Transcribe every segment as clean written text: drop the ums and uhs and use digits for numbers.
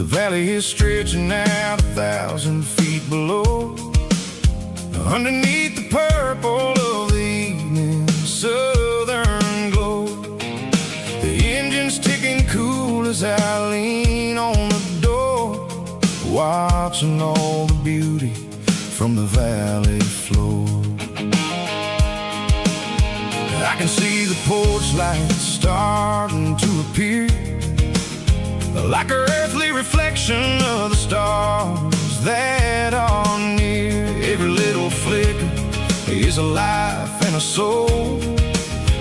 The valley is stretching out 1,000 feet below. Underneath the purple of the evening southern glow, the engine's ticking cool as I lean on the door, watching all the beauty from the valley flow. I can see the porch lights starting to appear, like an earthly reflection of the stars that are near. Every little flicker is a life and a soul,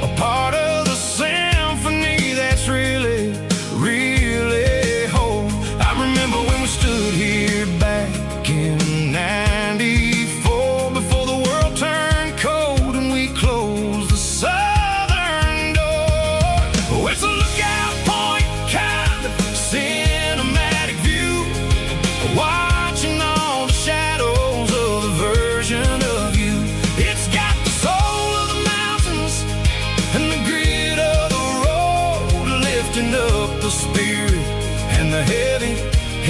a part of the symphony that's really, really whole. I remember when we stood here back in '94, before the world turned cold and we closed the southern door. Oh, it's a lookout point, kind of cinematic view, watching all the shadows of the version of you. It's got the soul of the mountains and the grit of the road, lifting up the spirit and the heavy,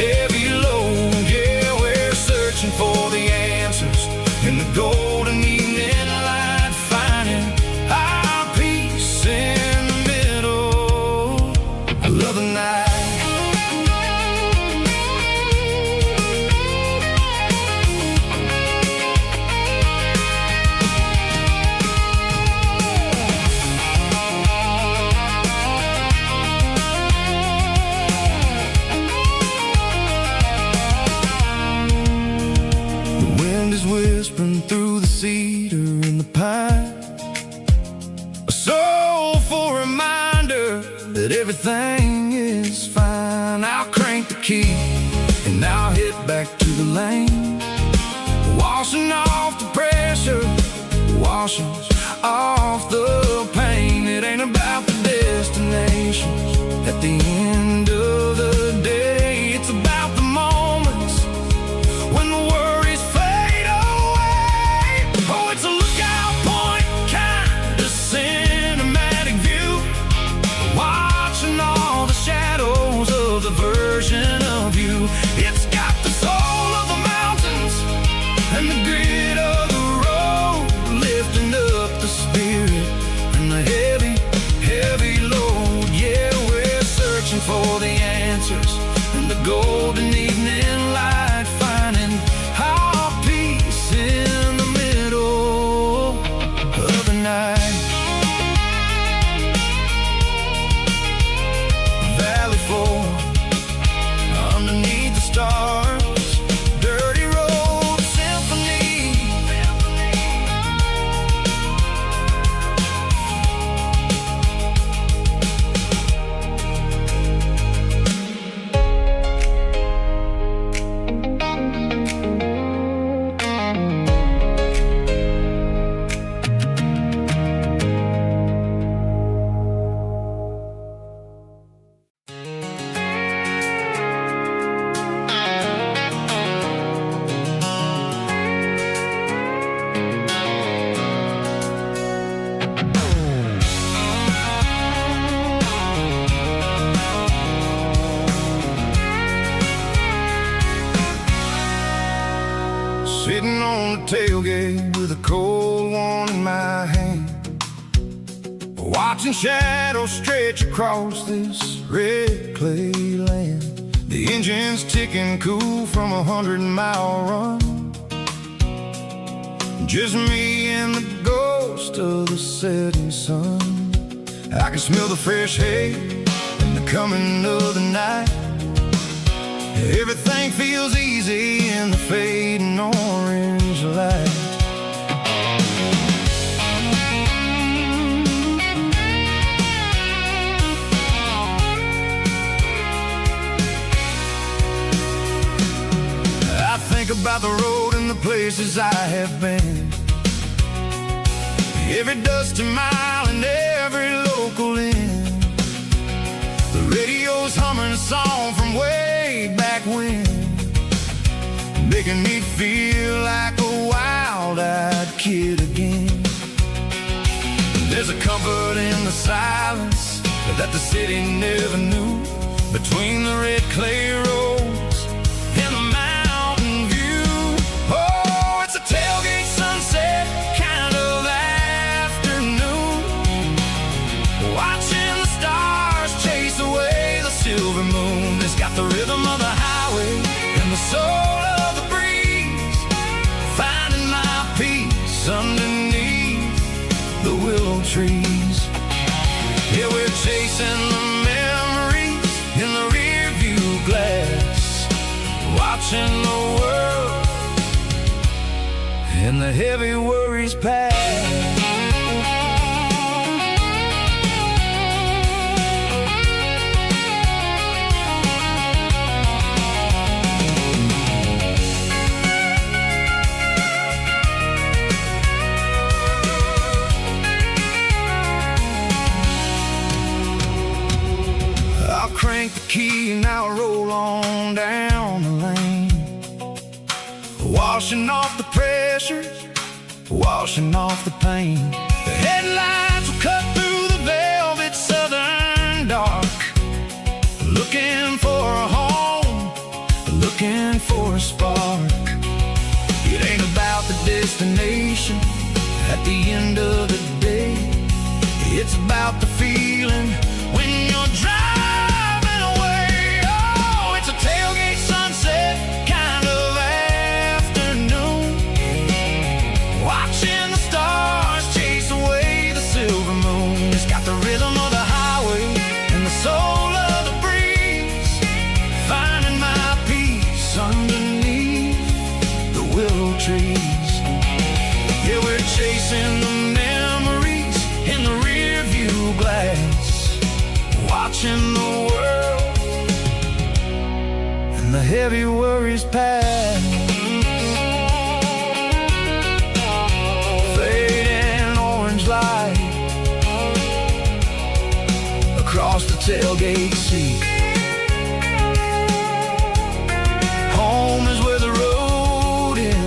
heavy load. Yeah, we're searching for the answers in the golden evening light, finding our peace in the middle of the night. Whispering through the cedar and the pine, a soulful reminder that everything is fine. I'll crank the key and I'll hit back to the lane, washing off the pressure, washing off the pain. It ain't about the destinations at the end of the day, it's about the moments when the worries fade away. Oh, it's a lookout point, kind of cinematic view, watching all the shadows of the version of you. It's got the soul of the mountains and the grit of the road, lifting up the spirit and the heavy, heavy load. Yeah, we're searching for the answers in the golden evening light, finding our peace in the middle of the night. Valley floor, underneath the stars, dirty road symphony. Sitting on the tailgate with a cold one in my hand, watching shadows stretch across this red clay land. The engine's ticking cool from a 100-mile run, just me and the ghost of the setting sun. I can smell the fresh hay and the coming of the night. Everything feels easy in the fading orange light. I think about the road and the places I have been, every dusty mile and every local inn. The radio's humming a song from way back when, making me feel like a wild-eyed kid again. There's a comfort in the silence that the city never knew, between the red clay road watching the world and the heavy worries pass. Crank the key and I'll roll on down the lane, washing off the pressure, washing off the pain. The headlights will cut through the velvet southern dark, looking for a home, looking for a spark. It ain't about the destination at the end of the day, it's about the feeling when you're driving. Tailgate sunset kind of afternoon, watching the stars chase away the silver moon. It's got the rhythm of the highway and the soul of the breeze, finding my peace underneath the willow trees. Yeah, we're chasing the memories in the rear view glass, watching the world, the heavy worries pass. Fading orange light across the tailgate seat. Home is where the road ends.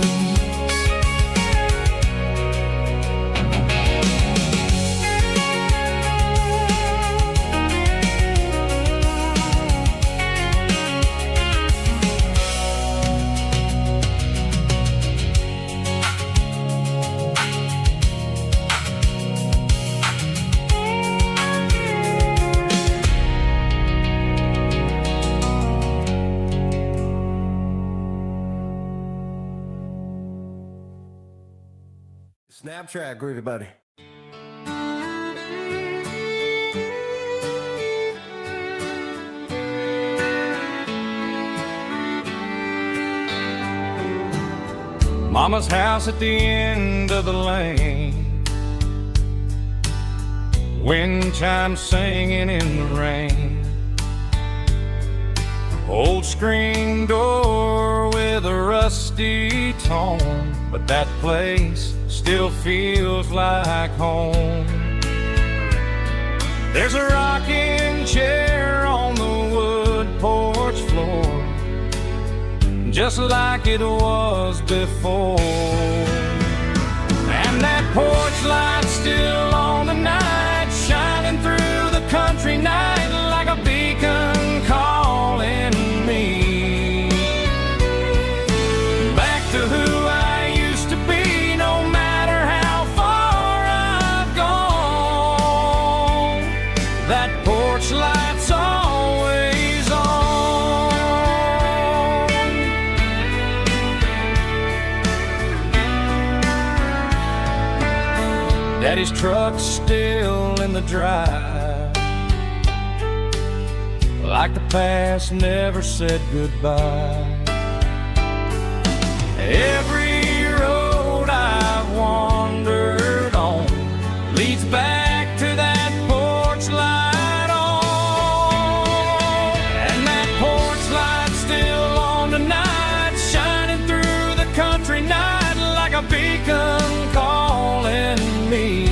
Snap track, groovy buddy. Mama's house at the end of the lane, wind chimes singing in the rain, old screen door with a rusty tone, but that place still feels like home. There's a rocking chair on the wood porch floor, just like it was before. And that porch light's still on tonight, shining through the country night like a beacon calling me back to who I used to be, no matter how far I've gone. That porch light's always on. Daddy's truck's still in the drive, like the past never said goodbye. Every road I've wandered on leads back to that porch light on. And that porch light's still on tonight, shining through the country night like a beacon calling me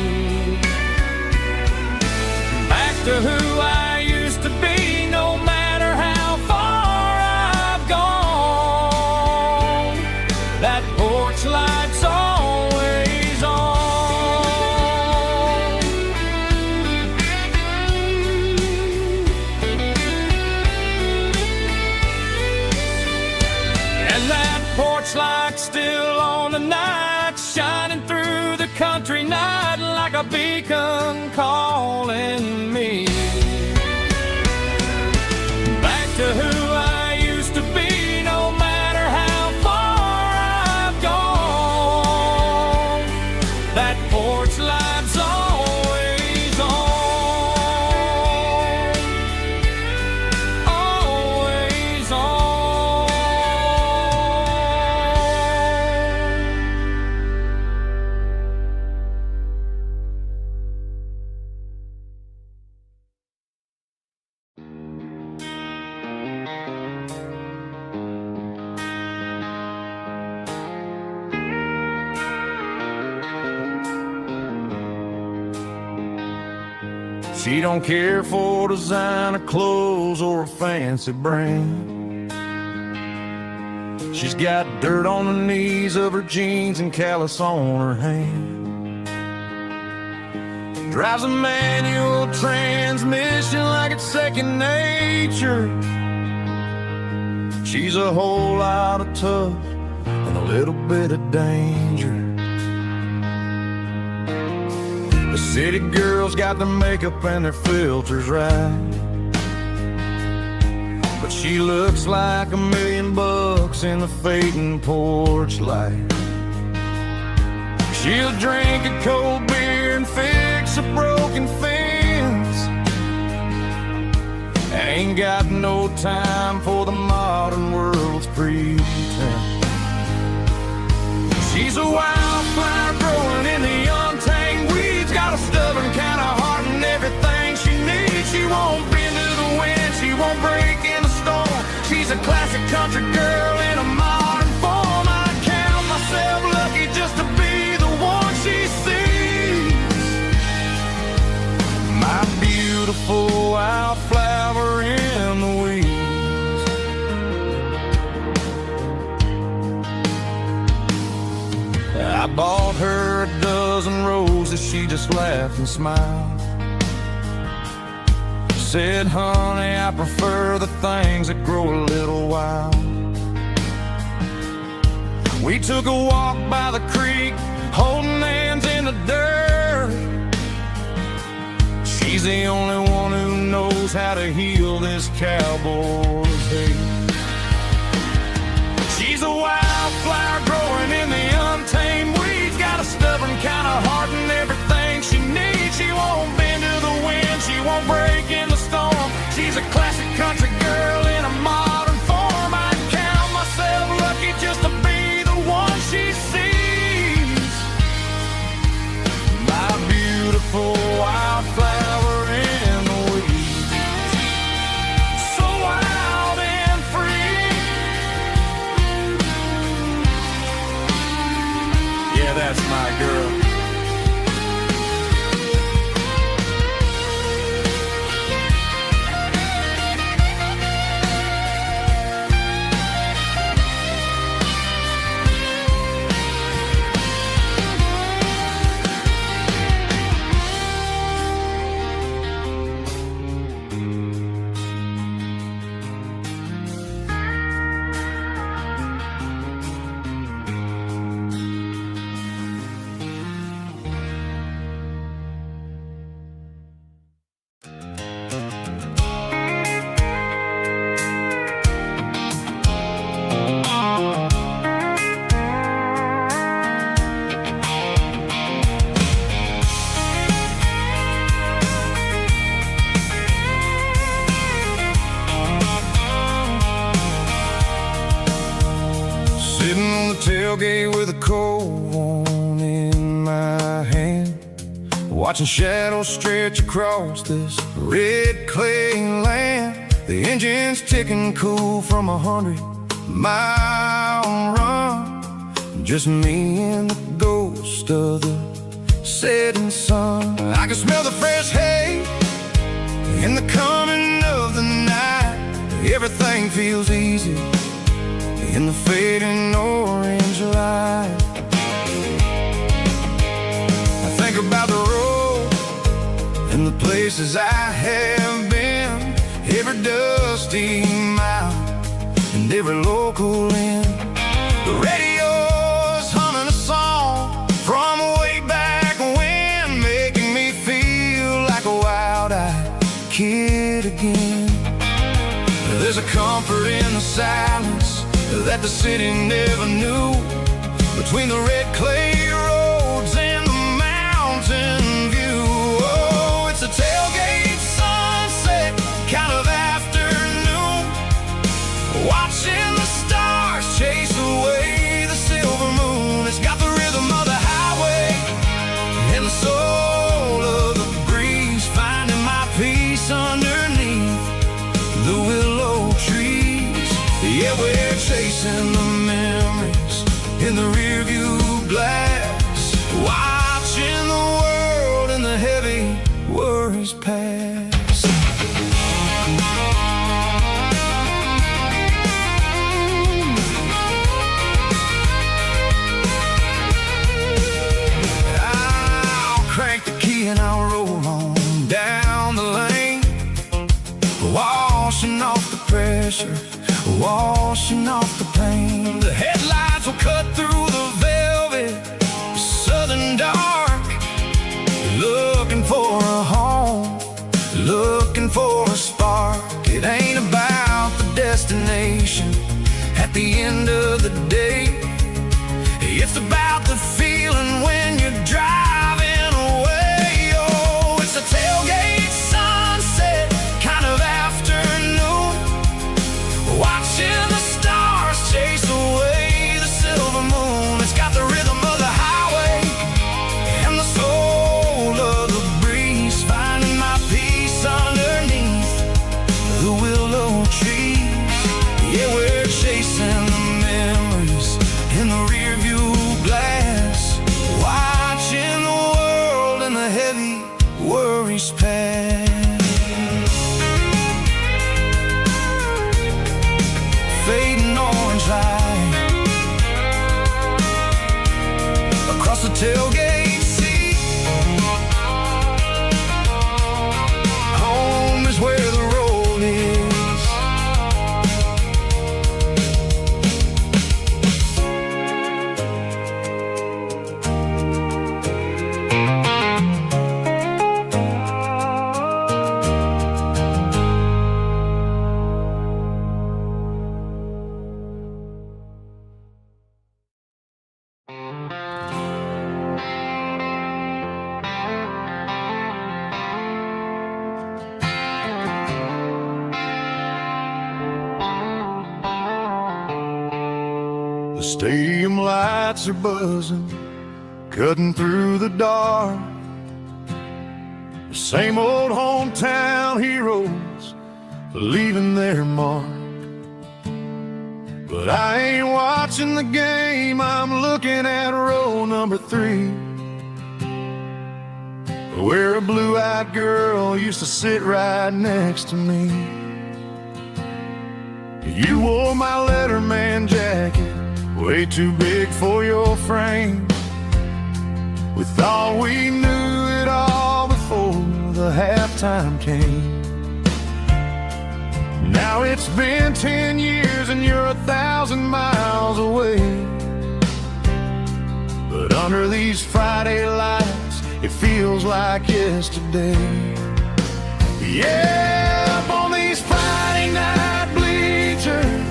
back to who I used to be, no matter how far I've gone. That porch light's always on. And that porch light's still on tonight, shining through the country night like a beacon calling me back to who I used to be, no matter how far I've gone. That porch light's always on, always on. She don't care for designer clothes or a fancy brand. She's got dirt on the knees of her jeans and callus on her hand. Drives a manual transmission like it's second nature. She's a whole lot of tough and a little bit of danger. The city girls got their makeup and their filters right, but she looks like $1 million in the fading porch light. She'll drink a cold beer and fix a broken fence. Ain't got no time for the modern world's pretense. She's a wildflower growing in the untamed weeds. Got a stubborn kind of heart and everything she needs. She won't bend to the wind, she won't break in the storm. She's a classic country girl in a modern form. I count myself lucky just to be the one she sees. My beautiful wildflower in the weeds. I bought her a dozen roses, she just laughed and smiled. Said, honey, I prefer the things that grow a little wild. We took a walk by the creek, holding hands in the dirt. She's the only one who knows how to heal this cowboy's hate. She's a wildflower growing in the untamed weeds. Got a stubborn kind of heart and everything she needs. She won't bend to the wind, she won't break in the storm. She's a classic country girl in a modern form. I count myself lucky just to be the one she sees. My beautiful wildflower in the weeds. So wild and free. Yeah, that's my girl. Tailgate with a cold one in my hand, watching shadows stretch across this red clay land. The engine's ticking cool from 100-mile run. Just me and the ghost of the setting sun. I can smell the fresh hay in the coming of the night. Everything feels easy in the fading orange light. I think about the road and the places I have been, every dusty mile and every local inn. The radio's humming a song from way back when, making me feel like a wild-eyed kid again. There's a comfort in the silence that the city never knew, between the red clay roads and the mountain view. Oh, it's a tailgate sunset kind of afternoon, watching the stars chase away the silver moon. It's got the rhythm of the highway and the soul of the breeze, finding my peace underneath the willow trees. Yeah, we're chasing the memories in the rearview glass, watching the world and the heavy worries pass. off the pressure, washing off the pain. The headlights will cut through the velvet southern dark, looking for a home, looking for a spark. It ain't about the destination at the end of the day. It's about the feeling when you're driving away. Oh, it's a tailgate sunset kind of afternoon, watching the stars chase away the silver moon. It's got the rhythm of the highway and the soul of the breeze, finding my peace underneath the willow trees. Yeah, we're chasing the memories in the rear view glass, watching the world and the heavy worries pass. Fading orange light across the tailgate seat. Home is where the road is. The stadium lights are buzzing, cutting through the dark. The same old hometown heroes leaving their mark. But I ain't watching the game, I'm looking at row number 3, where a blue-eyed girl used to sit right next to me. You wore my Letterman jacket, way too big for your frame. We thought we knew it all before the halftime came. Now it's been 10 years and you're 1,000 miles away. But under these Friday lights, it feels like yesterday. Yeah, up on these Friday night bleachers,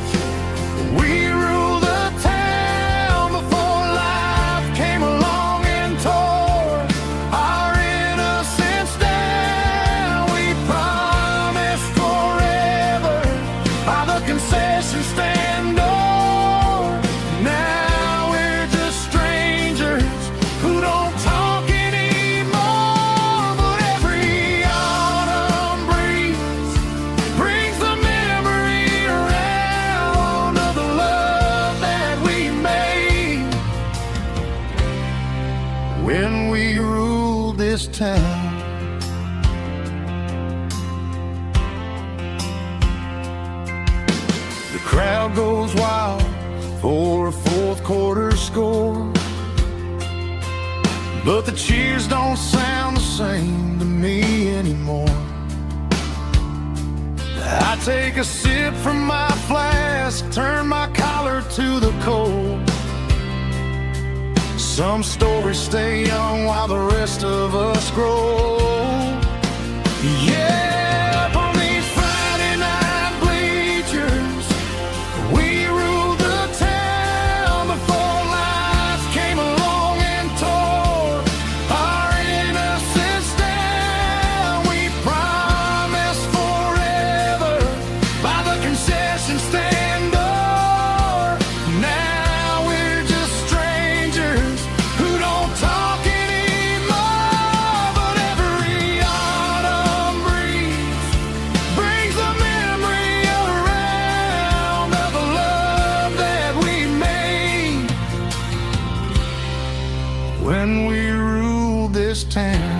we rule the town before life came along and tore our innocence down. We promised forever by the concession stand door. Now we're just strangers who don't talk anymore. But every autumn breeze brings the memory around of the love that we made when we ruled this town. The crowd goes wild for a fourth quarter score, but the cheers don't sound the same to me anymore. I take a sip from my flask, turn my collar to the cold. Some stories stay young while the rest of us grow. Yeah, up on these Friday night bleachers, we ruled the town before life came along and tore our innocence down. We promised forever by the concession stand door. Now we're just strangers who don't talk anymore. But every autumn breeze brings the memory around of the love that we made when we ruled this town.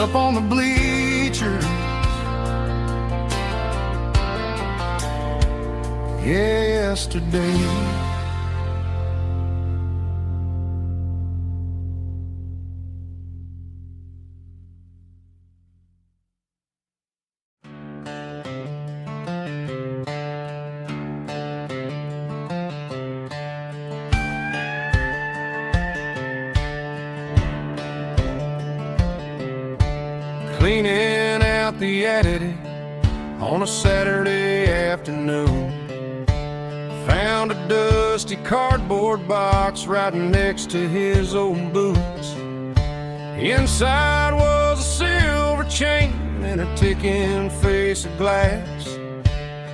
Up on the bleachers, yesterday. cleaning out the attic on a Saturday afternoon. Found a dusty cardboard box right next to his old boots. Inside was a silver chain and a ticking face of glass,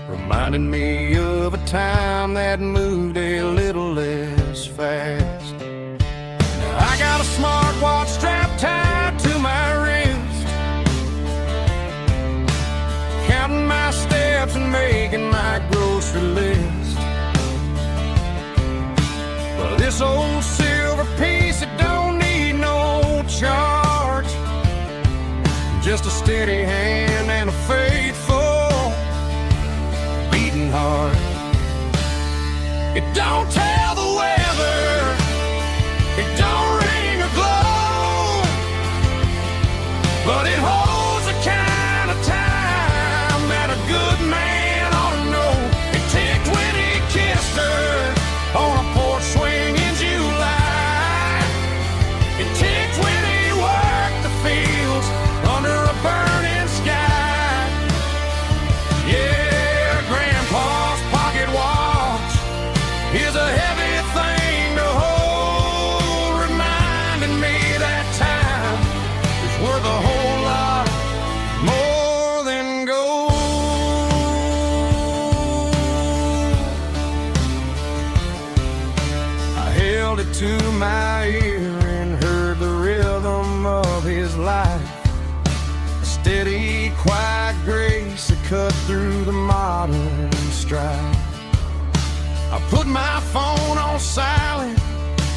reminding me of a time that moved a little less fast. Now I got a smartwatch strapped tied to my wrist, counting my steps and making my grocery list. Well, this old silver piece, it don't need no charge, just a steady hand and a faithful beating heart. It don't tell the weather, it don't ring or glow, but it holds the kind of time that a good man ought to know. It ticked when he kissed her on a porch swing in July. It ticked when he worked the fields under a burning sky. Yeah, Grandpa's pocket watch is a heavy thing to hold, reminding me that time is worth a whole lot more than gold. I held it to my ear and heard the rhythm of his life, a steady, quiet grace that cut through the modern strife. I put my phone on silent,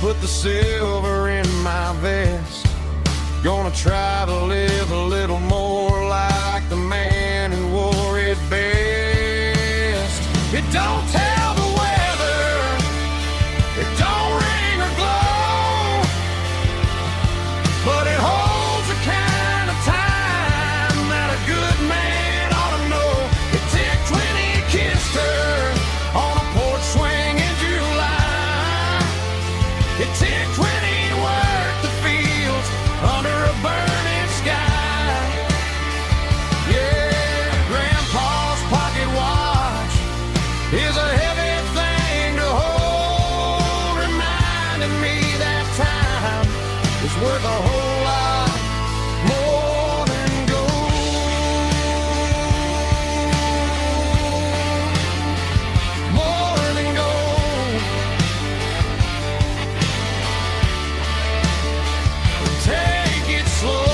put the silver in my vest. Gonna try to live a little more like the man who wore it best. It don't tell the weather, it don't ring or glow, but it holds the kind of time that a good man ought to know. It ticked when he kissed her on a porch swing in July. It ticked when he worked the fields under a burning sky. Yeah, Grandpa's pocket watch is a heavy thing to hold, reminding me that time is worth a whole lot more than gold. More than gold. Take it slow.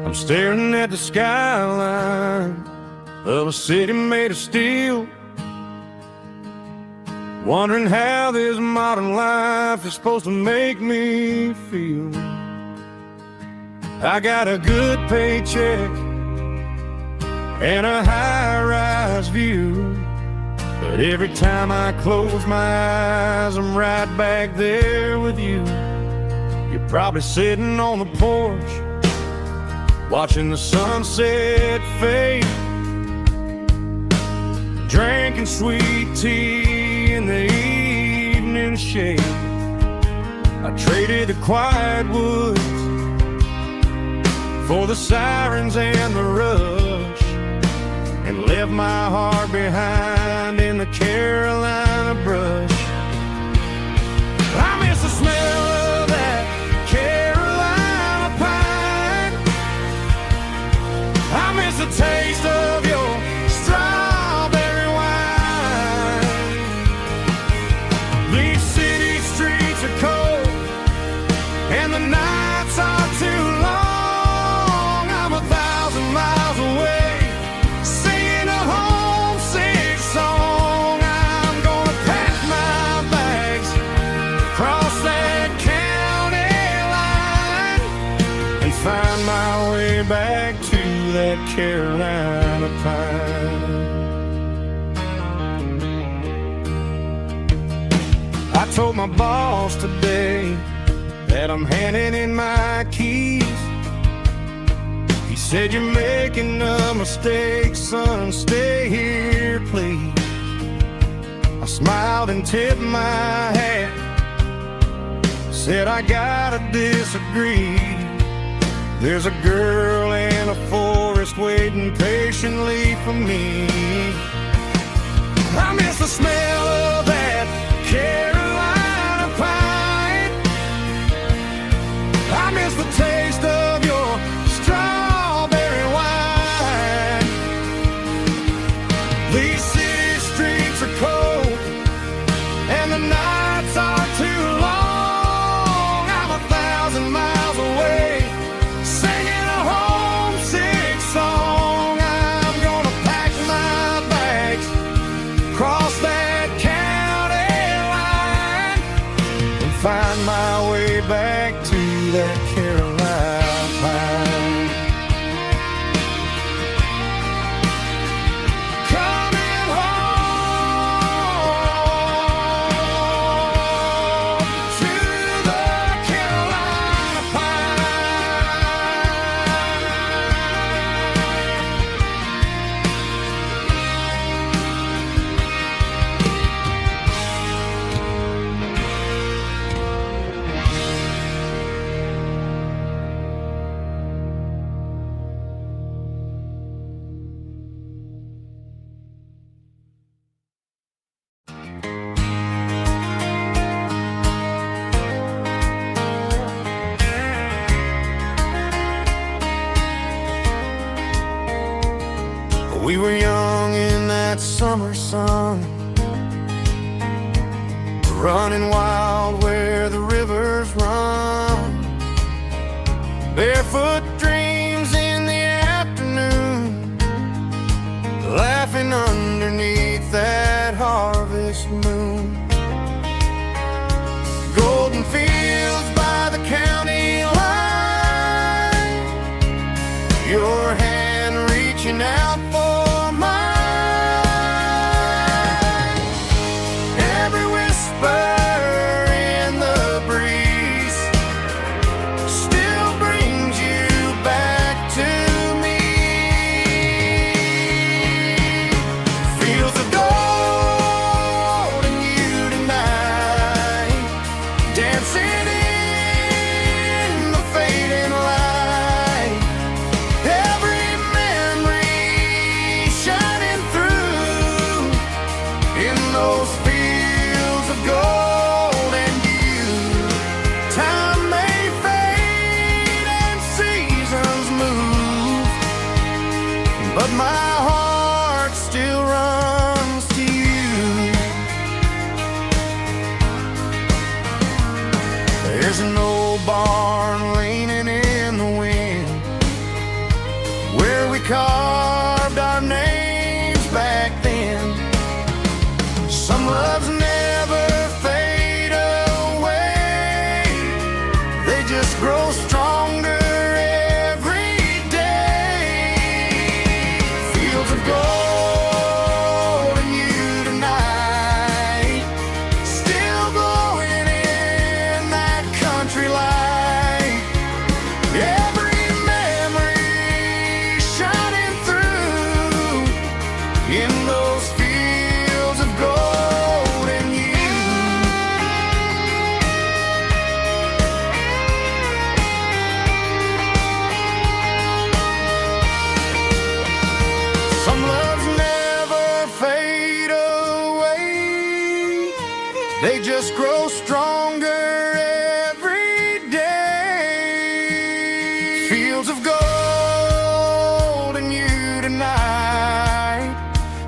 I'm staring at the skyline of a city made of steel, wondering how this modern life is supposed to make me feel. I got a good paycheck and a high-rise view, but every time I close my eyes, I'm right back there with you. You're probably sitting on the porch, watching the sunset fade, drinking sweet tea in the evening shade. I traded the quiet woods for the sirens and the rush, and left my heart behind in the Carolina brush. I miss the smell back to that Carolina pine. I told my boss today that I'm handing in my keys. He said, "You're making a mistake, son, stay here, please." I smiled and tipped my hat, said, "I gotta disagree. There's a girl in a forest waiting patiently for me. I miss the smell of that Carolina pine. I miss the taste of your strawberry wine. These city streets are cold and the nights are too long. I'm 1,000 miles away, singing a homesick song. I'm gonna pack my bags, cross that county line, and find my way back to that Carolina pine. Coming home to the Carolina We were young in that summer sun, running wild where the rivers run. Barefoot dreams in the afternoon, laughing underneath that harvest moon. Golden fields by the county line, your hand reaching out for mine. Every whisper in the breeze still brings you back to me. Fields of gold and you tonight, dancing in the fading light. Every memory shining through in those fields of gold and you. Time may fade and seasons move, but my heart still runs to you. There's an old barn leaning in the wind where we carved our names back then. Some loves never fade away, they just grow stronger every day. Fields of gold and you tonight, still glowing in that country light. Every memory shining through in those fields of gold and you. Some loves never fade away, they just grow stronger every day. Fields of gold and you tonight,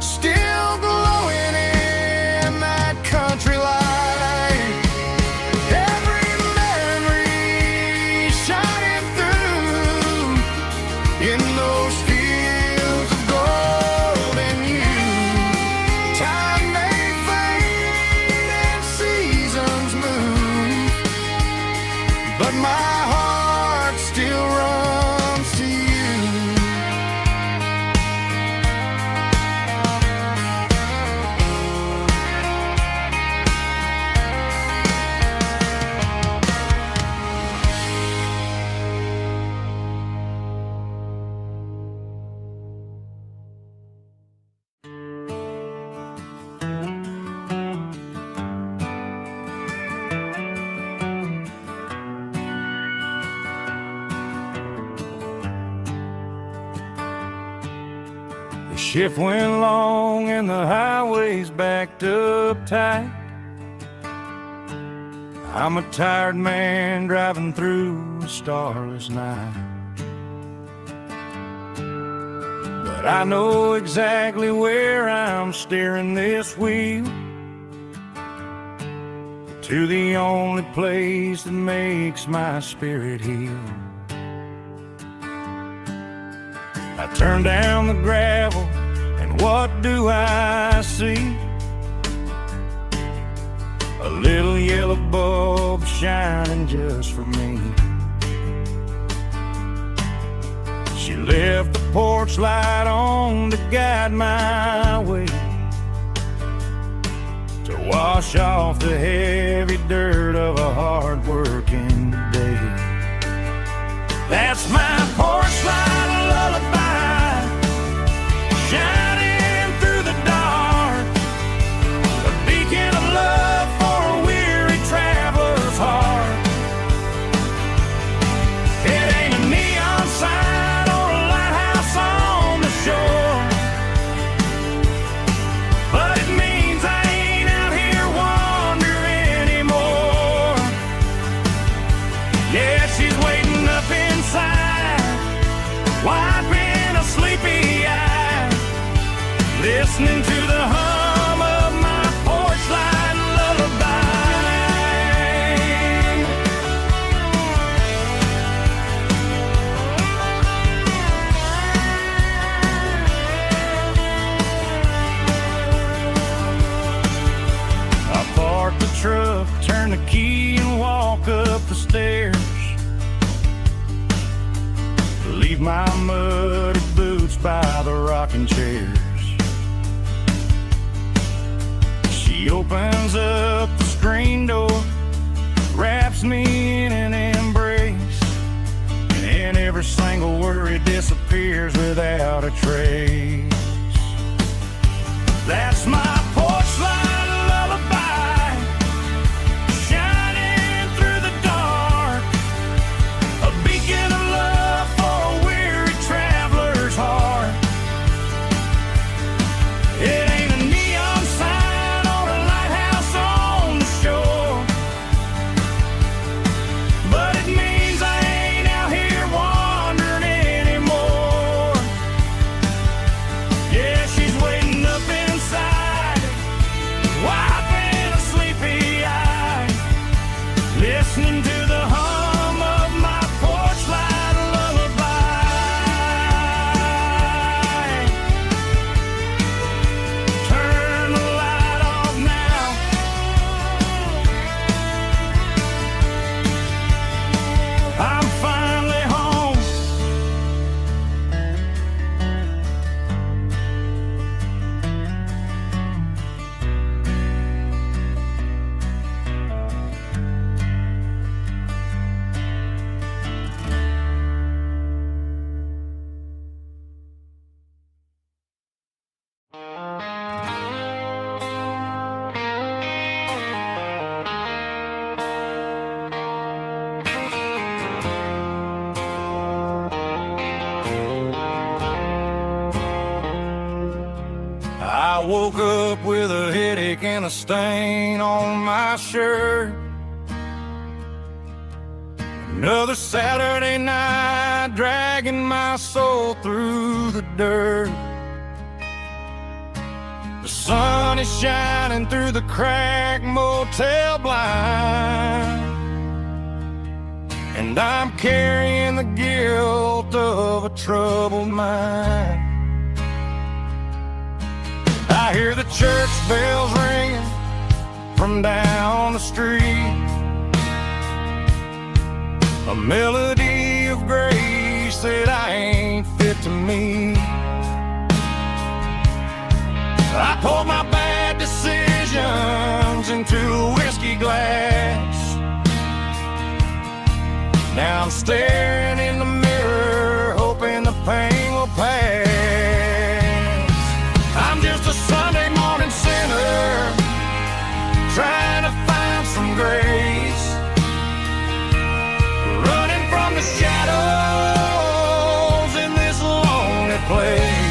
still glowing in that country light. Every memory shining through in those fields of gold and you. Time may fade and seasons move, but my heart still runs to you. Shift went long and the highway's backed up tight. I'm a tired man driving through a starless night. But I know exactly where I'm steering this wheel, to the only place that makes my spirit heal. I turn down the gravel, and what do I see? A little yellow bulb shining just for me. She left the porch light on to guide my way, to wash off the heavy dirt of a hard-working day. That's my porch light lullaby, shining through the dark, a beacon of love for a weary traveler's heart. It ain't a neon sign or a lighthouse on the shore, but it means I ain't out here wandering anymore. Yeah, she's waiting up inside, wiping a sleepy eye, listening to the hum of my porch light lullaby. I park the truck, turn the key and walk up the stairs, leave my muddy boots by the rocking chairs. She opens up the screen door, wraps me in an embrace, and every single worry disappears without a trace. That's my porch light lullaby, shining through the dark, a beacon of love for a weary traveler's heart. It ain't a neon sign or a lighthouse on the shore, but it means I ain't out here wandering anymore. Yeah, she's waiting up inside, wiping a sleepy eye, listening to the hum of my porch light lullaby. Turn the light off now, I'm finally home. I woke up with a headache and a stain on my shirt. Another Saturday night dragging my soul through the dirt. The sun is shining through the cracked motel blind, and I'm carrying the guilt of a troubled mind. I hear the church bells ringing from down the street, a melody of grace that I ain't fit to meet. I poured my bad decisions into a whiskey glass. Now I'm staring in the mirror, hoping the pain will pass. I'm just a Sunday morning sinner, trying to find some grace, running from the shadows in this lonely place.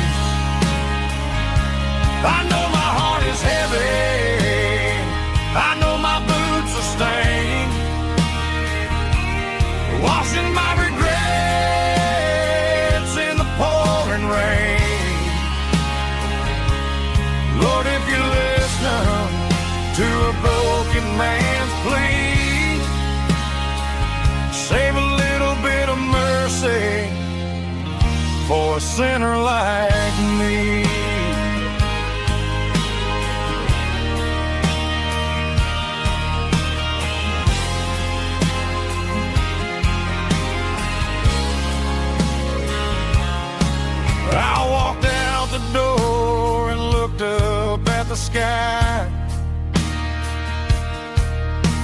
for a sinner like me. I walked out the door and looked up at the sky.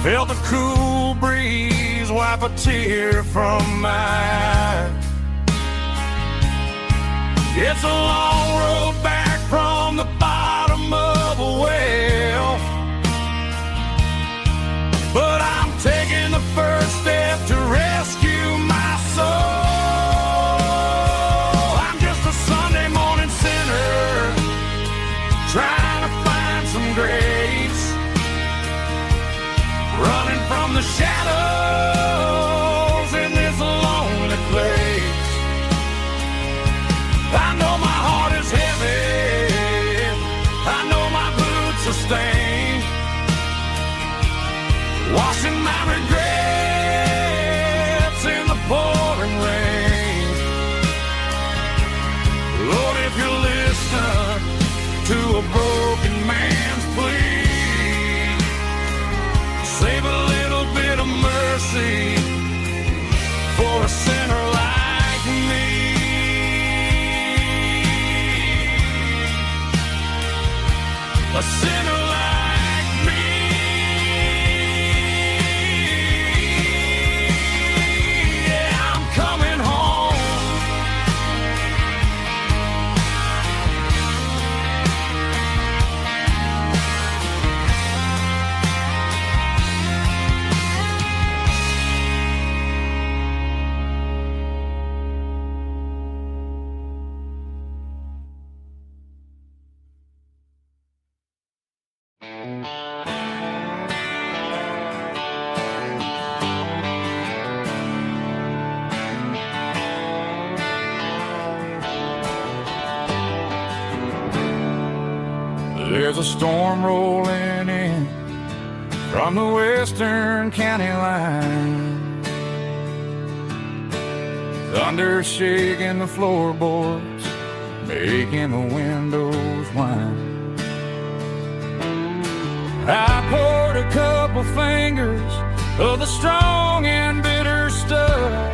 Felt the cool breeze wipe a tear from my eye. It's a long road back from the bottom of a well, but I'm taking the first step to rescue my soul. I'm just a Sunday morning sinner trying to find some grace, running from the shadows in this lonely place. I know my heart is heavy, I know my boots are stained, washing my regrets in the pouring rain. Lord, if you listen to a broken man's plea, save a little bit of mercy for a sinner like me. A sinner like me. Yeah, I'm coming home. There's a storm rolling in from the western county line, thunder shaking the floorboards, making the windows whine. I poured a couple fingers of the strong and bitter stuff,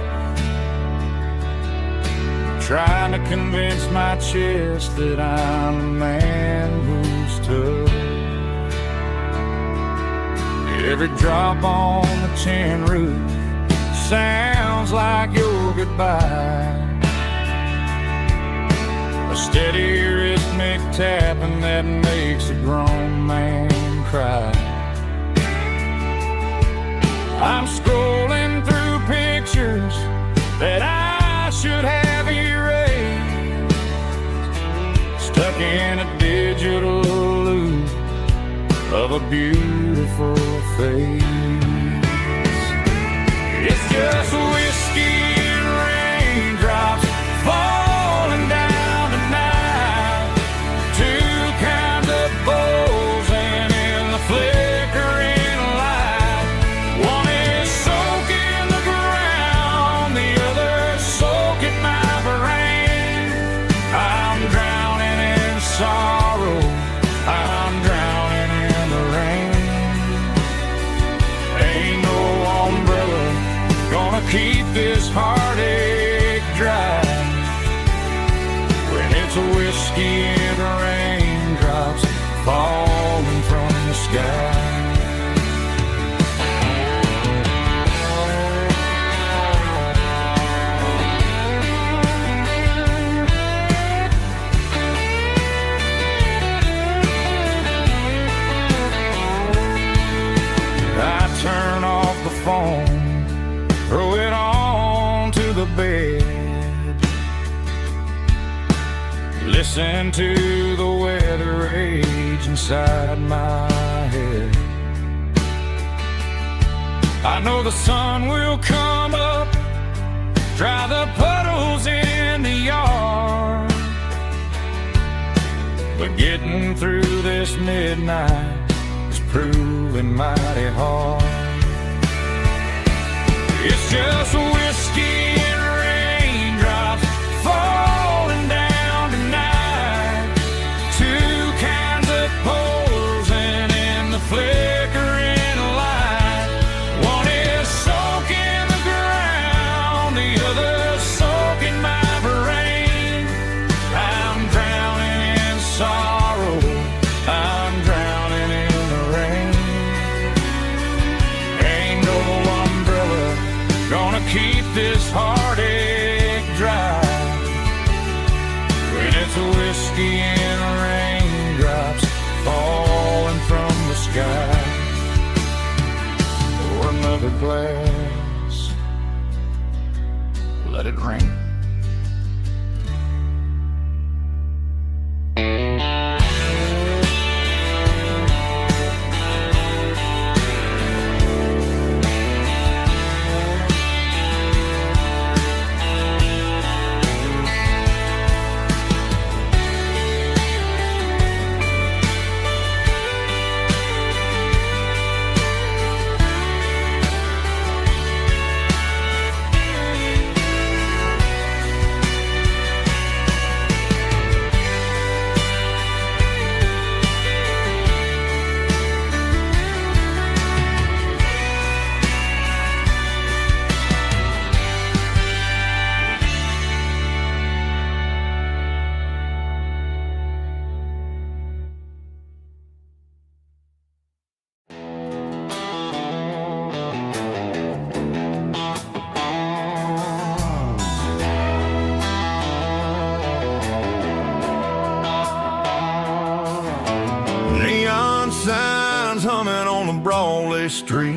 trying to convince my chest that I'm a man who's tough. Every drop on the tin roof sounds like your goodbye, a steady rhythmic tapping that makes a grown man cry. I'm scrolling through pictures that I should have erased, stuck in a digital loop of a beautiful face. It's just whiskey and raindrops falling down tonight, two kinds of bowls and in the flickering light. One is soaking the ground, the other soaking my brain. I'm drowning in sorrow, I'm drowning in the rain. Ain't no umbrella gonna keep this heartache dry when it's a whiskey and raindrops falling from the sky. I turn off the phone, throw it on to the bed, listen to the weather rage inside my head. I know the sun will come up, dry the puddles in the yard, but getting through this midnight is proving mighty hard. It's just whiskey and raindrops falling keep this heartache dry. When it's whiskey and raindrops falling from the sky. Pour another glass, let it rain. Neon signs humming on the Broadway street.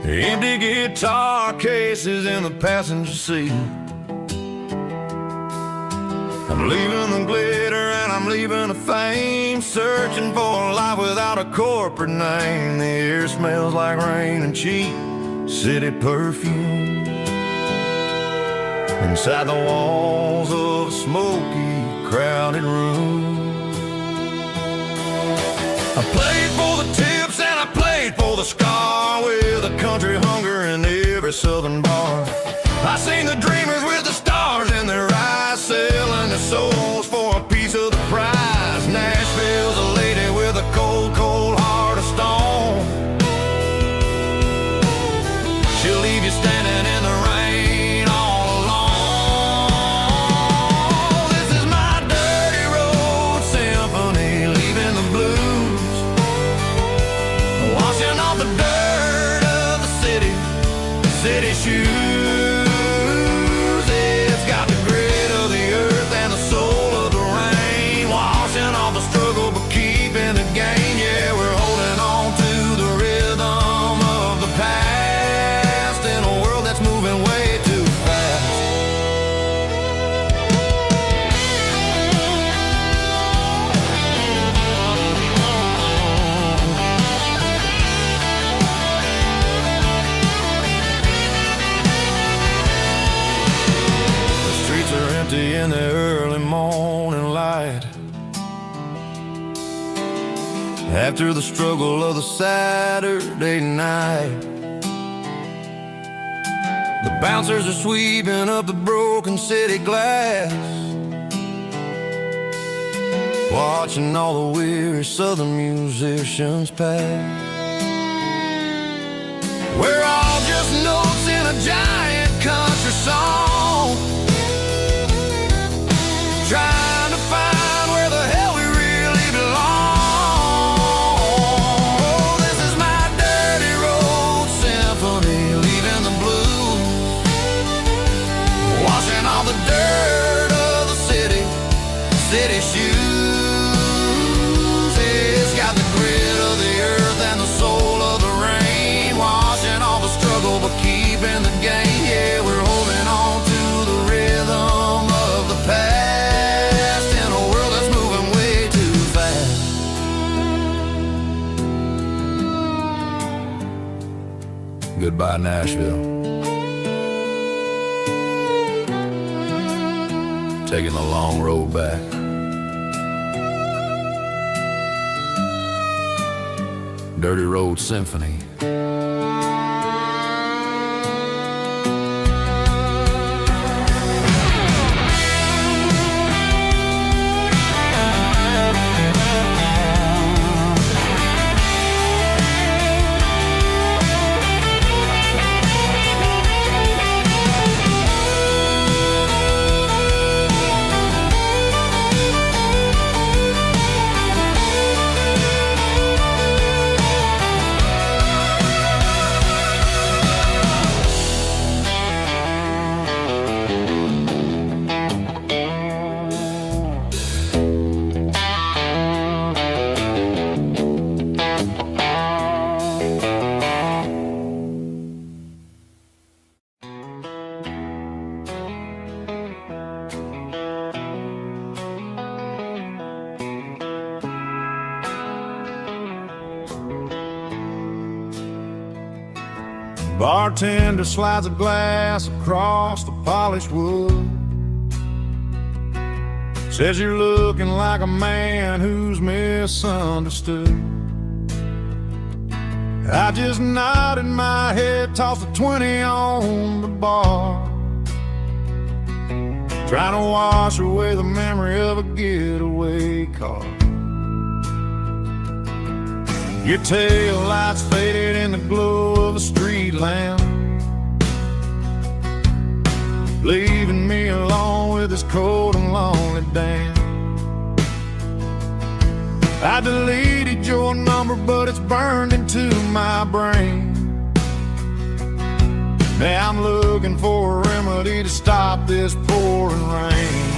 Empty guitar cases in the passenger seat. I'm leaving the glitter and I'm leaving the fame, searching for a life without a corporate name. The air smells like rain and cheap city perfume. Inside the walls of a smoky, crowded room. I played for the tips and I played for the scar, with a country hunger in every southern bar. I seen the dreamers with the stars in their eyes, selling their souls for a piece of the prize. Nashville's a lady with a cold, cold heart of stone. She'll leave you standing in the rain all alone. This is my dirty road symphony, leaving the blues, washing off the dirt of the city shoes. It's got the grit of the earth and the soul of the rain, washing off the struggle but keeping the game. Yeah, we're holding on to the rhythm of the past in a world that's moving way too fast. The streets are empty in the early morning light, after the struggle of the Saturday night. The bouncers are sweeping up the broken city glass, watching all the weary southern musicians pass. We're all just notes in a giant country song, trying to find where the hell we really belong. Oh, this is my dirty road symphony, leaving the blues, washing all the dirt of the city shoes. It's got the grit of the earth and the soul of the rain, washing all the struggle but keeping the game. Yeah, we're holding on to the rhythm of the past in a world that's moving way too fast. Goodbye, Nashville. Taking the long road back. Dirty Road Symphony. Bartender slides a glass across the polished wood. Says you're looking like a man who's misunderstood. I just nodded my head, tossed a 20 on the bar, trying to wash away the memory of a getaway car. Your tail lights faded in the glow of a street lamp, leaving me alone with this cold and lonely damn. I deleted your number, but it's burned into my brain. Now I'm looking for a remedy to stop this pouring rain.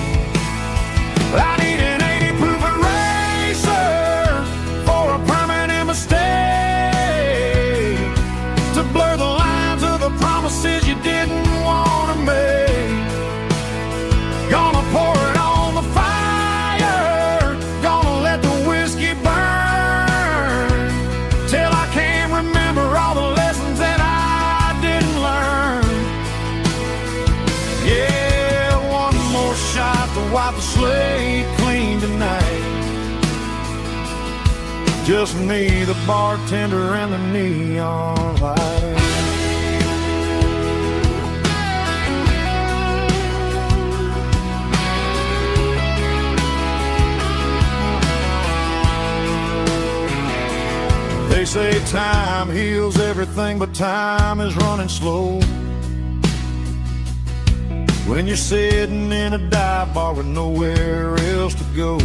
I need an 80 proof eraser for a permanent mistake, to blur the lines of the promises you didn't want to make. Gonna pour it on the fire, gonna let the whiskey burn, till I can't remember all the lessons that I didn't learn. Yeah, one more shot to wipe the slate clean tonight. Just me, the bartender, and the neon light. They say time heals everything, but time is running slow when you're sitting in a dive bar with nowhere else to go.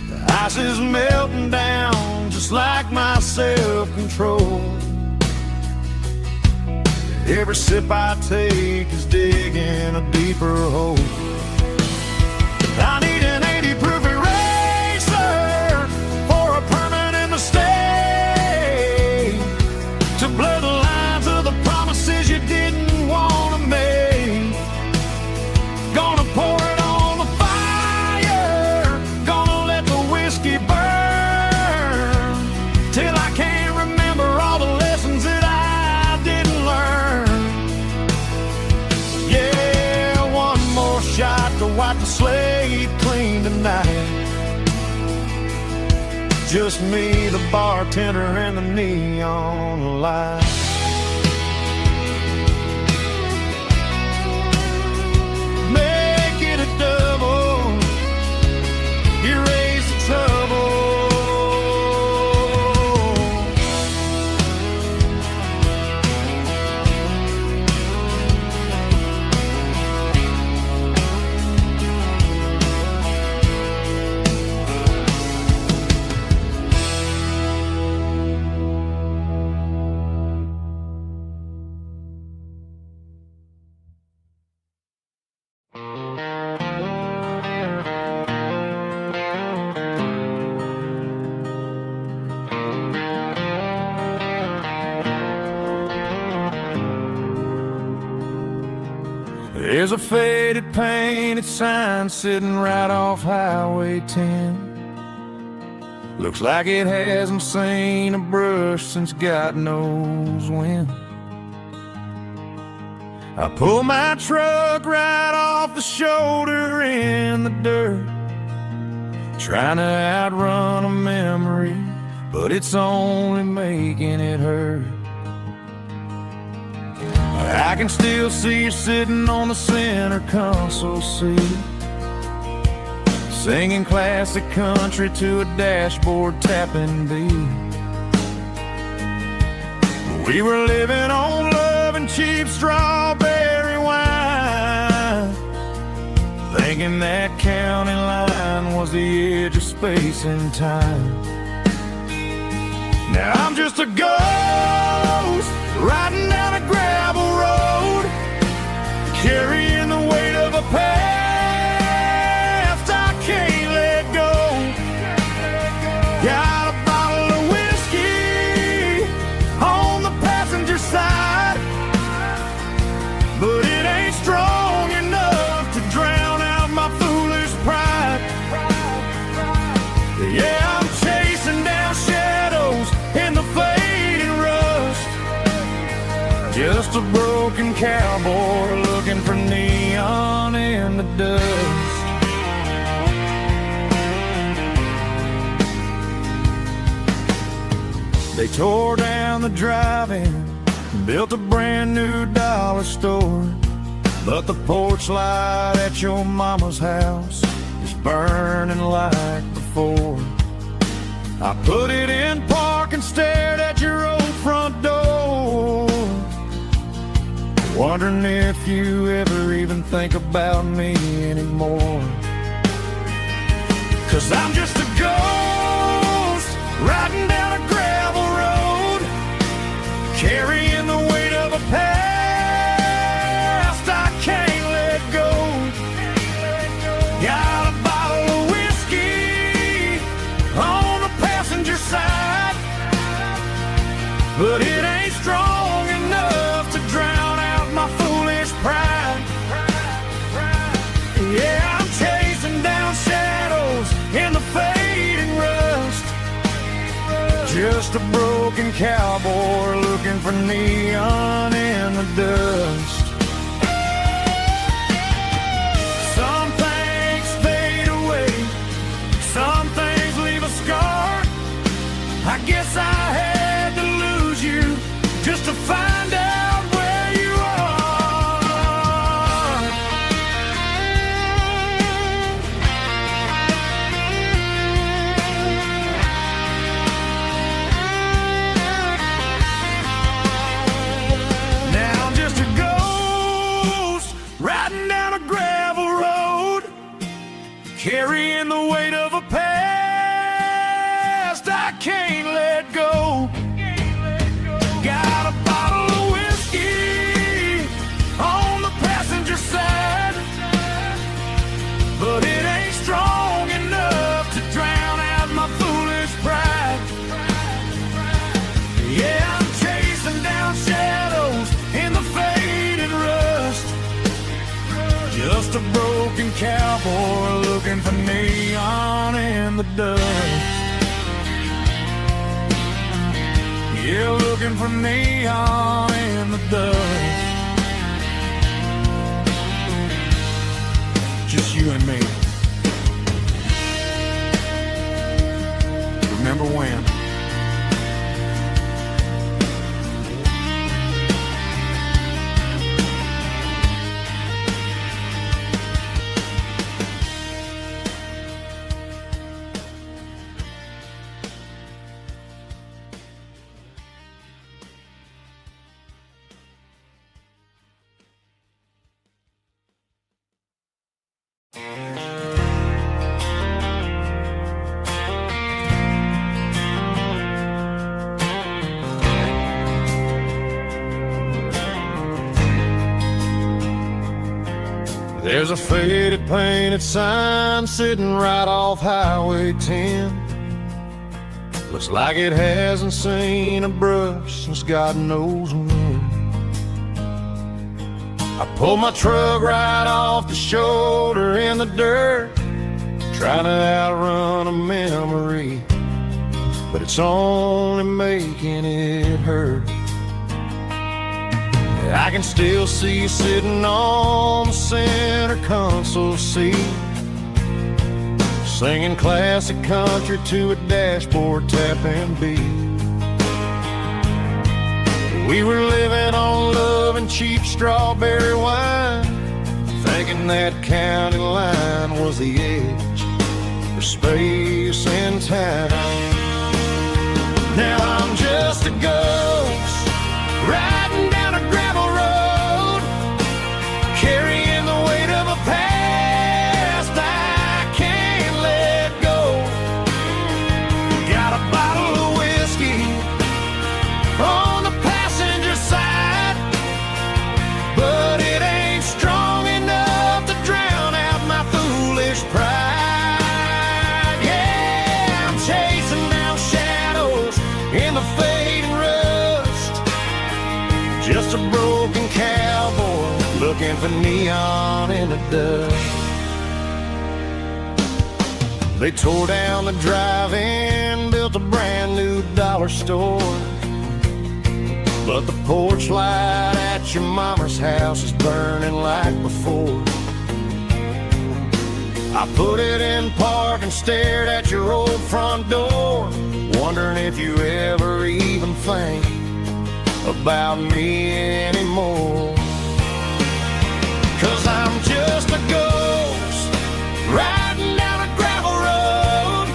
The ice is melting down just like my self-control. Every sip I take is digging a deeper hole. I need an 80 proof eraser for a permanent mistake, to blur the lines of the promises you didn't want to make. Gonna pour it on the fire, gonna let the whiskey burn, till I can't remember all the lessons that I didn't learn. Yeah, one more shot to wipe the slate clean tonight. Just me, the bartender, and the neon light. Make it a double, erase the trouble. There's a faded painted sign sitting right off Highway 10. Looks like it hasn't seen a brush since God knows when. I pull my truck right off the shoulder in the dirt, trying to outrun a memory, but it's only making it hurt. I can still see you sitting on the center console seat, singing classic country to a dashboard tapping beat. We were living on love and cheap strawberry wine, thinking that county line was the edge of space and time. Now I'm just a ghost riding down a gravel road, carrying the weight of a past I can't let go. Got a bottle of whiskey on the passenger side, but it ain't strong enough to drown out my foolish pride. Yeah, I'm chasing down shadows in the fading rust, Just a broken cowboy looking for neon in the dust. They tore down the drive-in, built a brand new dollar store, but the porch light at your mama's house is burning like before. I put it in park and stared at your old front door, wondering if you ever even think about me anymore. 'Cause I'm just a ghost riding down a gravel road, carrying the weight of a past I can't let go. Got a bottle of whiskey on the passenger side, but it ain't strong enough to drown out my foolish pride. Yeah, I'm chasing down shadows in the fading rust, just a broken cowboy looking for neon in the dust. Some things fade away, some things leave a scar. I guess I had to lose you just to find out where you are. Now I'm just a ghost riding down a gravel road, carrying the weight of a past I can't let go. Got a bottle of whiskey on the passenger side, but it ain't strong enough to drown out my foolish pride. Yeah, I'm chasing down shadows in the faded rust, just a broken cowboy looking for neon in the dust. Yeah, looking for neon in the dust. Just you and me. Remember when? There's a faded painted sign sitting right off Highway 10. Looks like it hasn't seen a brush since God knows when. I pulled my truck right off the shoulder in the dirt, trying to outrun a memory, but it's only making it hurt. I can still see you sitting on the center console seat, singing classic country to a dashboard tapping beat. We were living on love and cheap strawberry wine, thinking that county line was the edge for space and time. Now I'm just a ghost riding down a gravel road, carrying the weight of a past I can't let go. Got a bottle of whiskey on the passenger side, but it ain't strong enough to drown out my foolish pride. Yeah, I'm chasing down shadows in the fading rust, just a broken cowboy looking for neon in the dust. They tore down the drive-in, built a brand new dollar store, but the porch light at your mama's house is burning like before. I put it in park and stared at your old front door, wondering if you ever even think about me anymore. 'Cause I'm just a ghost riding down a gravel road,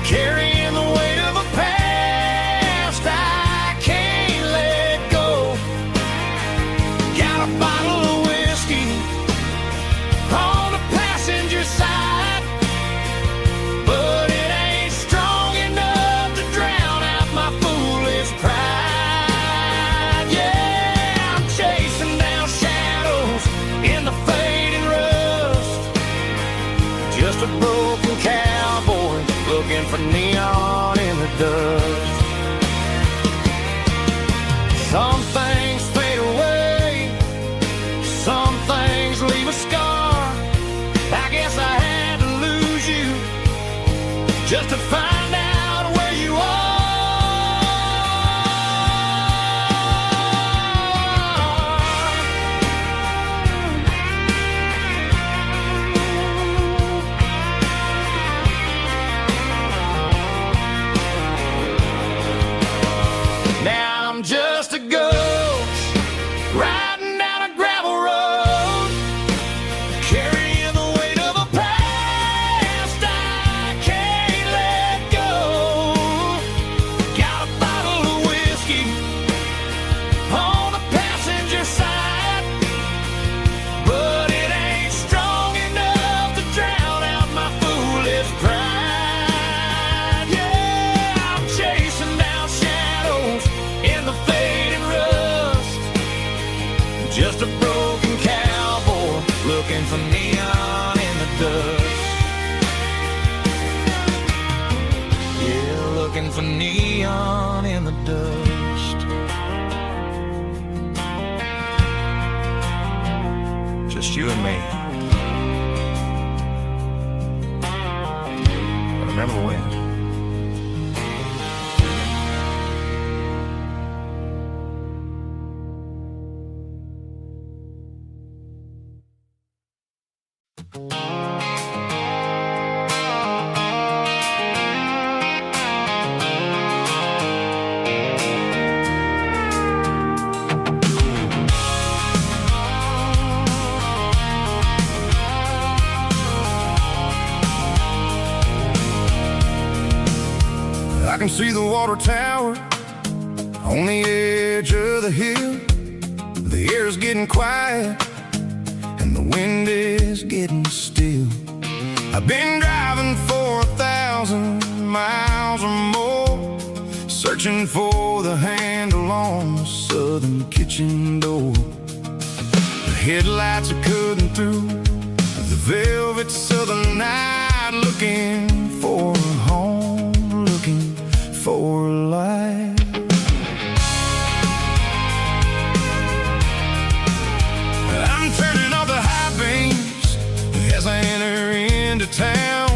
carrying the weight of a past I can't let go. Got a bottle of whiskey on the passenger side, but it ain't strong enough to drown out my foolish pride. Yeah, I'm chasing down shadows in the fading rust, just a broken cowboy looking for neon in the dust. Some things fade away, some things leave a scar. I guess I had to lose you just to find out where you are. Now I'm just a ghost riding down a gravel road, carrying the weight of a past I can't let go. Got a bottle of whiskey on the passenger side, but it ain't strong enough to drown out my foolish pride. Yeah, I'm chasing down shadows in the fading rust, just a broken cowboy looking for neon in the dust. Yeah, looking for neon in the dust. Just you and me. But remember when? I can see the water tower on the edge of the hill. The air is getting quiet and the wind is getting still. I've been driving for 1,000 miles or more, searching for the handle on the southern kitchen door. The headlights are cutting through the velvet southern night, looking for a home, looking for a life. I'm turning off the high beams as I enter into town,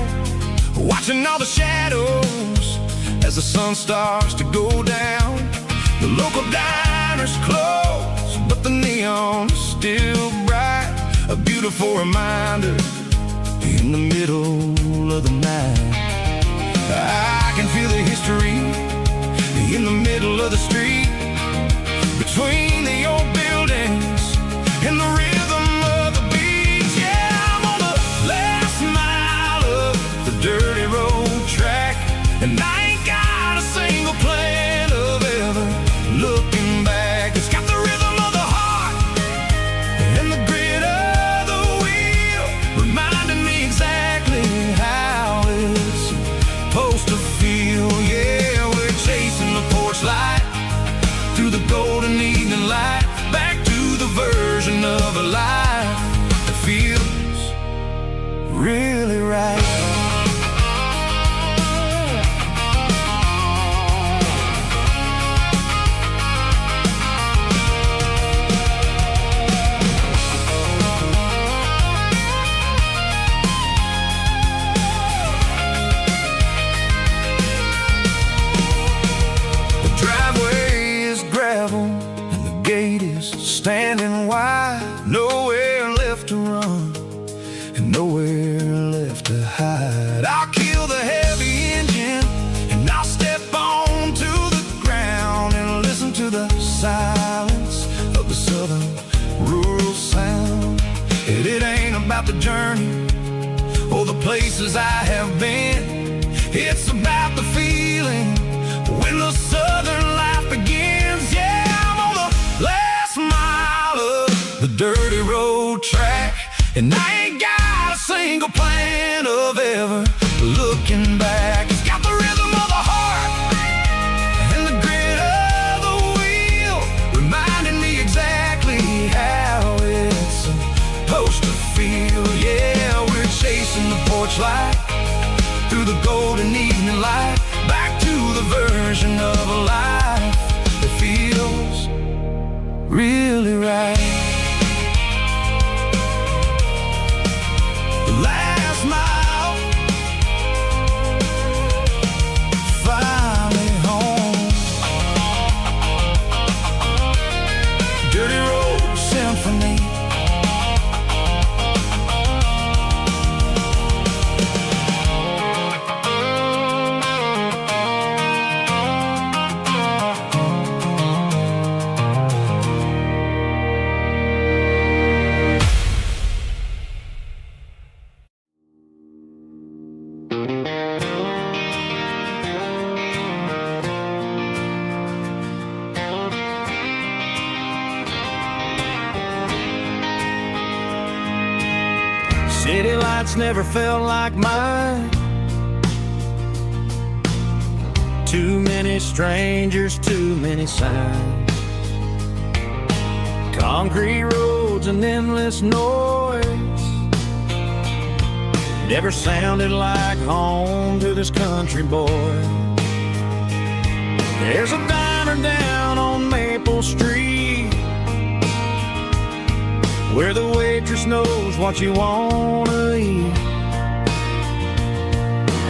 watching all the shadows as the sun starts to go down. The local diner's closed, but the neon is still bright, a beautiful reminder in the middle of the night. I can feel the history in the middle of the street, between the old buildings and the rhythm of the beat. Yeah, I'm on the last mile of the dirty road track, and I ain't got a single plan of ever looking back. It's got the rhythm of the heart and the grit of the wheel, reminding me exactly how it's supposed to feel. Yeah, we're chasing the porch light through the golden evening light, back to the version of a life that feels really right. travel, and the gate is standing wide. Nowhere left to run, and nowhere left to hide. I'll kill the heavy engine, and I'll step onto the ground and listen to the silence of the southern rural sound. And it ain't about the journey or the places I have been. It's about the feeling when the southern life begins. Yeah, I'm on the last mile of the dirty road track, and I ain't got a single plan of ever looking back. It's got the rhythm of the heart and the grit of the wheel, reminding me exactly how it's supposed to feel. Yeah, we're chasing the porch light through the golden evening light, back to the version of a life that feels really right. Last mile, finally home. Dirty road symphony. City lights never felt like mine. Too many strangers, too many signs. Concrete roads and endless noise never sounded like home to this country boy. There's a diner down on Maple Street where the waitress knows what you wanna eat,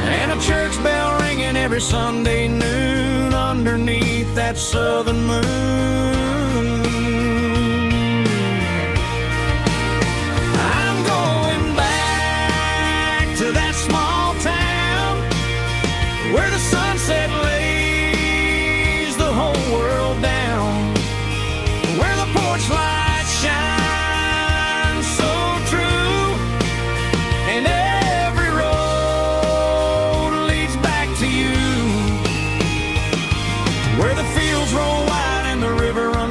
and a church bell ringing every Sunday noon underneath that southern moon. I'm going back to that small town where the sunset lays the whole world down, where the porch lights shine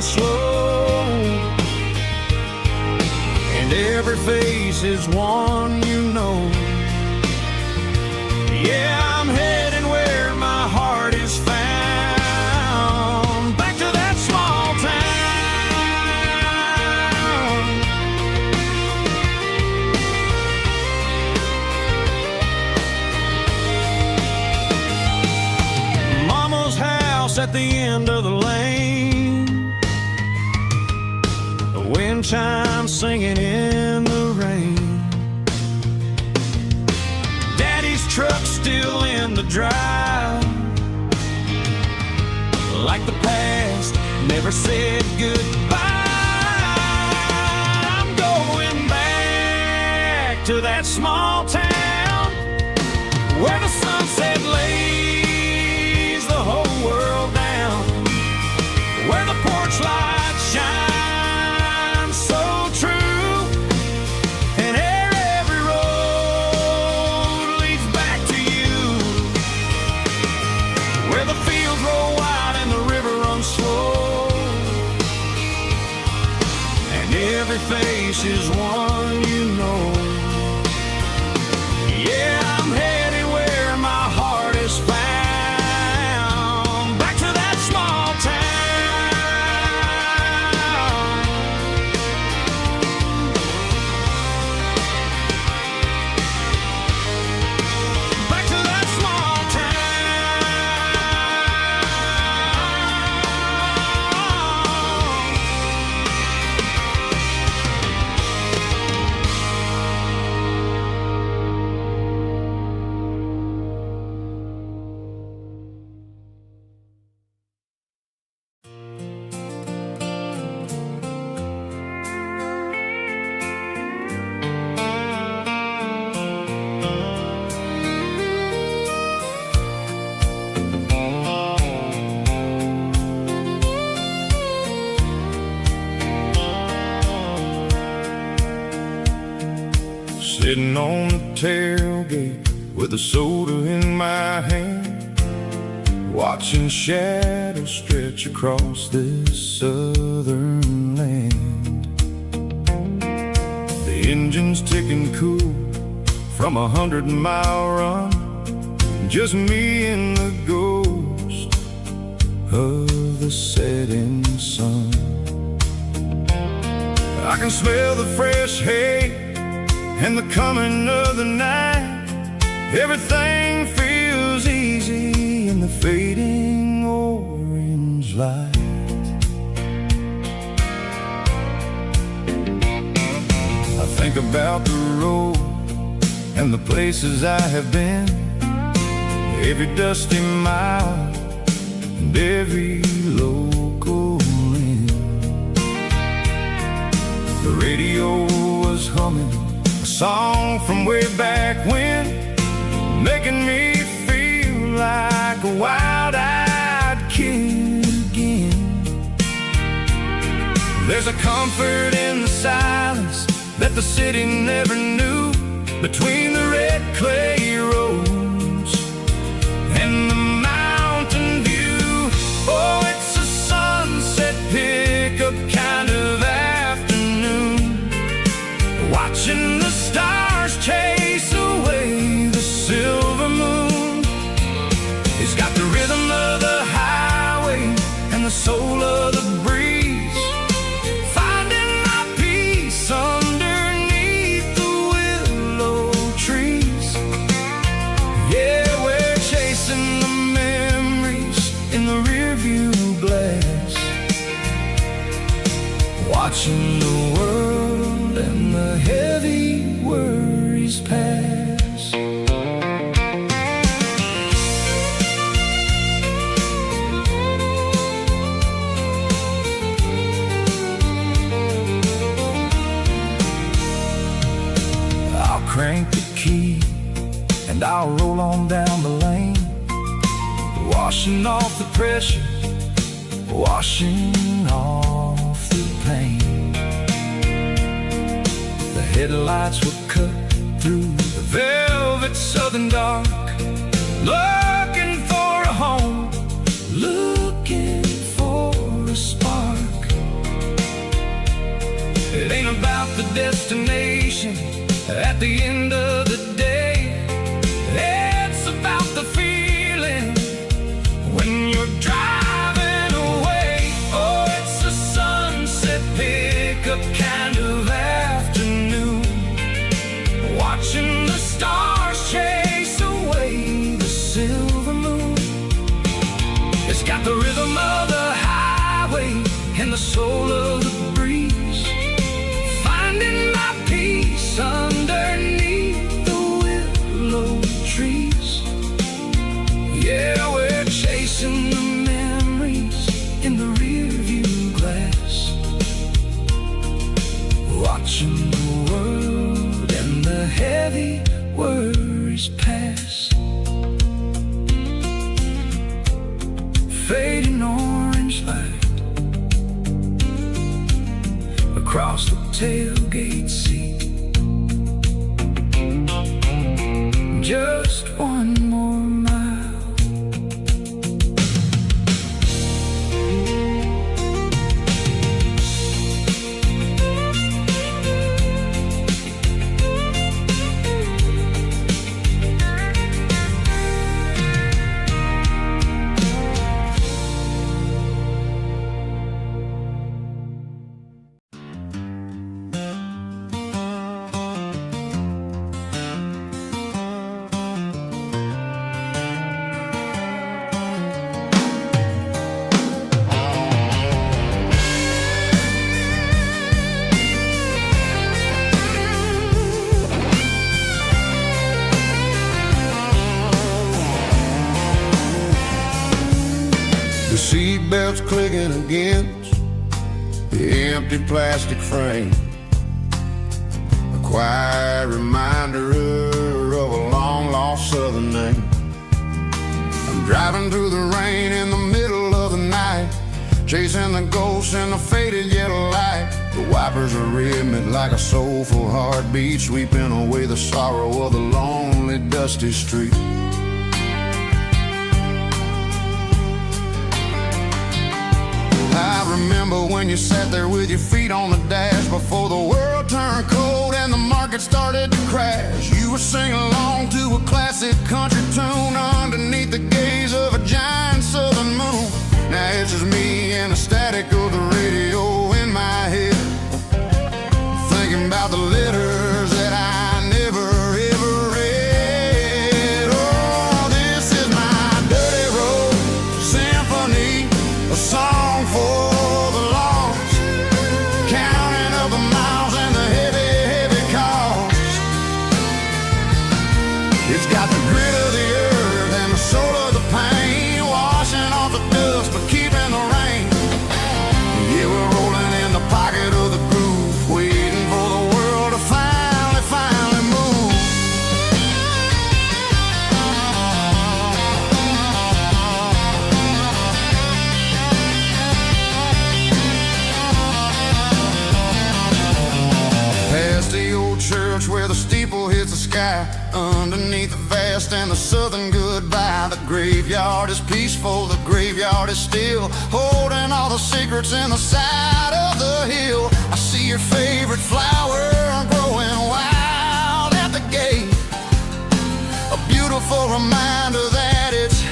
slow, and every face is one you know. Yeah, I'm heading where my heart is found, back to that small town. Mama's house at the end of the lane, wind chimes singing in the rain. Daddy's truck still in the drive, like the past never said goodbye. I'm going back to that small town where the sunset lays the whole world down, where the porch lights shine face is one you know. Yeah, I'm headed where my heart is found, back to that small town. Back to that small town. Sitting on the tailgate with a soda in my hand, watching shadows stretch across this southern land. The engine's ticking cool from 100-mile run, just me and the ghost of the setting sun. I can smell the fresh hay and the coming of the night. Everything feels easy in the fading orange light. I think about the road and the places I have been, every dusty mile and every local inn. The radio was humming a song from way back when, making me feel like a wild-eyed kid again. There's a comfort in the silence that the city never knew, between the red clay roads and the mountain view. Oh, it's a sunset pickup kind of afternoon, watching the stars chase away the silver moon. It's got the rhythm of the highway and the soul of the breeze, finding my peace underneath the willow trees. Yeah, we're chasing the memories in the rearview glass, watching the world and the heavy worries pass. I'll crank the key and I'll roll on down the lane, washing off the pressure, washing off the pain. The headlights were cut through the velvet southern dark, looking for a home, looking for a spark. It ain't about the destination at the end of the day, it's about the feeling when you're driving away. Oh, it's a sunset pickup kind of afternoon, watching the stars chase away the silver moon. It's got the rhythm of the highway and the soul of the breeze, finding my peace underneath the willow trees. Yeah, we're chasing the memories in the rearview glass, watching the world and the heavy worries pass. Fading orange light across the tailgate seat. Just one more mile. The seatbelt's clicking against the empty plastic frame, a quiet reminder of a long-lost southern name. I'm driving through the rain in the middle of the night, chasing the ghosts in the faded yellow light. The wipers are rhythmic like a soulful heartbeat, sweeping away the sorrow of the lonely, dusty street. I remember when you sat there with your feet on the dash before the world turned cold and the market started to crash. You were singing along to a classic country tune underneath the gaze of a giant southern moon. Now it's just me and the static of the radio in my head, thinking about the letters that I never ever read. Oh, this is my dirty road symphony, a song for the lost, counting up the miles and the heavy, heavy cost. It's got the grit of the earth and the soul of the pain, washing off the dust but keeping the rain. Yeah, we're rolling in the pocket of the groove, waiting for the world to finally move. Past the old church where the steeple hits the sky, underneath the vast and the southern goodbye. The graveyard is peaceful, the graveyard is still, holding all the secrets in the side of the hill. I see your favorite flower growing wild at the gate, a beautiful reminder that it's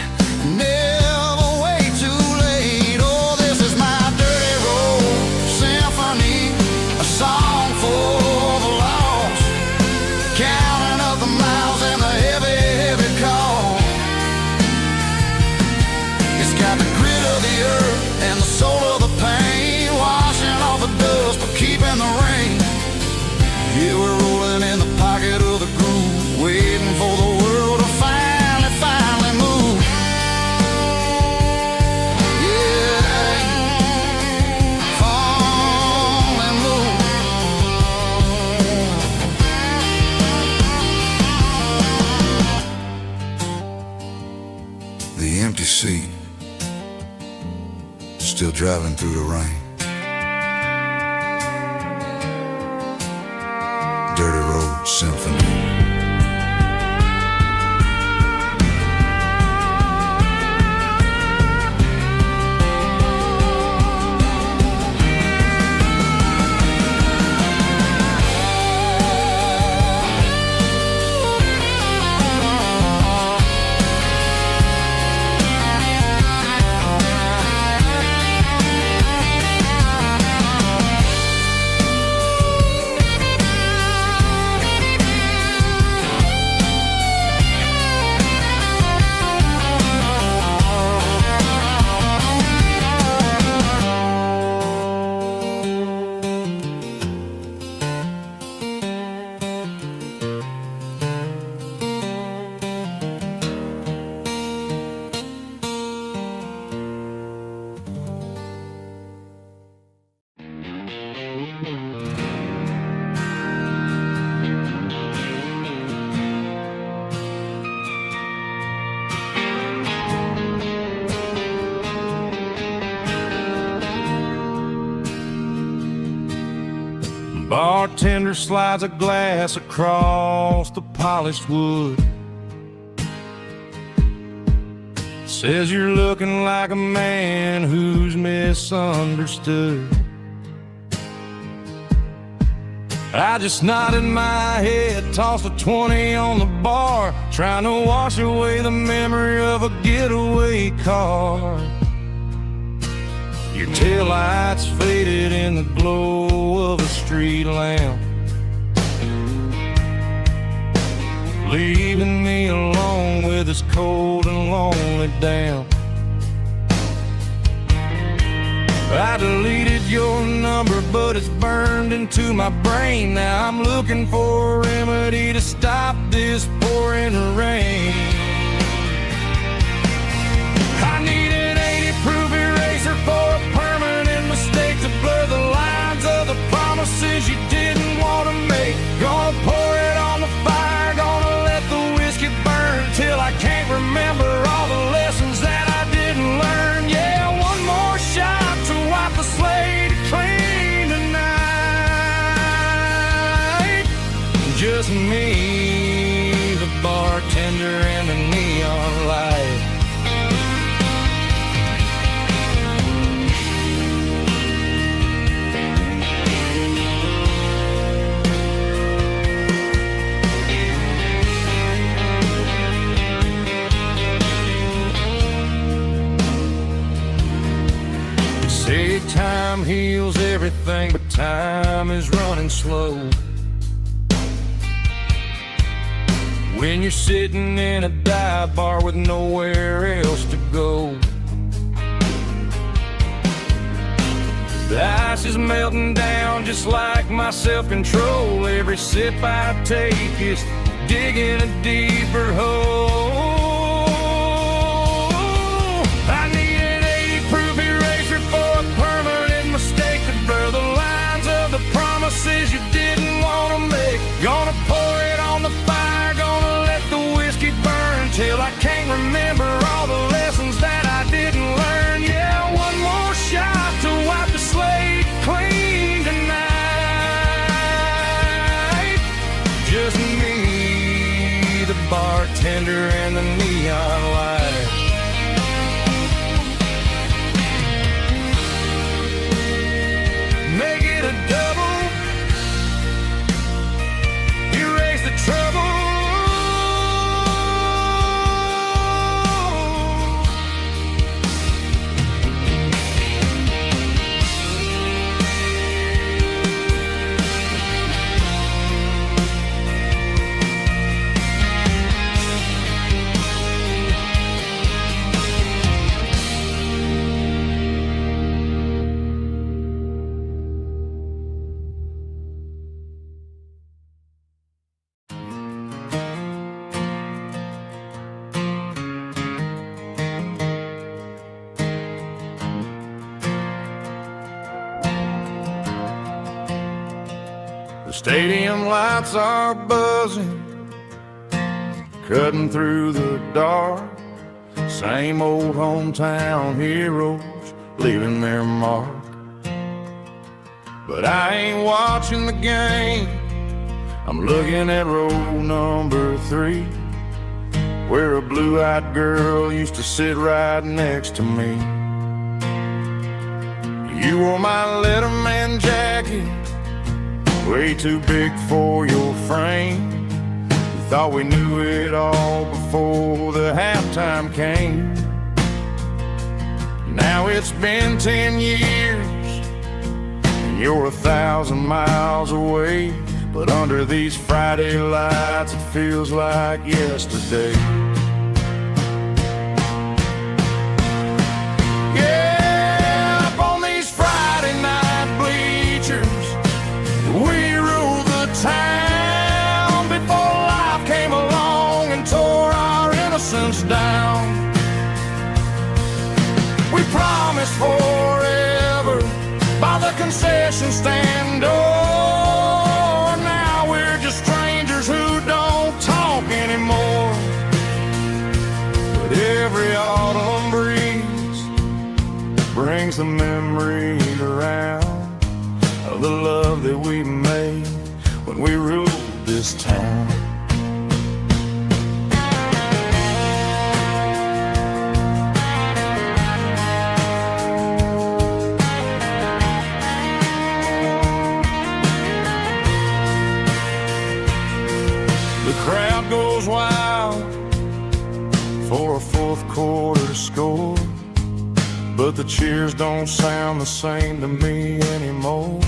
never way too late. Oh, this is my dirty road symphony, a song for the lost, counting up the miles and the heavy, heavy call. It's got the grit of the earth and the soul of the pain, washing off the dust but keeping the rain. Yeah, we're rolling in the pocket of the groove, waiting for the world to finally move. Yeah, finally move. The empty seat, still driving through the rain. Dirty Road Symphony. Bartender slides a glass across the polished wood, says you're looking like a man who's misunderstood. I just nodded my head, tossed a 20 on the bar, trying to wash away the memory of a getaway car. Your taillights faded in the glow of a street lamp, leaving me alone with this cold and lonely damp. I deleted your number, but it's burned into my brain. Now I'm looking for a remedy to stop this pouring rain. I need an 80-proof eraser for a permanent mistake to blur the lines of the promises you didn't want to make. Gonna pour it on the fire, gonna let the whiskey burn till I can't remember all the lessons that I didn't learn. Yeah, one more shot to time heals everything, but time is running slow. When you're sitting in a dive bar with nowhere else to go. The ice is melting down just like my self-control. Every sip I take is digging a deeper hole. I need an 80-proof eraser for a permanent mistake to blur the lines of the promises you didn't want to make. Gonna pour it on the fire, gonna let the whiskey burn till I can't remember all the lessons that I didn't learn. Yeah, one more shot to wipe the slate clean tonight. Just me, the bartender, and the neon light. Make it a double, erase the trouble. The stadium lights are buzzing, cutting through the dark. Same old hometown heroes leaving their mark. But I ain't watching the game, I'm looking at row number 3, where a blue-eyed girl used to sit right next to me. You wore my Letterman jacket, way too big for your frame. We thought we knew it all before the halftime came. Now it's been 10 years and you're 1,000 miles away, but under these Friday lights it feels like yesterday. Yeah, up on these Friday night bleachers, we ruled the town before life came along and tore our innocence down. We promised forever by the concession stand door. Now we're just strangers who don't talk anymore. But every autumn breeze brings the memory around of the love that we made when we ruled this town. The crowd goes wild for a fourth quarter score, but the cheers don't sound the same to me anymore.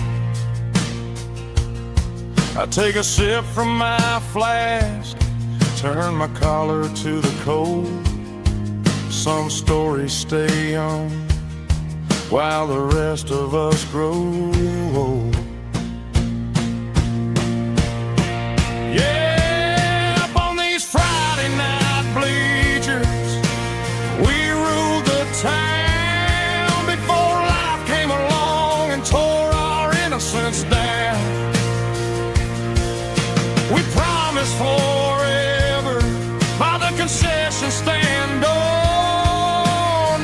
I take a sip from my flask, turn my collar to the cold. Some stories stay young while the rest of us grow old. Yeah, up on these Friday night bleachers, we ruled the town before life came along and tore our innocence down. We promised forever by the concession stand door.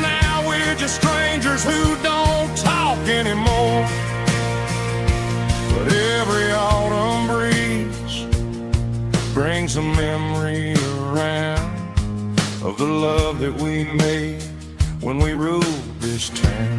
Now we're just strangers who don't talk anymore. But every autumn breeze brings a memory around of the love that we made when we ruled this town.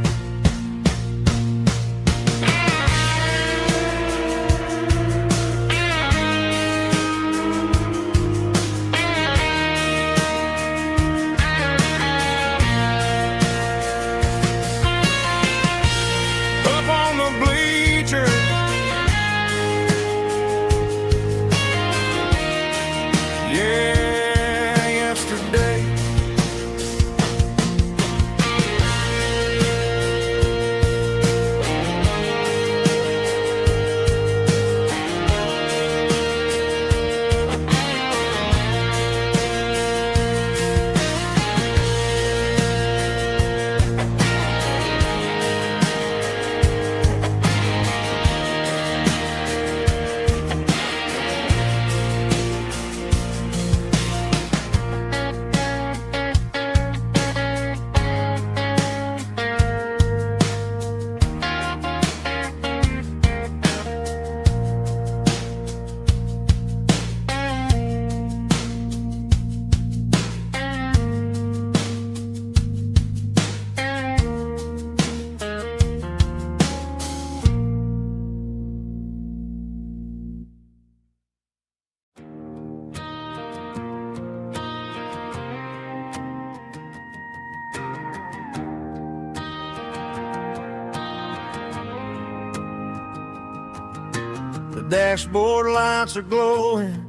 The dashboard lights are glowing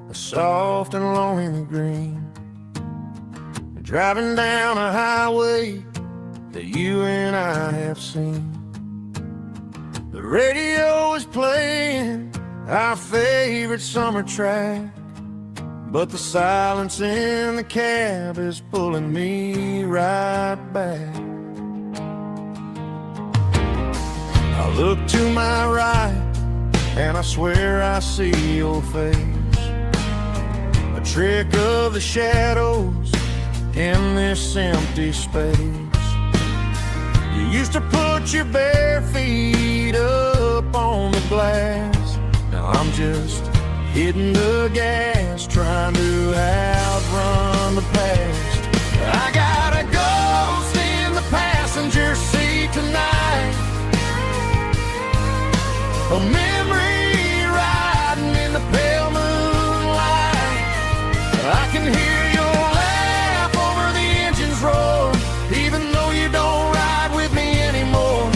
a soft and lonely green. Driving down a highway that you and I have seen. The radio is playing our favorite summer track, but the silence in the cab is pulling me right back. I look to my right and I swear I see your face, a trick of the shadows in this empty space. You used to put your bare feet up on the glass. Now I'm just hitting the gas, trying to outrun the past. I got a ghost in the passenger seat tonight, a memory riding in the pale moonlight. I can hear your laugh over the engine's roar, even though you don't ride with me anymore.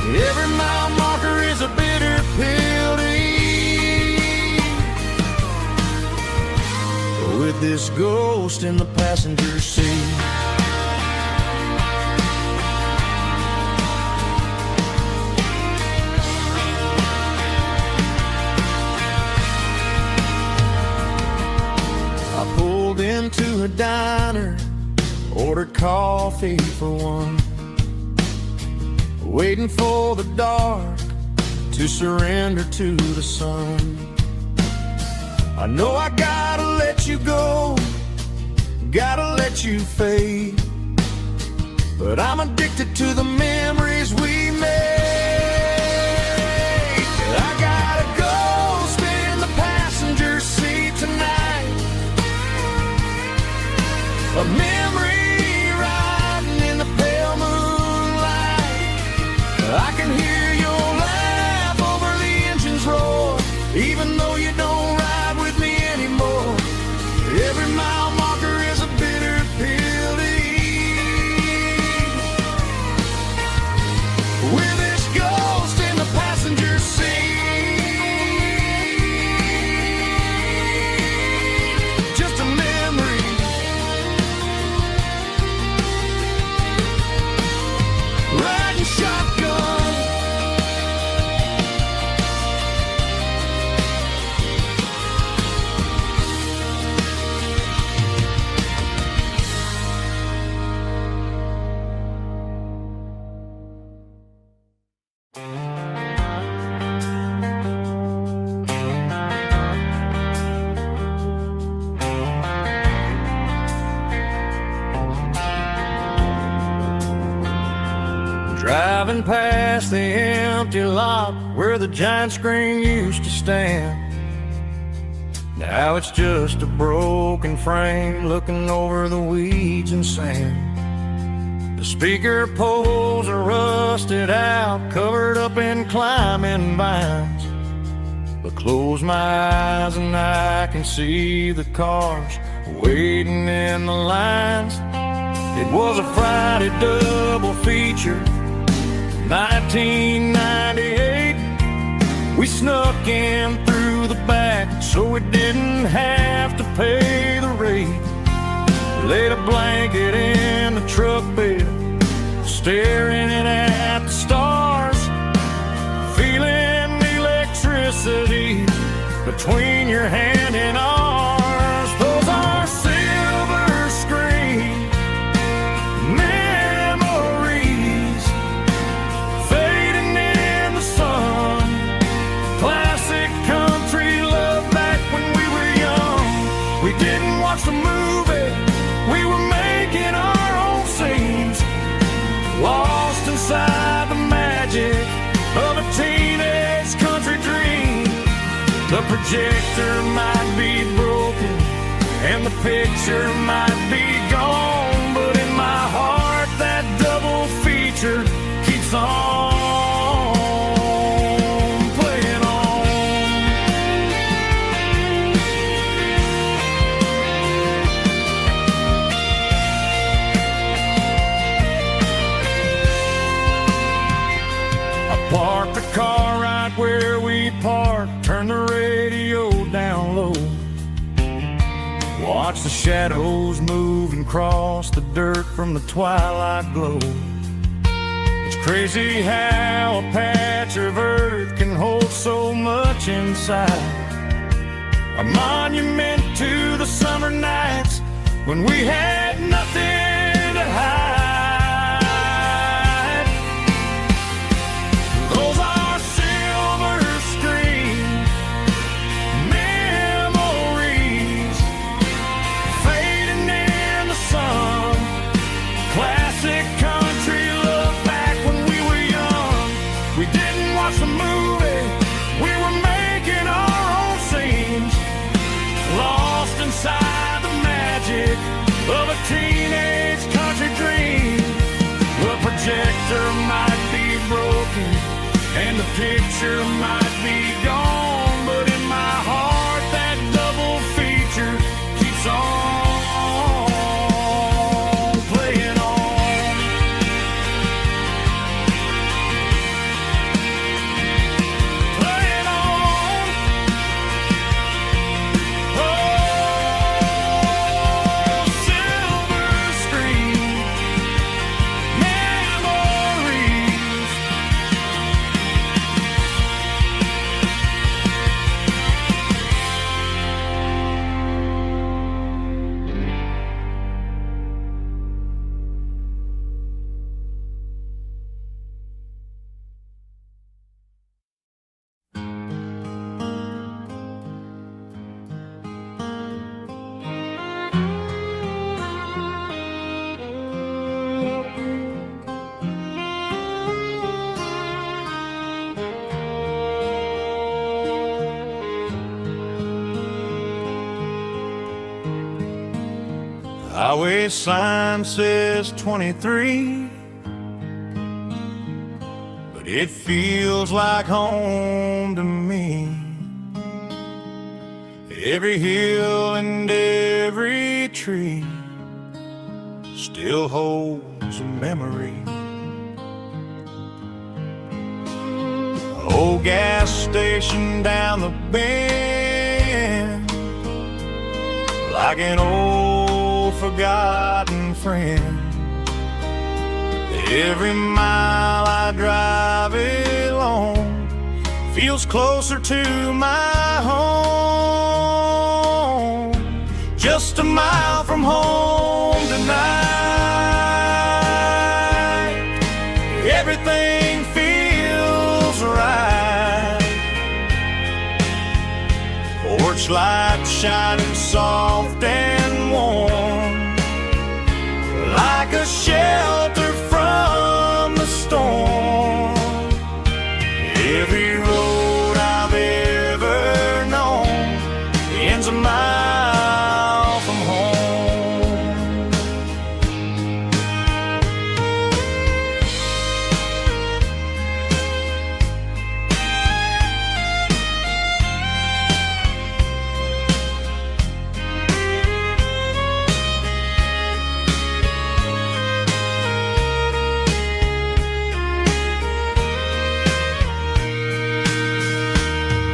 Every mile marker is a bitter pill to eat, with this ghost in the passenger seat. I pulled into a diner, ordered coffee for one, waiting for the dark to surrender to the sun. I know I gotta let you go, gotta let you fade, but I'm addicted to the memories we made. I got a ghost in the passenger seat tonight, a memory riding in the pale moonlight. I can hear your laugh over the engine's roar, even though you don't ride with me anymore. Every mile marker is a bitter pill to eat, with this ghost in the passenger seat. Just a memory, riding shotgun. Driving past the empty lot where the giant screen used to stand. Now it's just a broken frame looking over the weeds and sand. The speaker poles are rusted out, covered up in climbing vines. But close my eyes and I can see the cars waiting in the lines. It was a Friday double feature, 1998. We snuck in through the back so we didn't have to pay the rate. Laid a blanket in the truck bed, staring at the stars, feeling the electricity between your hand and ours. Those are silver screen memories fading in the sun. Classic country love back when we were young. We didn't watch the movie, we were making our own scenes, lost inside the magic of a teenage country dream. The projector might be broken and the picture might be gone, but in my heart that double feature keeps on playing on. I parked the car right where we parked watch the shadows move and cross the dirt from the twilight glow. It's crazy how a patch of earth can hold so much inside. A monument to the summer nights when we had nothing to hide. Those are silver screen memories fading in the sun. Classic country look back when we were young. We didn't watch the movie, we were making our own scenes, lost inside the magic of a teenage country dream. The projector might be broken and the picture might be gone, but in my heart that double feature keeps on playing on. Playing on. Oh, silver screen memories. Highway sign says 23, but it feels like home to me. Every hill and every tree still holds a memory. Old gas station down the bend, like an old forgotten friend. Every mile I drive alone feels closer to my home. Just a mile from home tonight, everything feels right. Porch light shining soft and warm, like a shelter from the storm. Every road I've ever known ends a mile from home.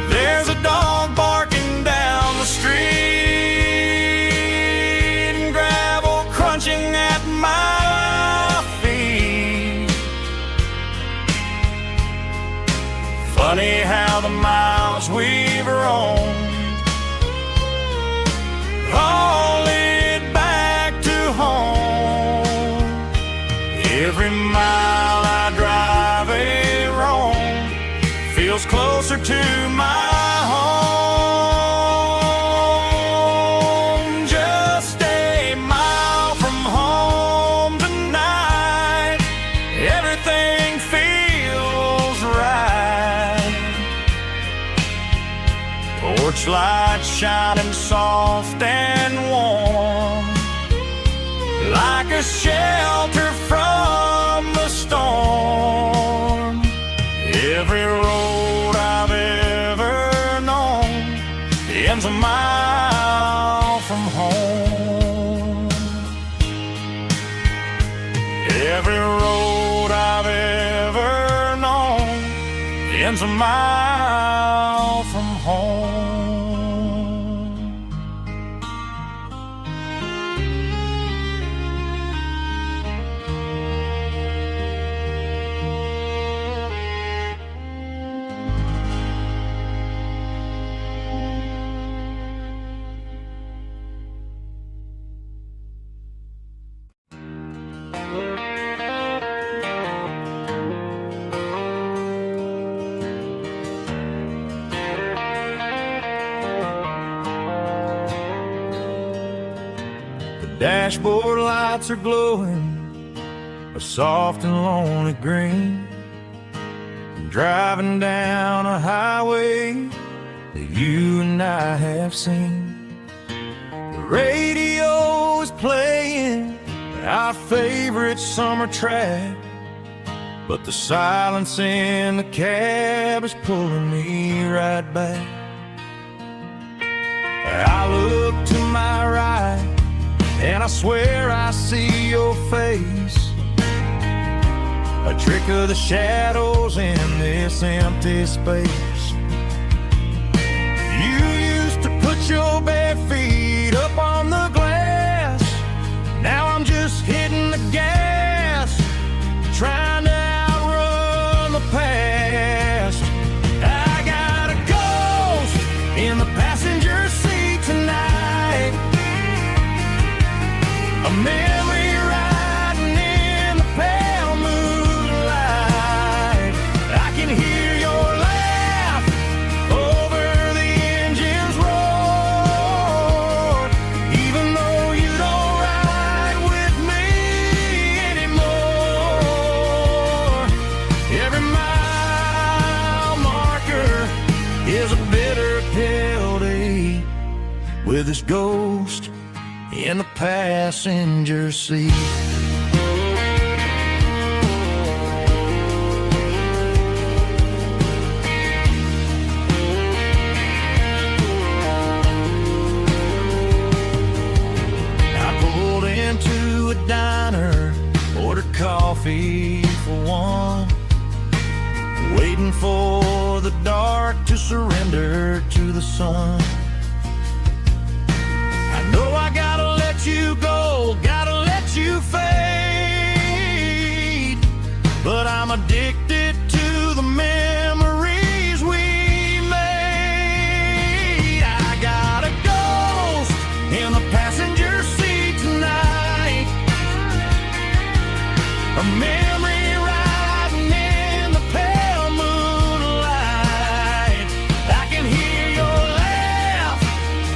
There's a dog barking down the street and gravel crunching at my feet. Funny how the miles we've roamed all lead back to home. Every mile I drive roam feels closer to my home. Just a mile from home tonight, everything feels right. Porch light shining soft and warm, like a shelter from the storm. Every road I've ever known ends a mile from home. Every road I've ever known ends a mile from home. Dashboard lights are glowing a soft and lonely green. Driving down a highway that you and I have seen. The radio is playing our favorite summer track, but the silence in the cab is pulling me right back. I look to my right and I swear I see your face, a trick of the shadows in this empty space. You used to put your bare feet up on the glass. Now I'm just hitting the gas, trying to outrun the past. I got a ghost in the passenger seat tonight, a memory riding in the pale moonlight. I can hear your laugh over the engine's roar, even though you don't ride with me anymore. Every mile marker is a bitter pill to eat, with this ghost in the passenger seat. I pulled into a diner, ordered coffee for one, waiting for the dark to surrender to the sun. I know I gotta let you go, gotta let you fade, but I'm addicted to the memories we made. I got a ghost in the passenger seat tonight, a memory riding in the pale moonlight. I can hear your laugh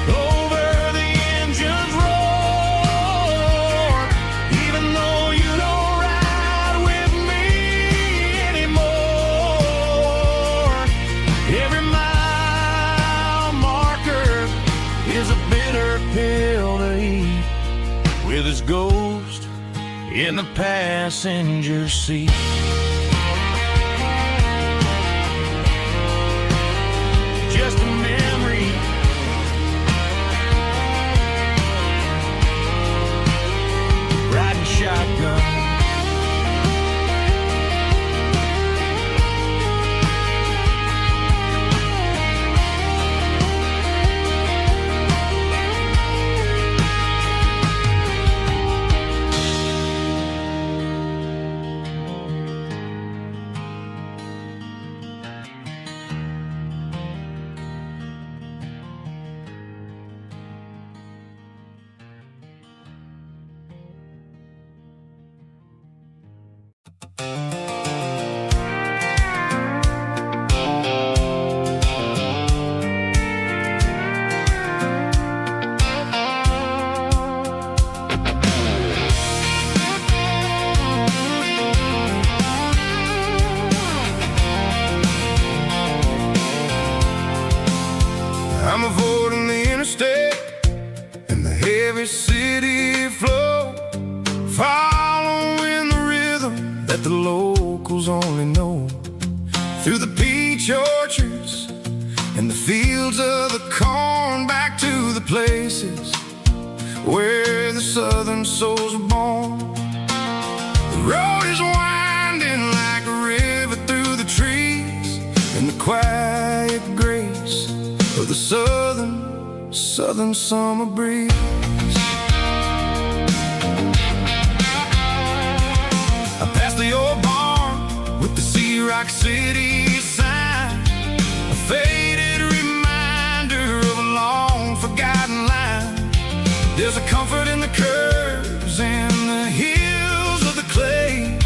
over the engine's roar, even though you don't ride with me anymore. Every mile marker is a bitter pill to eat, with his ghost in the passenger seat. Just a memory, riding shotgun. I'm avoiding the interstate and the heavy city flow, following the rhythm that the locals only know, through the peach orchards and the fields of the corn, back to the places where the southern souls were born. The road is winding like a river through the trees, in the quiet grace of the southern summer breeze. I passed the old barn with the Sea Rock City sign, a faded reminder of a long forgotten line. There's a comfort in the curves and the hills of the clay,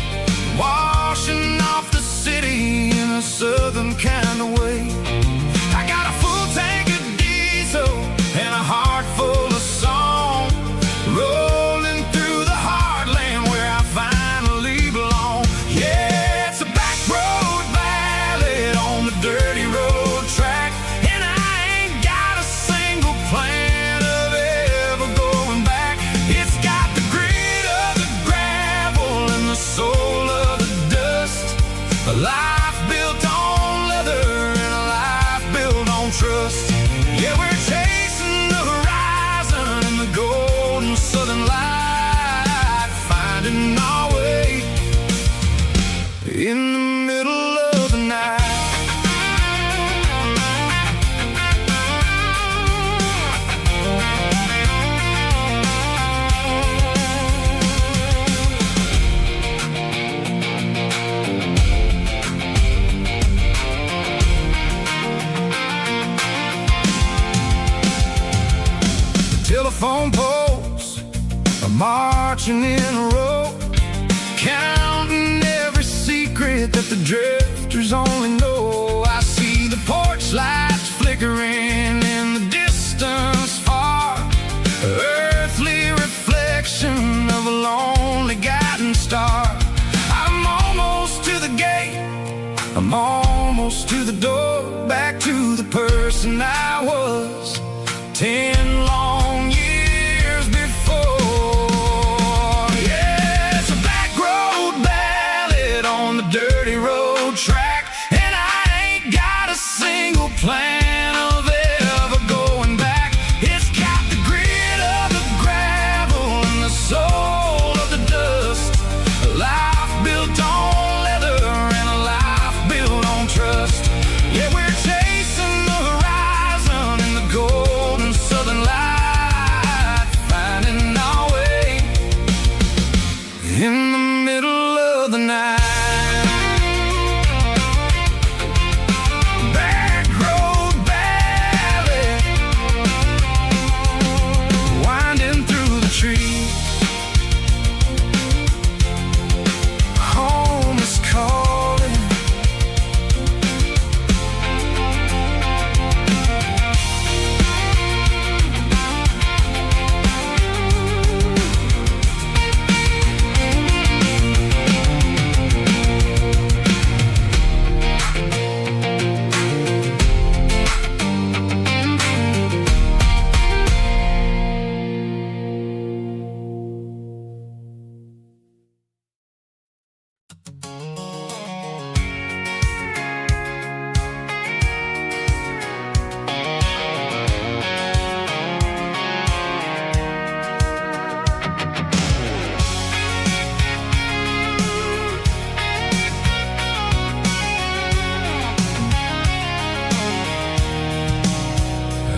washing off the city in a southern kind of way. I got a full tank of diesel and a heart full of song, rolling telephone poles are marching in a row, counting every secret that the drifters only know. I see the porch lights flickering in the distance far, earthly reflection of a lonely guiding star. I'm almost to the gate, I'm almost to the door, back to the person I was 10 long years before. Yeah, it's a back road ballad on the dirty road track, and I ain't got a single plan of ever going back. It's got the grit of the gravel and the soul of the dust, a life built on leather and a life built on trust. Yeah, we're chasing the horizon in the golden southern light, finding our way in the middle of the night. Back road ballad, winding through the trees. Home is calling.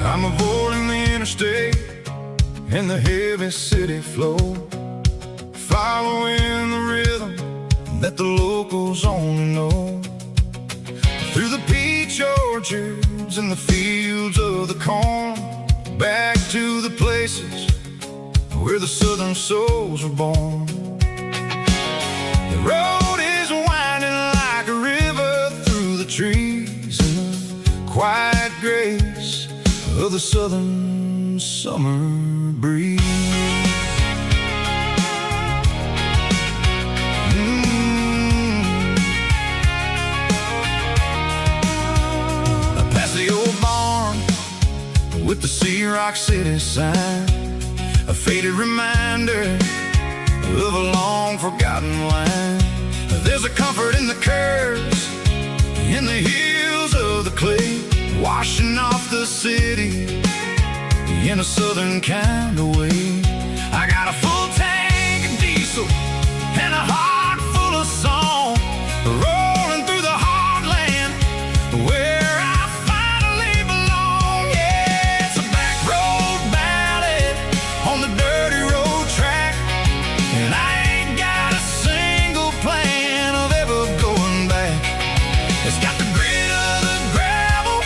I'm avoiding the interstate and the heavy city flow, following the rhythm that the locals only know. Through the peach orchards and the fields of the corn, back to the places where the southern souls were born. The road is winding like a river through the trees in the quiet grace of the southern summer breeze. Past the old barn with the Sea Rock City sign, a faded reminder of a long forgotten line. There's a comfort in the curves, in the hills of the clay, washing off the city in a southern kind of way. I got a full tank of diesel and a heart full of song, rolling through the heartland where I finally belong. Yeah, it's a back road ballad on the dirty road track, and I ain't got a single plan of ever going back. It's got the grit of the gravel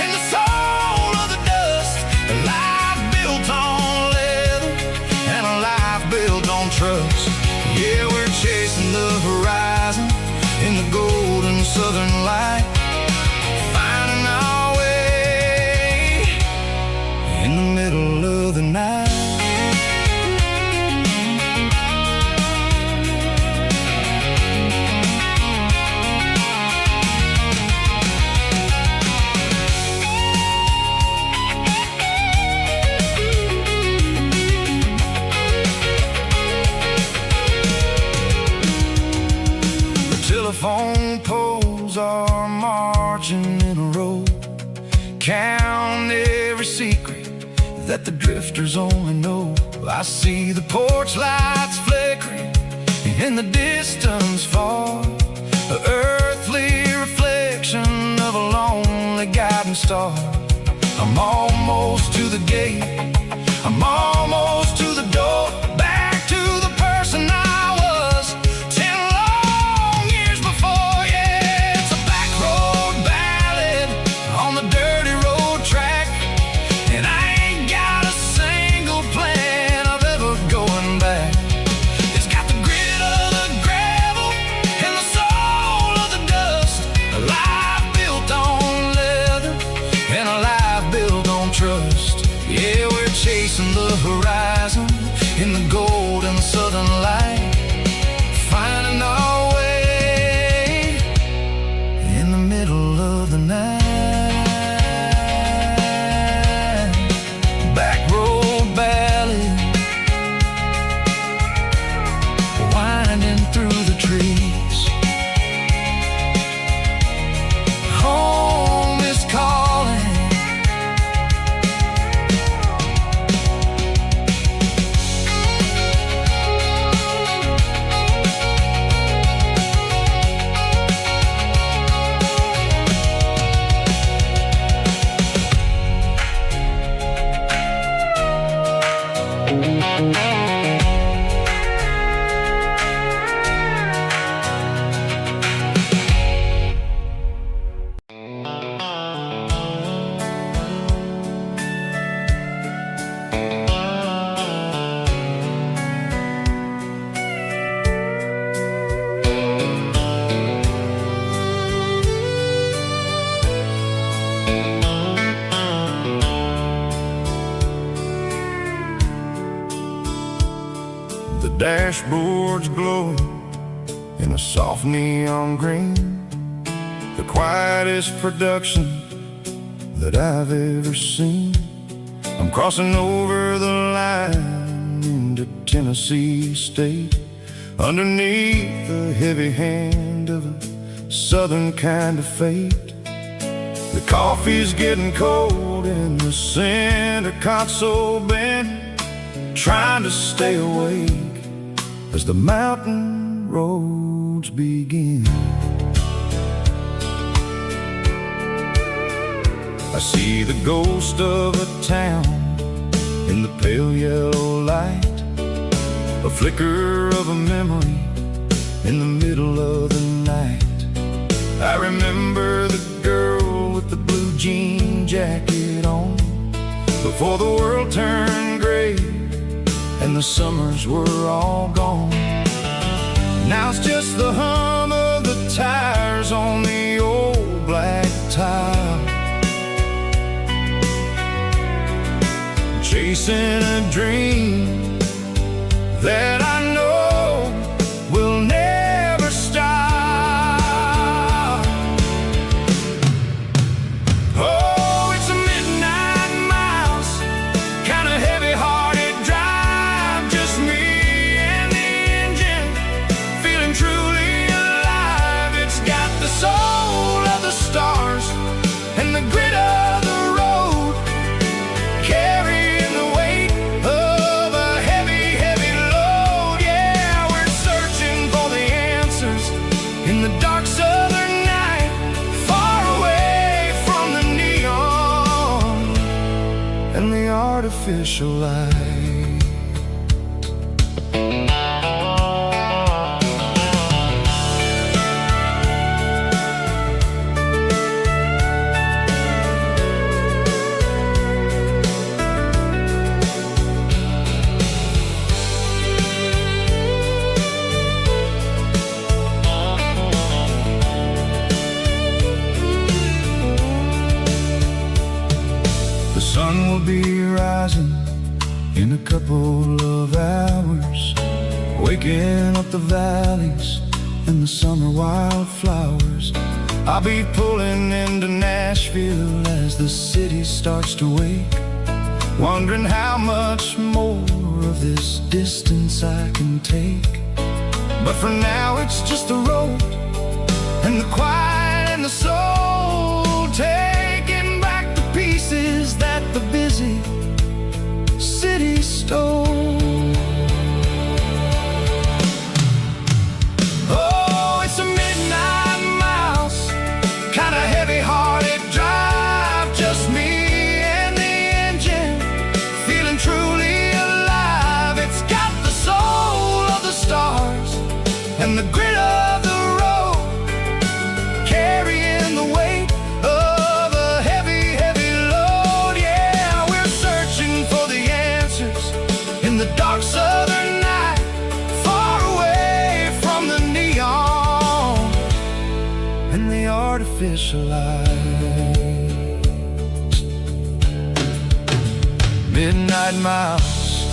and the soul of the dust, a life built on leather and a life built on trust. Yeah, we're chasing the horizon in the golden southern light, finding our way in the middle of the night. Telephone poles are marching in a row, count every secret that the drifters only know. I see the porch lights flickering in the distance far, an earthly reflection of a lonely guiding star. I'm almost to the gate, I'm almost to the door, back to the person I was 10 long years before. Yeah, it's a back road ballad on the dirty road track, and I ain't got a single plan dashboard's glowing in a soft neon green, the quietest production that I've ever seen. I'm crossing over the line into Tennessee State, underneath the heavy hand of a southern kind of fate. The coffee's getting cold in the center console bin, trying to stay awake as the mountain roads begin. I see the ghost of a town in the pale yellow light, a flicker of a memory in the middle of the night. I remember the girl with the blue jean jacket on, before the world turned gray and the summers were all gone. Now it's just the hum of the tires on the old black tile, chasing a dream that I know will never stop. Oh, it's a midnight miles, kind of heavy-hearted drive, just me and the engine, feeling truly alive. It's got the soul of the stars and the grit of the road, carrying the weight of a heavy, heavy load. Yeah, we're searching for the answers in the dark southern night, far away from the neon and the artificial light. The sun will be rising in a couple of hours, waking up the valleys and the summer wildflowers. I'll be pulling into Nashville as the city starts to wake, wondering how much more of this distance I can take. But for now it's just the road and the quiet and the soul, taking back the pieces that the busy city stole. Oh, it's a midnight miles, kind of heavy-hearted drive, just me and the engine, feeling truly alive. It's got the soul of the stars and the grit of the road, carrying the weight of a heavy, heavy load. Yeah, we're searching for the answers in the dark southern night, far away from the neon and the artificial lights. Midnight miles,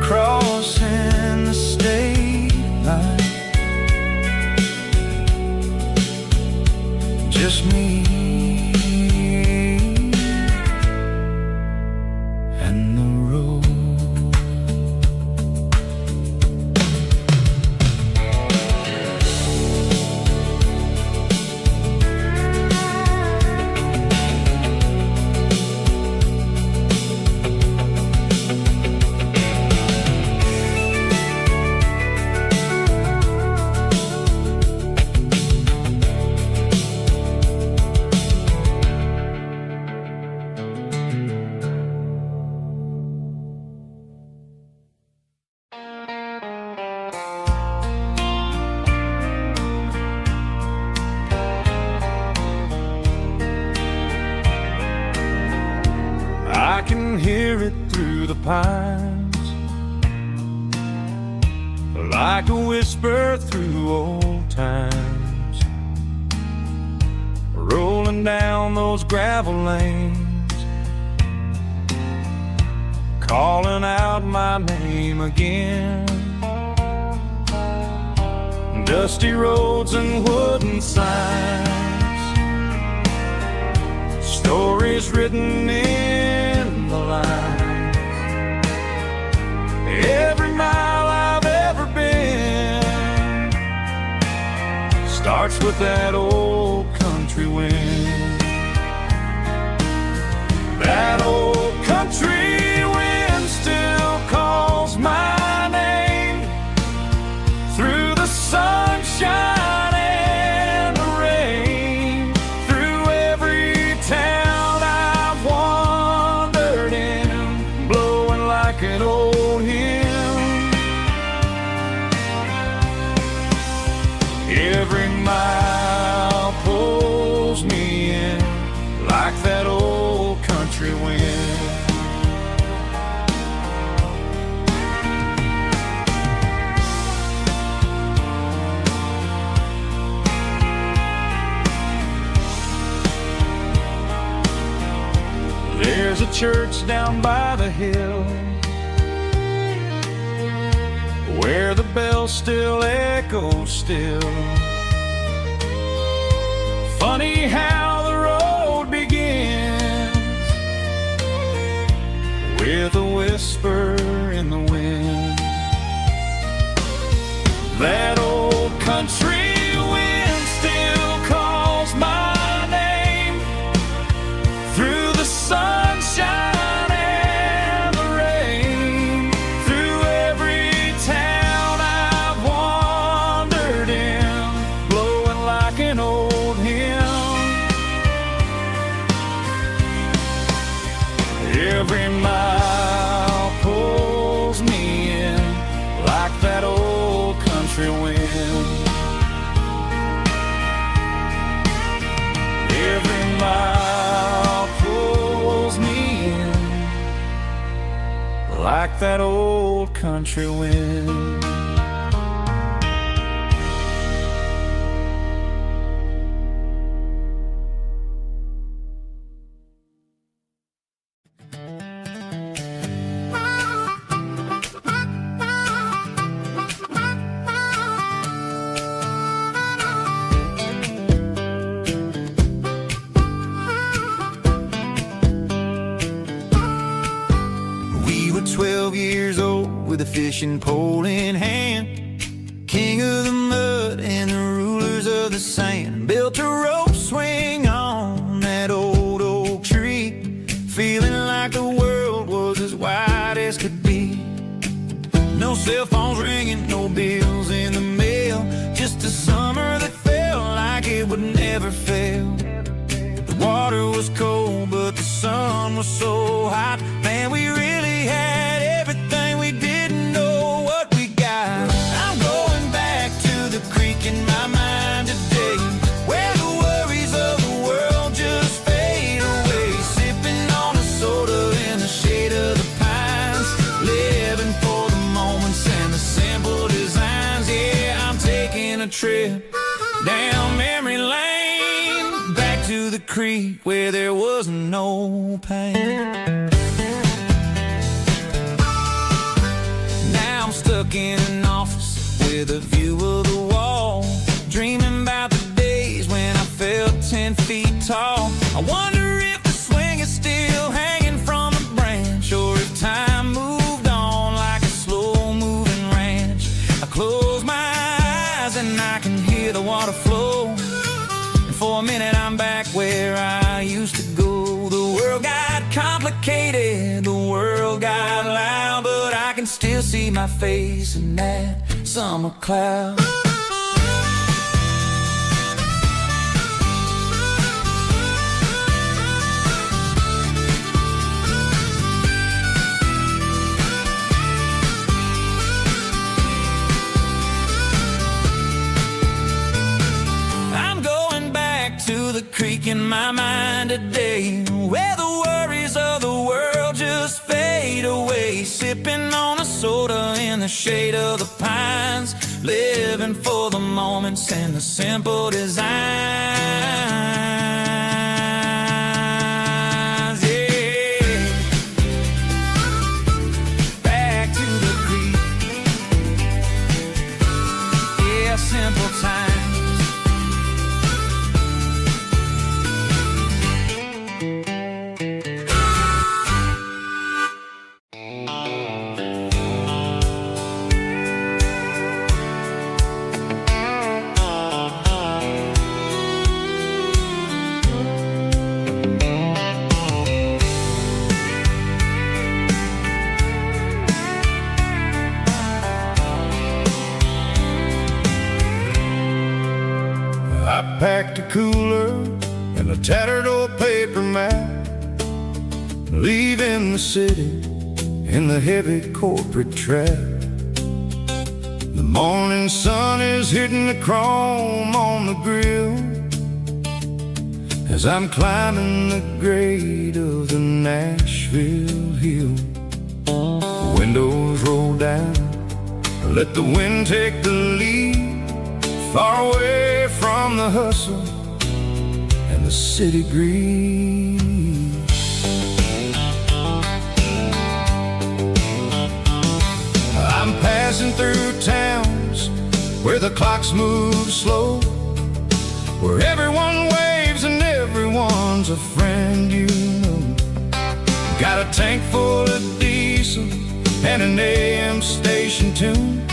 crossing the state line, just me and the road. I can hear it through the pines, like a whisper through old times, rolling down those gravel lanes, calling out my name again. Dusty roads and wooden signs, stories written in the lines. Every mile I've ever been starts with that old country wind. That old country wind still calls my name through the sunshine and the rain, through every town I've wandered in, blowing like an old hymn. Every mile pulls me in like that old country wind. There's a church down by the hill where the bell still echoes still. Funny how the road begins with a whisper in the wind. That old country wind still calls my name through the sunshine and the rain, through every town I've wandered in, blowing like an old hymn. Every mile pulls me in like that old country wind. Every mile pulls me in like that old country wind. We were 12 years old with a fishing pole in hand, king of the mud and the rulers of the sand. Built a rope swing on that old oak tree, feeling like the world was as wide as could be. No cell phones ringing, no bills in the mail, just a summer that felt like it would never fail. The water was cold, but the sun was so hot. Man, we really had everything, we didn't know what we got. I'm going back to the creek in my mind today, where the worries of the world just fade away. Sipping on a soda in the shade of the pines, living for the moments and the simple designs. Yeah, I'm taking a trip down memory lane, back to the creek where there was no pain. Now I'm stuck in an office with a view of the wall, dreaming about the days when I felt 10 feet tall. I wonder if the swing is still hanging from a branch, or if time moved on like a slow-moving ranch. I close my eyes and I can hear the water flow, and for a minute I'm back where I used to go. The world got complicated, the world got loud, but I can still see my face in that summer cloud. I'm going back to the creek in my mind today, where the worries of the world just fade away. Sipping on a soda in the shade of the pines, living for the moments and the simple designs. Yeah. cooler and a tattered old paper map, leaving the city in the heavy corporate trap. The morning sun is hitting the chrome on the grill as I'm climbing the grade of the Nashville hill. Windows roll down, let the wind take the lead, far away from the hustle and the city breeze. I'm passing through towns where the clocks move slow, where everyone waves and everyone's a friend you know. Got a tank full of diesel and an AM station tune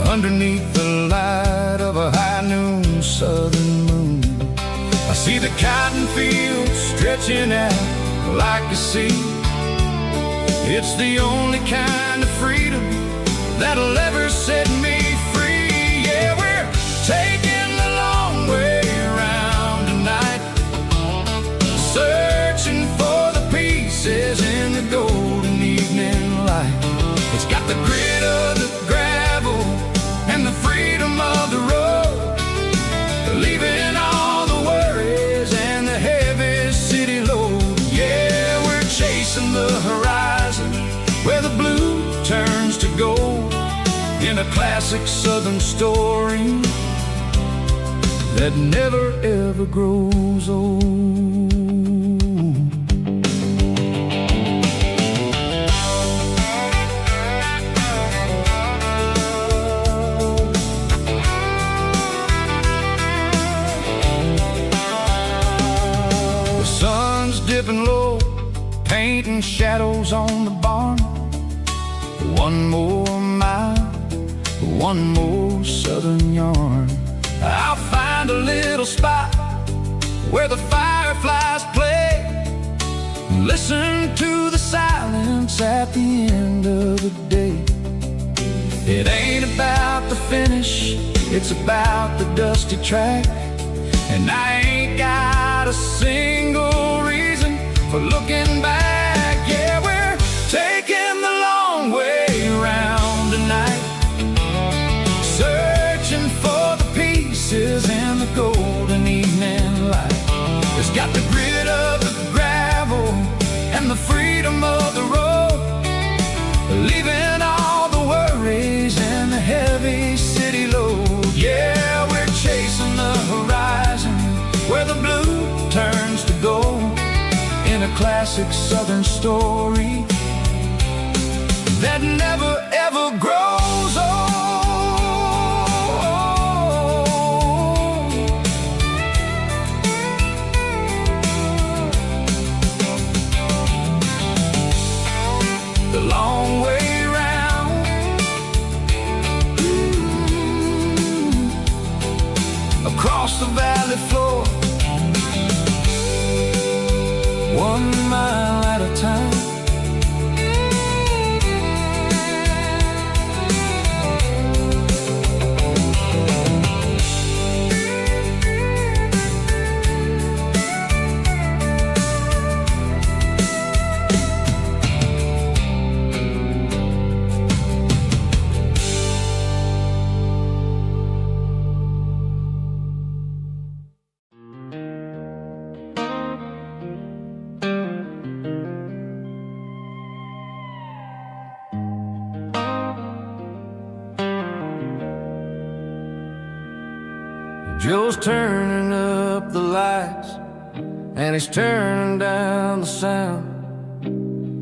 underneath the light of a high noon southern moon. I see the cotton fields stretching out like a sea. It's the only kind of freedom that'll ever set me free. Yeah, we're taking the long way around tonight, searching for the pieces in the golden evening light. It's got the grit of the gravel and the freedom of the road, leaving all the worries and the heavy city load. Yeah, we're chasing the horizon where the blue turns to gold, in a classic southern story that never ever grows old. The sun's dipping low, painting shadows on the barn. One more mile, one more southern yarn. I'll find a little spot where the fireflies play, listen to the silence at the end of the day. It ain't about the finish, it's about the dusty track, and I ain't got a single reason for looking back. Yeah, we're taking the long way around tonight, searching for the pieces in the golden evening light. It's got the grit of the gravel and the freedom of the road, leaving all the worries and the heavy city load. Yeah, we're chasing the horizon where the blue turns to gold, in a classic southern story that never ever grows old. The long way round, across the valley floor, 1 mile at a time. Joe's turning up the lights and he's turning down the sound.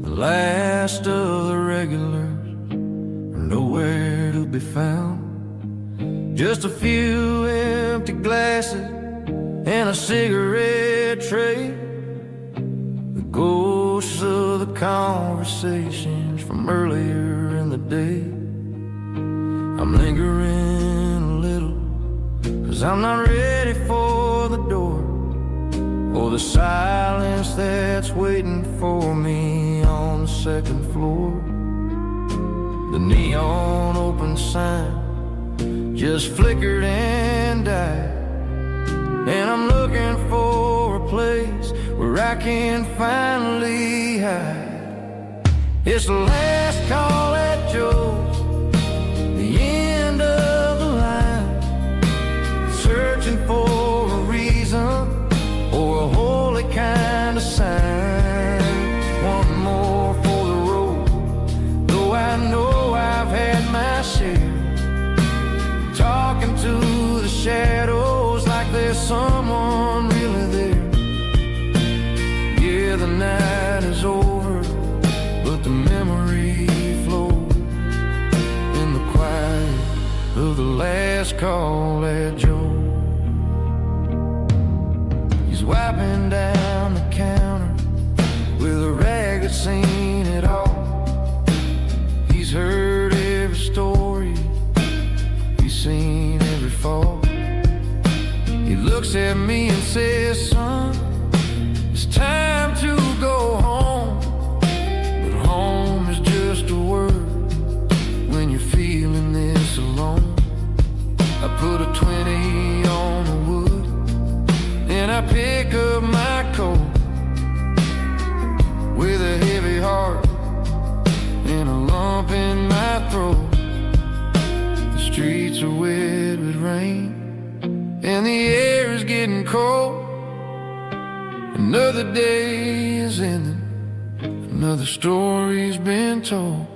The last of the regulars are nowhere to be found. Just a few empty glasses and a cigarette tray, the ghosts of the conversations from earlier in the day. I'm lingering a little, 'cause I'm not ready for the door, or the silence that's waiting for me on the second floor. The neon open sign just flickered and died, and I'm looking for a place where I can finally hide. It's the last call at Joe's, the end of the line, searching for a reason or a holy kind of sign. One more for the road, though I know I've had my share. Talking to the shadows like there's someone really there. Yeah, the night is over, but the memory flows in the quiet of the last call at Joe. He's wiping down the counter with a rag that's seen it all. He's heard every story, he's seen every fall. He looks at me and says, son, it's time to go home. But home is just a word when you're feeling this alone. I put a 20 on the wood and I pick up my coat with a heavy heart and a lump in my throat. The streets are wet with rain and the air is getting cold. Another day is ending, another story's been told.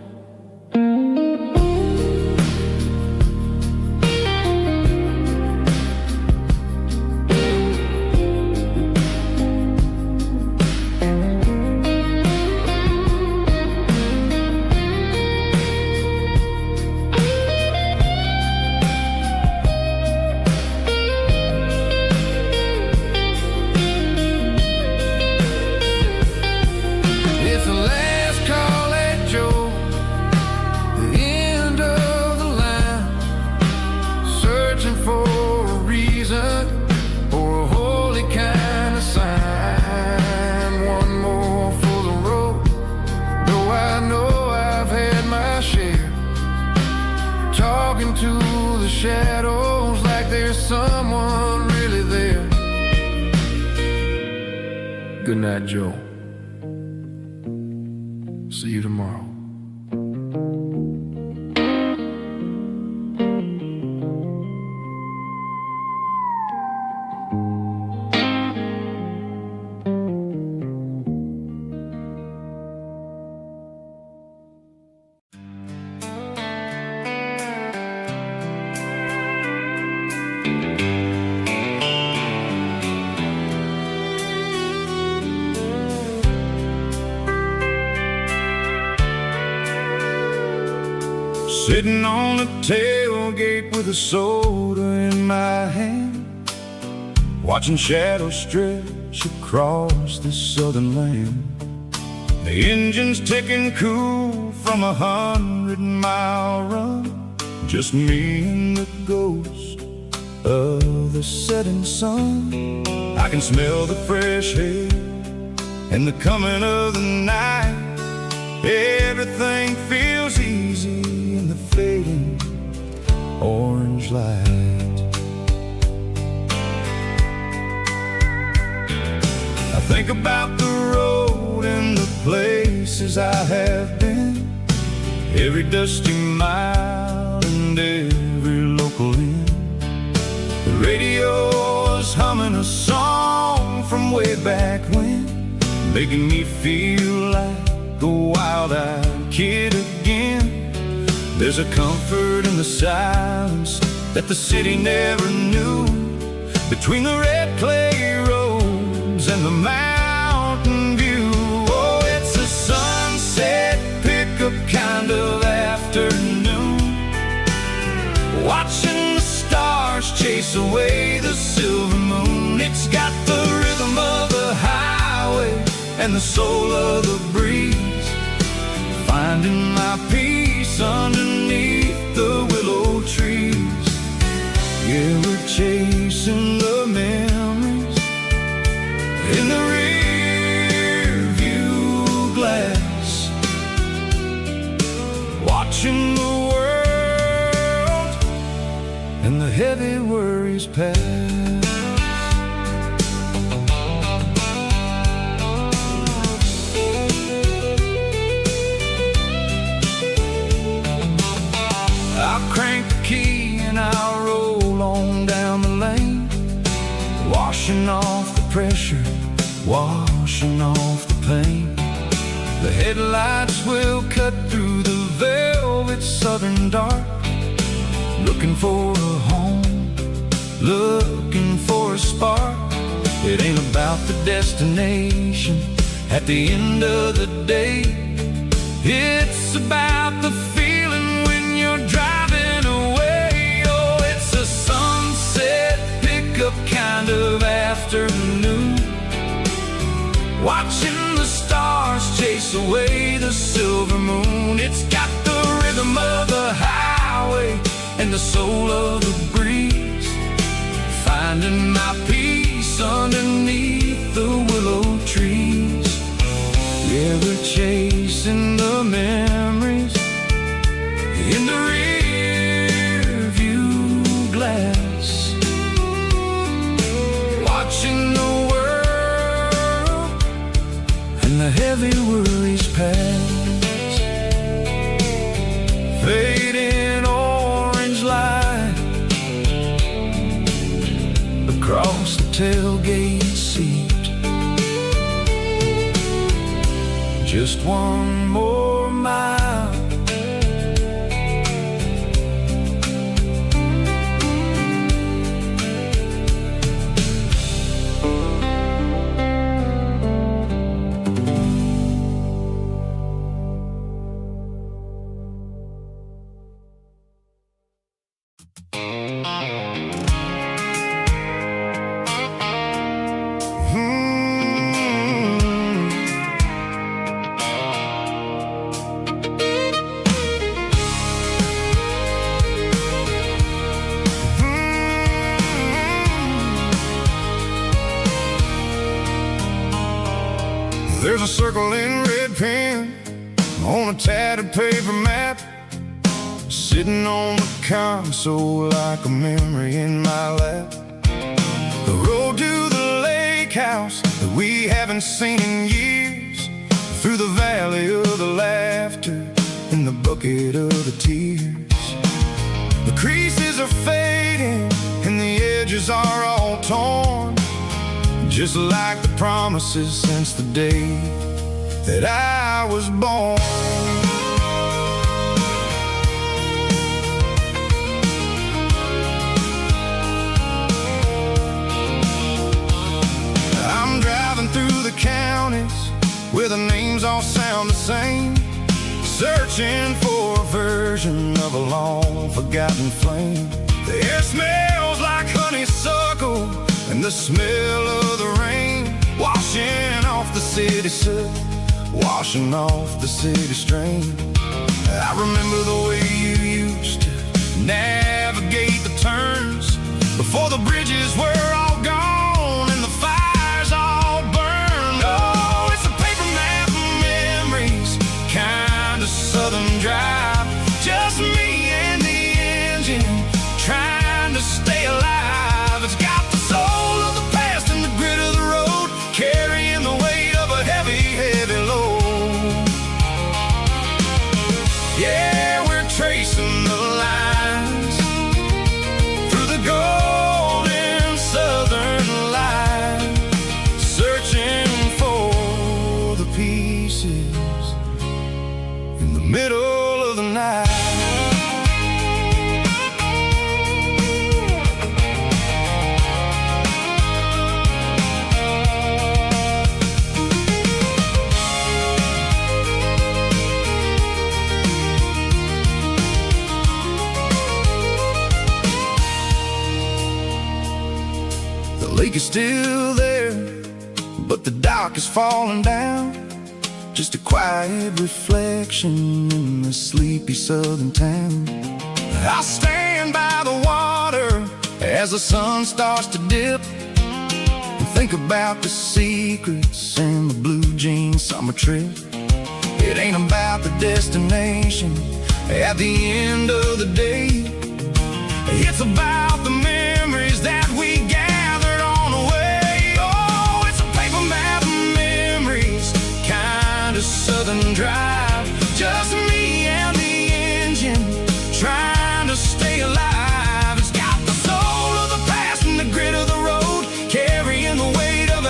Shadows like there's someone really there. Good night, Joe. See you tomorrow. Sitting on the tailgate with a soda in my hand, watching shadows stretch across this southern land. The engine's ticking cool from 100-mile run, just me and the ghost of the setting sun. I can smell the fresh air and the coming of the night. Everything feels easy in the fading orange light. I think about the road and the places I have been, every dusty mile and every local inn. The radio is humming a song from way back when, making me feel like a wild-eyed kid again. There's a comfort in the silence that the city never knew, between the red clay roads and the mountain view. Oh, it's a sunset pickup kind of afternoon, watching the stars chase away the silver moon. It's got the rhythm of the highway and the soul of the breeze, finding my peace underneath the willow trees. Yeah, we're chasing the memories in the rear view glass, watching the world and the heavy worries pass. pressure washing off the paint. The headlights will cut through the velvet southern dark, looking for a home, looking for a spark. It ain't about the destination at the end of the day. It's about the feeling when you're driving away. Oh, it's a sunset pickup kind of afternoon, watching the stars chase away the silver moon. It's got the rhythm of the highway and the soul of the breeze, finding my peace underneath the willow trees. Yeah, we're chasing the memories in the rear view glass, watching the world and the heavy worries pass. Fading orange light across the tailgate seat. Just one more mile. There's a circle in red pen on a tattered paper map, sitting on the console like a memory in my lap. The road to the lake house that we haven't seen in years, through the valley of the laughter and the bucket of the tears. The creases are fading and the edges are all torn, just like the promises since the day that I was born. I'm driving through the counties where the names all sound the same, searching for a version of a long forgotten flame. The air smells like honeysuckle and the smell of the rain, washing off the city soot, washing off the city strain. I remember the way you used to navigate the turns before the bridges were all gone and the fires all burned. Oh, it's a paper map of memories, kind of southern drive, just me and the engine trying to stay alive. It's got the soul of the past and the grit of the road, carrying the weight of a heavy, heavy load. Yeah, we're tracing the lines through the golden southern light, searching for the pieces in the middle of the night. The lake is still there, but the dock is falling down, just a quiet reflection in the sleepy southern town. I stand by the water as the sun starts to dip and think about the secrets and the blue jean summer trip. It ain't about the destination at the end of the day, it's about the memories that we gathered on the way. Oh, it's a paper map of memories, kind of southern drive, just me and the engine trying to stay alive. It's got the soul of the past and the grit of the road, carrying the weight of a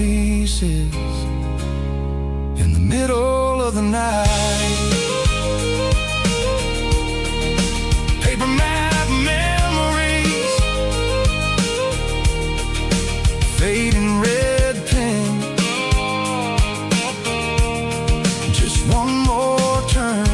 pieces in the middle of the night. Paper map memories, fading red pen, just one more turn.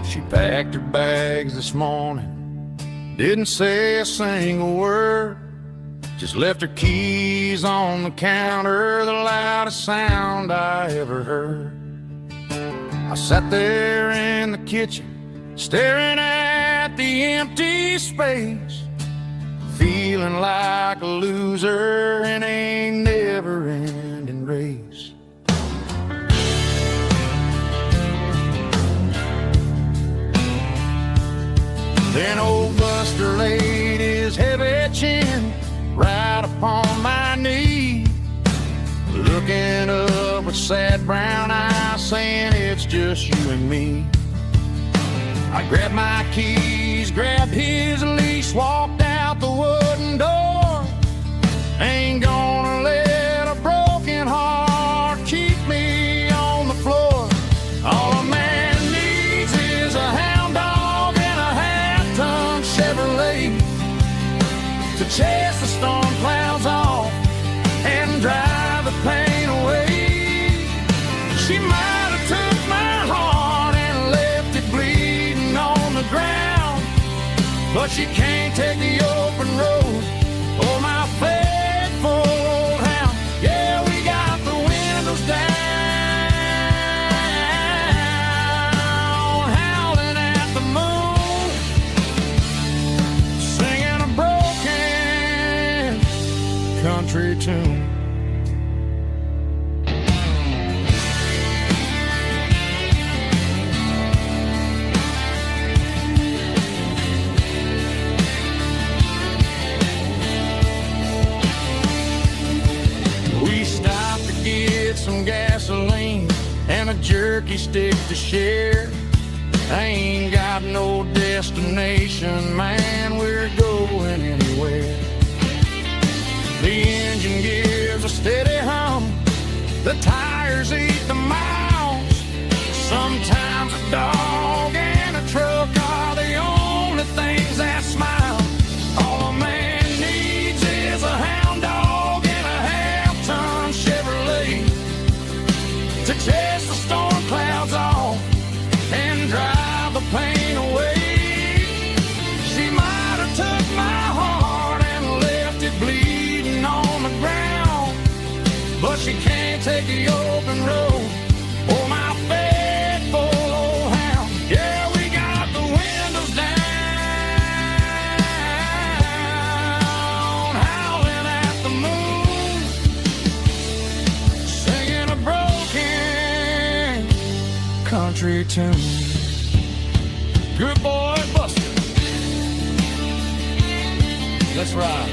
She packed her bags this morning, didn't say a single word, just left her keys on the counter, the loudest sound I ever heard. I sat there in the kitchen, staring at the empty space, feeling like a loser in a never-ending race. Then old Buster laid his heavy chin right upon my knee, looking up with sad brown eyes, saying it's just you and me. I grabbed my keys, grabbed his leash, walked out the wooden door. Ain't gonna let a broken heart keep me on the floor. All a man needs is a hound dog and a half-ton Chevrolet to chase the storm clouds off and drive the pain away. She might have took my heart and left it bleeding on the ground, but she can't take the open road or my faithful old hound. Yeah, we got the windows down, howling at the moon, singing a broken country tune. We stopped to get some gasoline and a jerky stick to share. I ain't got no destination, man, we're going anywhere. The engine gives a steady hum, the tires eat the miles. Sometimes a dog and a truck are the only things that smile. All a man needs is a hound dog and a half-ton Chevrolet to chase the storm clouds off and drive the pain away. She might have took my heart and left it bleeding on the ground, but she can't take the open road or my faithful old hound. Yeah, we got the windows down, howling at the moon, singing a broken country tune. Good boy, Buster. Let's ride.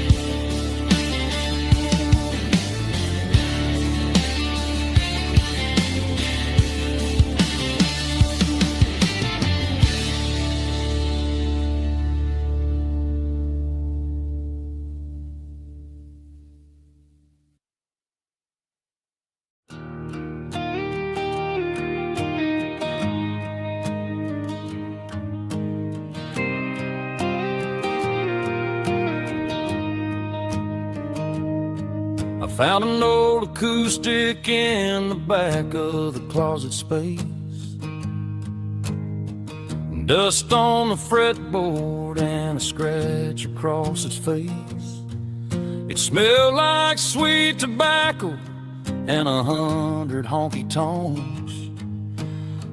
I found an old acoustic in the back of the closet space. Dust on the fretboard and a scratch across its face. It smelled like sweet tobacco and 100 honky-tonks.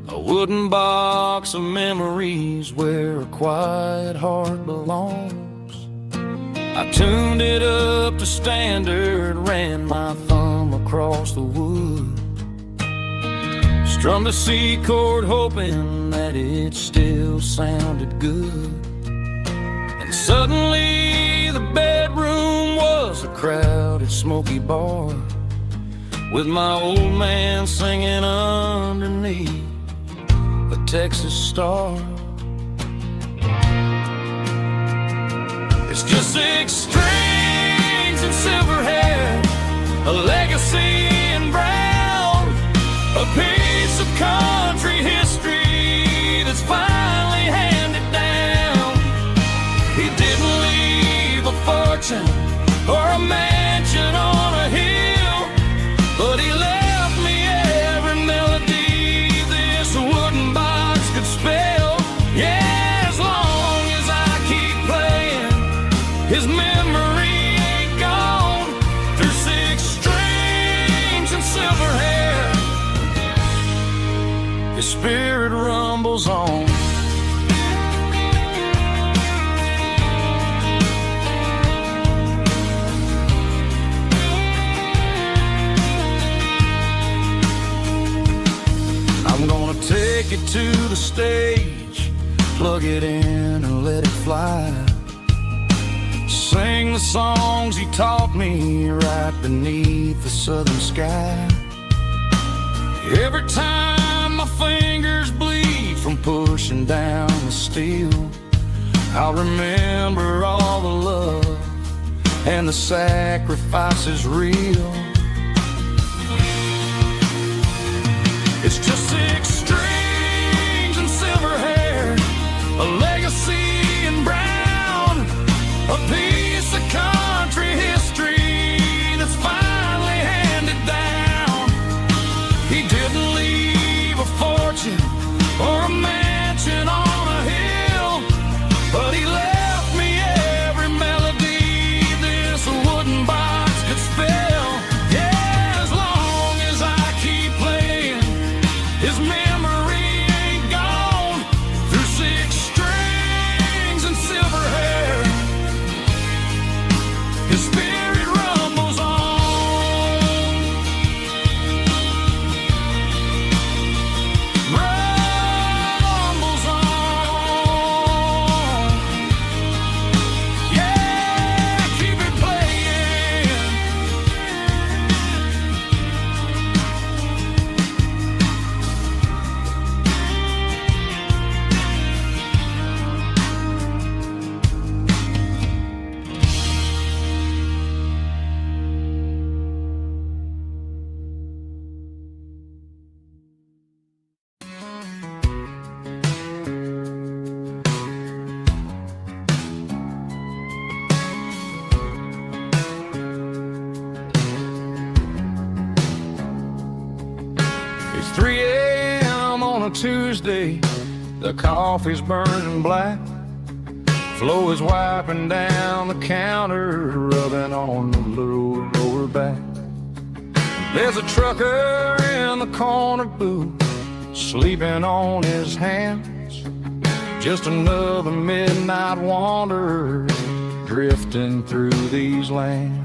A wooden box of memories where a quiet heart belongs. I tuned it up to standard, ran my thumb across the wood. Strummed a C chord hoping that it still sounded good. And suddenly the bedroom was a crowded, smoky bar, with my old man singing underneath the Texas star. It's just 6 strings and silver hair, a legacy in brown, a piece of country history that's finally handed down. He didn't leave a fortune or a mansion on a hill, but he left me every melody this wooden box could spell. Yeah, as long as I keep playing, his memory ain't gone. Through 6 strings and silver hair, his spirit rumbles on. I'm gonna take it to the stage, plug it in and let it fly. Sing the songs he taught me right beneath the southern sky. Every time my fingers bleed from pushing down the steel, I'll remember all the love and the sacrifices real. It's just 6 strings and silver hair, a legacy in brown, a piece of country history that's finally handed down. He didn't leave a fortune or a mansion on a hill, but he left me every melody this wooden box could spell. Yeah, as long as I keep playing, his memory ain't gone. Through 6 strings and silver hair, his spirit rumbles on. Rumbles on. Yeah, keep it playing. It's 3 a.m. on a Tuesday, the coffee's burning black. Flo is wiping down the counter, rubbing on the little lower back. There's a trucker in the corner booth, sleeping on his hands. Just another midnight wanderer, drifting through these lands.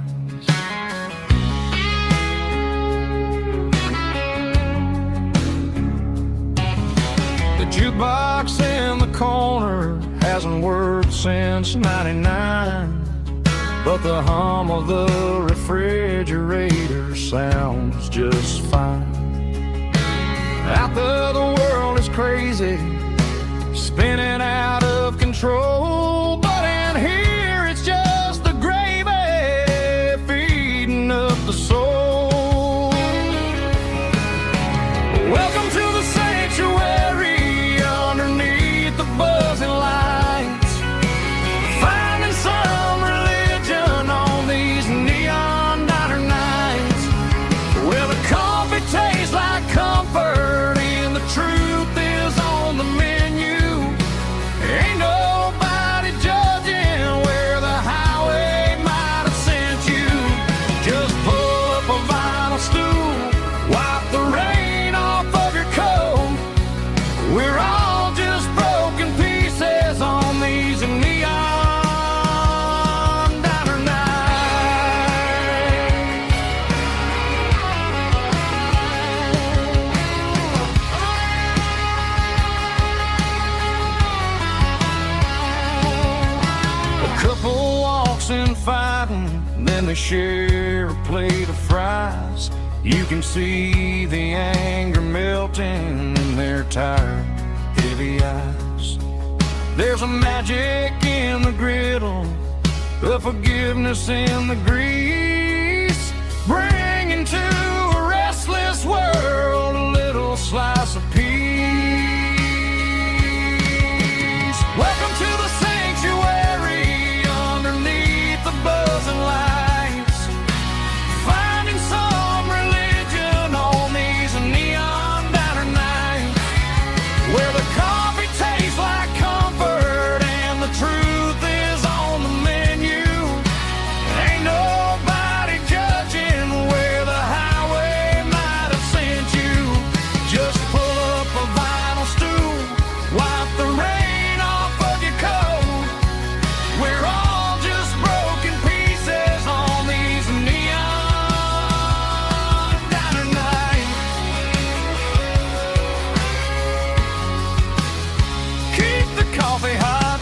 The jukebox in the corner hasn't worked since '99, but the hum of the refrigerator sounds just fine. Out there the world is crazy, spinning out of control, but in here it's just the gravy feeding up the soul. Welcome to the sanctuary underneath the buzzing lights, finding some religion on these neon diner nights, where the coffee tastes like comfort and the truth is on the they share a plate of fries, you can see the anger melting in their tired, heavy eyes. There's a magic in the griddle, a forgiveness in the grease, bringing to a restless world a little slice of peace. Welcome to the sanctuary underneath the buzzing lights, finding some religion on these neon diner nights, where the coffee tastes like comfort and the truth is on the menu. Ain't nobody judging where the highway might have sent you. Just pull up a vinyl stool, wipe the rain off of your coat. We're all just broken pieces on these neon diner nights. Keep the coffee hot.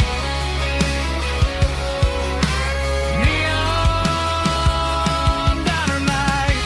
Neon diner night.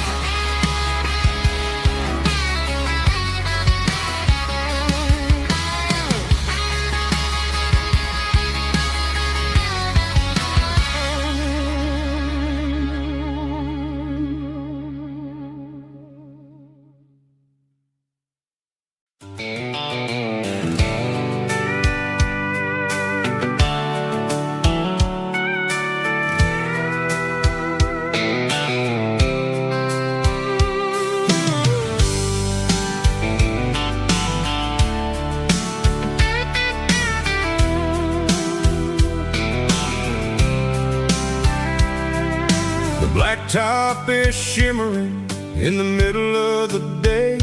The blacktop is shimmering in the middle of the day.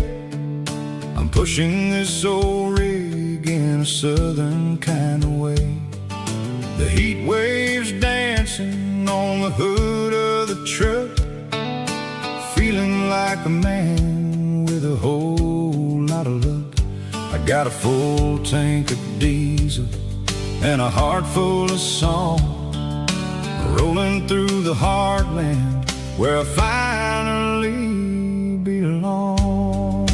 I'm pushing this old rig in a southern kind of way. The heat waves dancing on the hood of the truck, feeling like a man with a whole lot of luck. I got a full tank of diesel and a heart full of song, rolling through the heartland where I finally belong.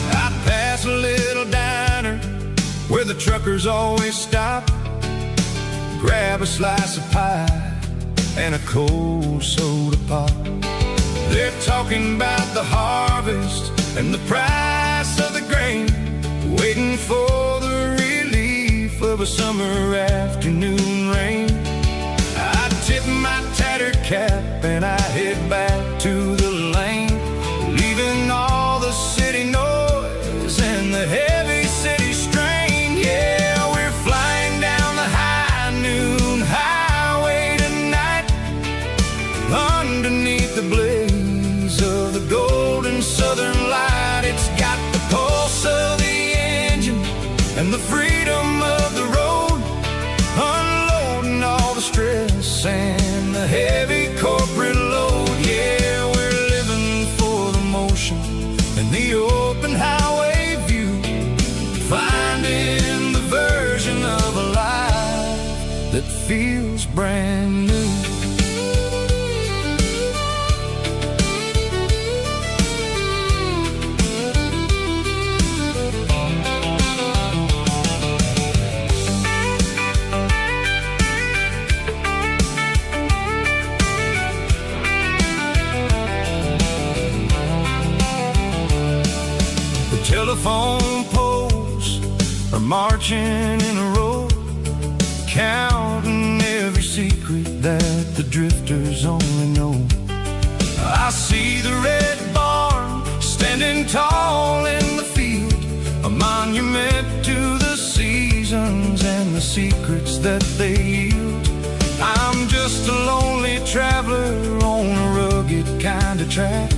I pass a little diner where the truckers always stop, grab a slice of pie and a cold soda pop. They're talking about the harvest and the price of the grain, waiting for the relief of a summer afternoon rain. I tip my tattered cap and I head back to the lane, leaving all the city noise and the heavy city strain. Yeah, we're flying down the high noon highway tonight, underneath the blaze of the golden southern light. It's got the pulse of the engine and the freedom of the road, unloading all the stress and the heavy corporate load. Yeah, we're living for the motion and the open highway view, finding the version of a life that feels brand new. Telephone poles are marching in a row, counting every secret that the drifters only know. I see the red barn standing tall in the field, a monument to the seasons and the secrets that they yield. I'm just a lonely traveler on a rugged kind of track,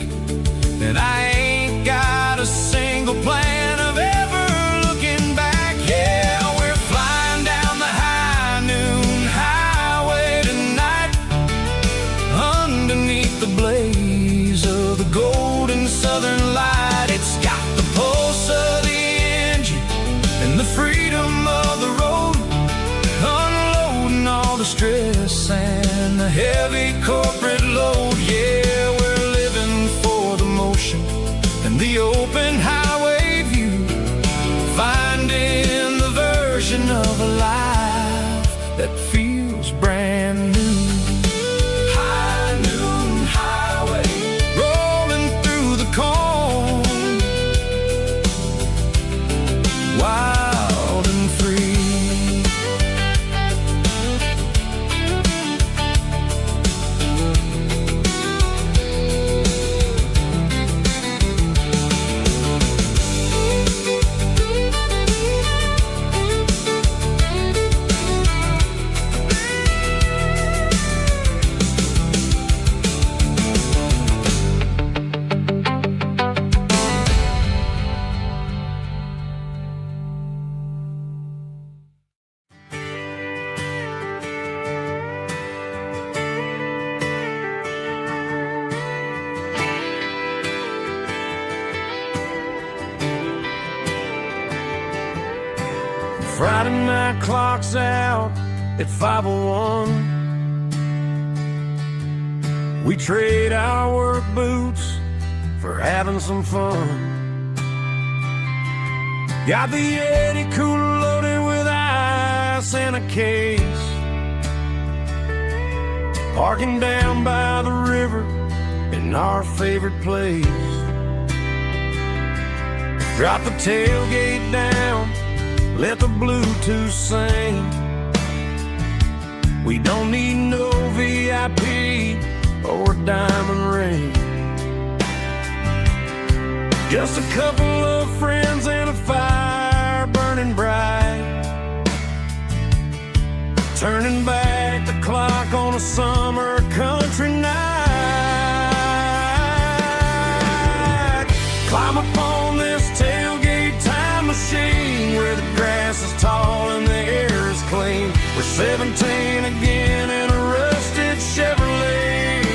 and I ain't got a single plan of ever looking back. Yeah, we're flying down the high noon highway tonight, underneath the blaze of the golden southern light. It's got the pulse of the engine and the freedom of the road, unloading Friday night clock's out at 5:01. We trade our work boots for having some fun. Got the Yeti cooler loaded with ice and a case. Parking down by the river in our favorite place. Drop the tailgate down, let the Bluetooth sing. We don't need no VIP or a diamond ring. Just a couple of friends and a fire burning bright, turning back the clock on a summer country night. Climb up on this tailgate time machine where the grass is tall and the air is clean. We're 17 again in a rusted Chevrolet,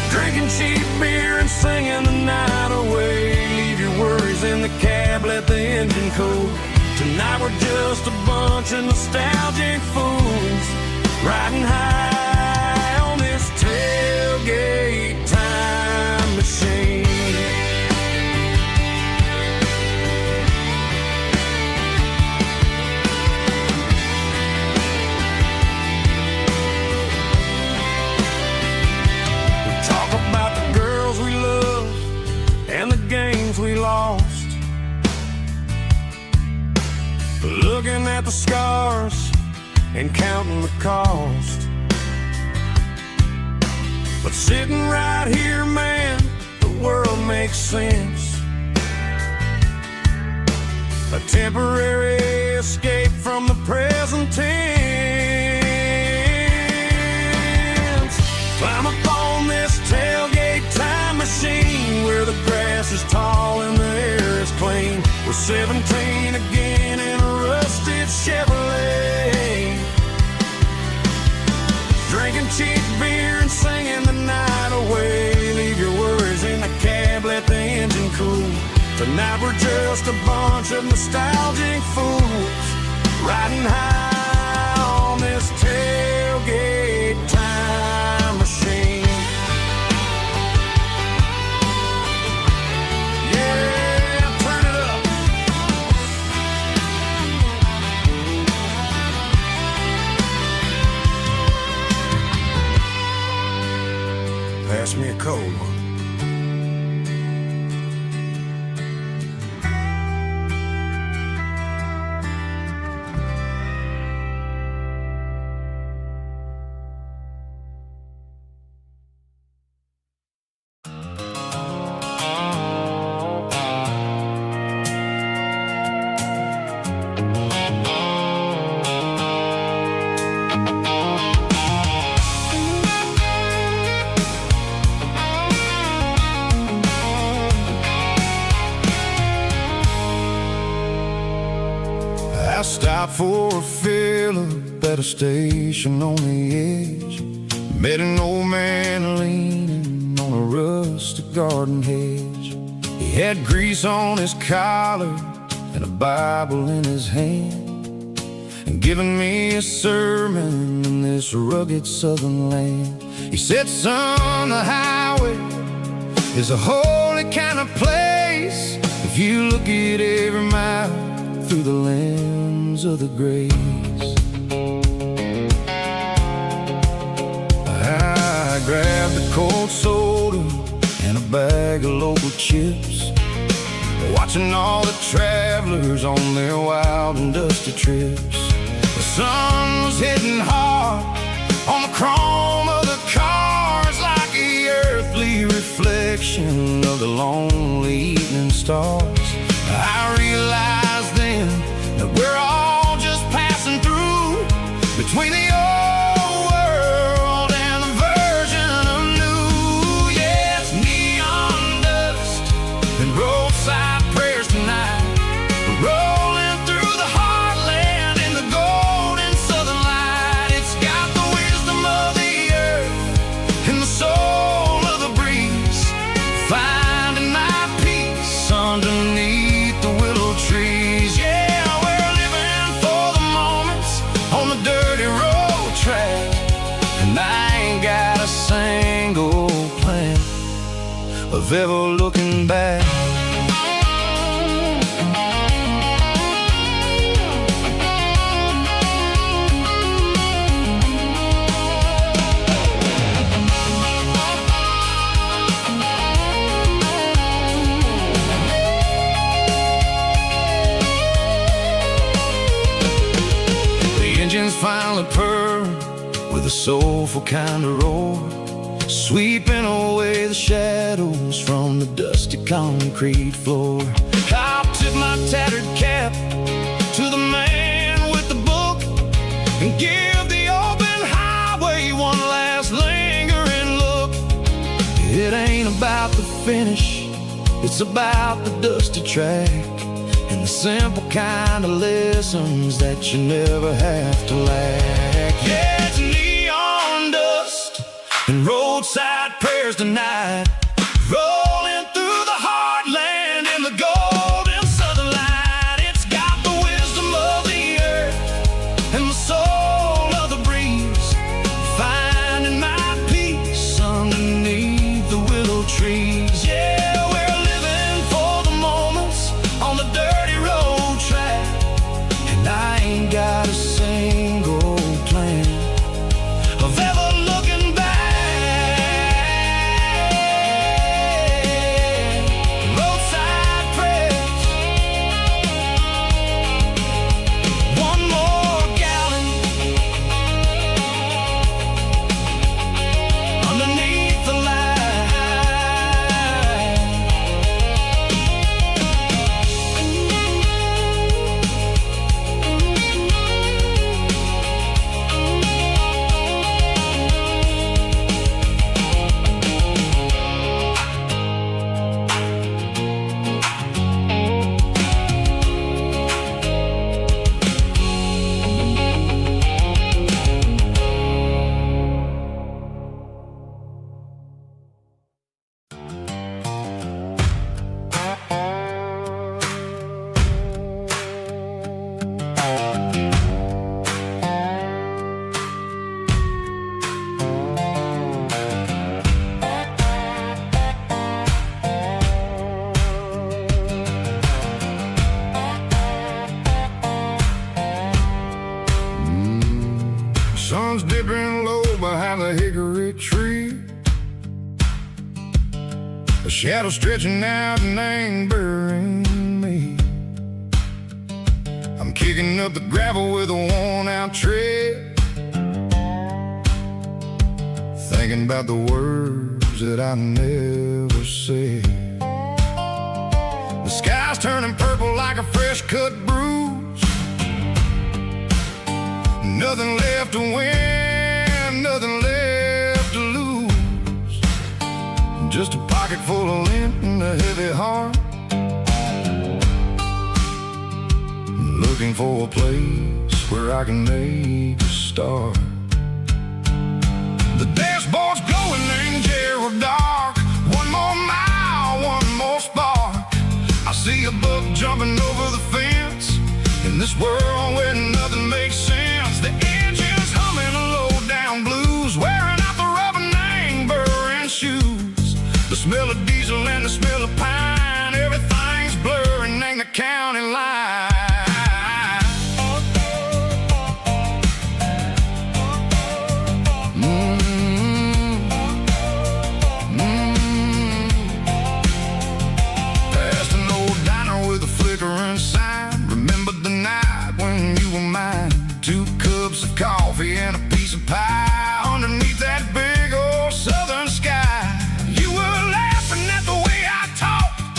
drinking cheap beer and singing the night away. Leave your worries in the cab, let the engine cool. Tonight we're just a bunch of nostalgic fools, riding high on this tailgate time machine. We talk about the girls we love and the games we lost, looking at the scars and counting the cost. But sitting right here, man, the world makes sense. A temporary escape from the present tense. Climb up on this tailgate time machine where the grass is tall and the air is clean. We're 17 again in a rusted Chevrolet, drinking cheap beer and singing the night away. Leave your worries in the cab, let the engine cool. Tonight we're just a bunch of nostalgic fools, riding high on this tailgate time machine. Pass me a cold one. Stopped for a fill-up at a station on the edge. Met an old man leaning on a rustic garden hedge. He had grease on his collar and a Bible in his hand, and giving me a sermon in this rugged southern land. He said, son, the highway is a holy kind of place if you look at every mile through the lens of the grace. I grabbed a cold soda and a bag of local chips, watching all the travelers on their wild and dusty trips. The sun was hitting hard on the chrome of the cars, like the earthly reflection of the lonely evening stars. I realized then that we're all just passing through between the old world and the version of new. Yeah, it's neon dust and roadside prayers tonight, rolling through the heartland in the golden southern light. It's got the wisdom of the earth and the soul of the breeze, finding my peace underneath of ever looking back. Finally purr with a soulful kind of roar, sweeping away the shadows from the dusty concrete floor. I'll tip my tattered cap to the man with the book and give the open highway one last lingering look. It ain't about the finish, it's about the dusty track and the simple kind of lessons that you never have to lack. Yeah, it's neon dust and roadside prayers tonight, rolling through the heartland in the golden southern light. It's got the wisdom of the earth and the soul of the breeze, finding my peace underneath the willow trees. Yeah, we're living for the moments on the dirty road track, and I ain't got a single plan of ever looking back. Roadside prayers, one more gallon underneath the light. Sun's dipping low behind the hickory tree, a shadow stretching out and ain't burying me. I'm kicking up the gravel with a worn-out tread, thinking about the words that I never said. The sky's turning purple like a fresh-cut bruise, nothing left to win, nothing left to lose, just a pocket full of lint and a heavy heart, looking for a place where I can make a start. The dashboard's glowing angel dark, one more mile, one more spark. I see a buck jumping over the fence in this world where nothing makes sense. The engine's humming a low-down blues, wearing out the rubber name burring shoes. The smell of diesel and the smell of pine, everything's blurring, ain't the county line. Past an old diner with a flickering sign, remember the night when you were mine. 2 cups of coffee and a piece of pie underneath that big old southern sky. You were laughing at the way I talked,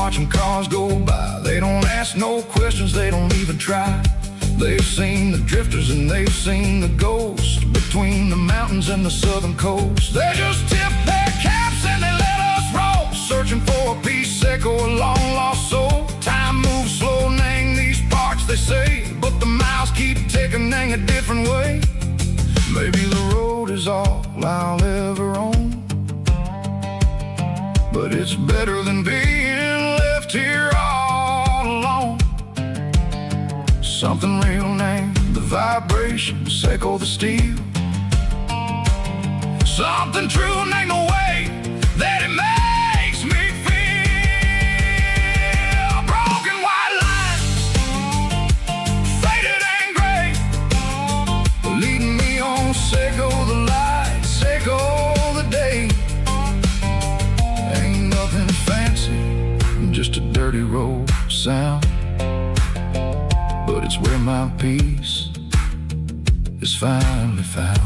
watching cars go by. They don't ask no questions, they don't even try. They've seen the drifters and they've seen the ghosts between the mountains and the southern coast. They just tip their caps and they let us roll, searching for a piece echo, a long lost soul. Time moves slow, nang these parts they say, but the miles keep ticking, nang a different way. Maybe the road is all I'll ever own, but it's better than being left here all alone. Something real named the vibrations echo the steel. Something true named the way that it makes me feel. Broken white lines, faded and gray, leading me on, Seco the light, Seco the day. Ain't nothing fancy, just a dirty road sound, but it's where my peace is finally found.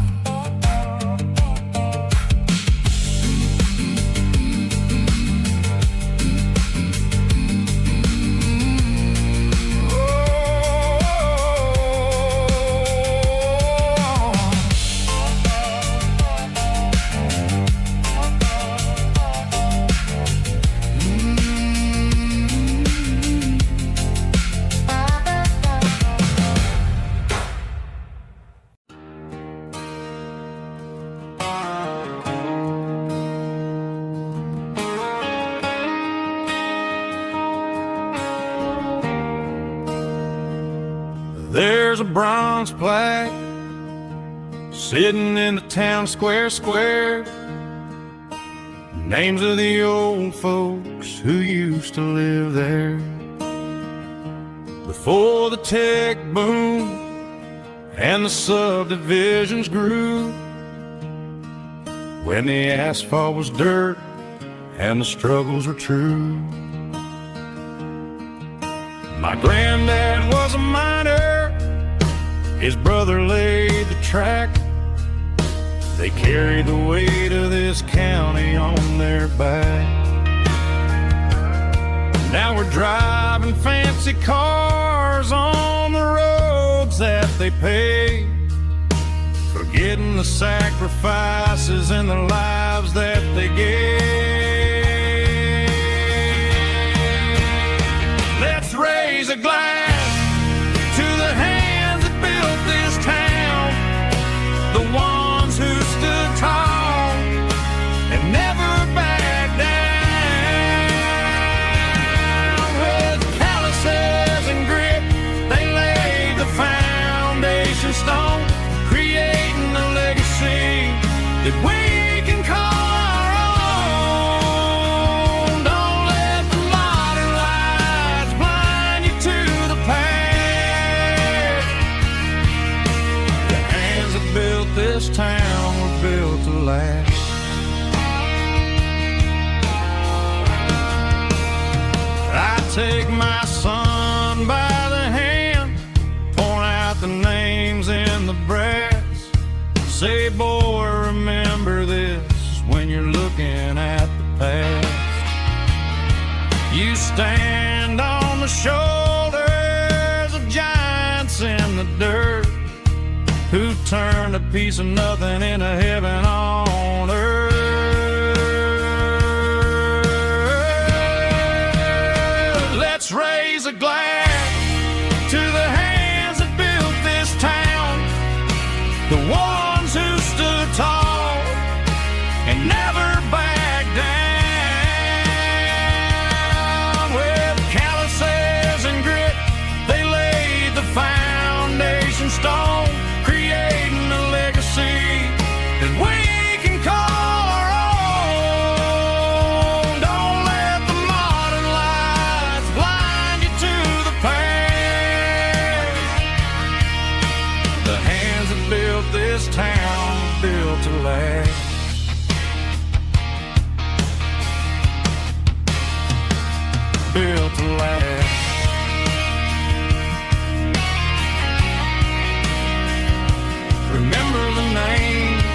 There's a bronze plaque sitting in the town square. Names of the old folks who used to live there before the tech boom and the subdivisions grew, when the asphalt was dirt and the struggles were true. My granddad was a miner, his brother laid the track. They carried the weight of this county on their back. Now we're driving fancy cars on the roads that they paved, forgetting the sacrifices and the lives that they gave. Let's raise a glass to the hands that built this town, the ones who stood tall and never backed down. With calluses and grit, they laid the foundation stone, creating a legacy that we can call our own. Don't let the modern lights blind you to the past. The hands that built this town were built to last. I take my son by the hand, point out the names in the brass. Say, boy, remember this when you're looking at the past. You stand on the shoulders of giants in the dirt, who turned a piece of nothing into heaven on earth. Let's raise a glass to the hands that built this town, the ones who stood tall and never backed down. With calluses and grit, they laid the foundation stone, creating a legacy that we can call our own. Don't let the modern lights blind you to the past. The hands that built this town built to last. Built to last. Remember the names.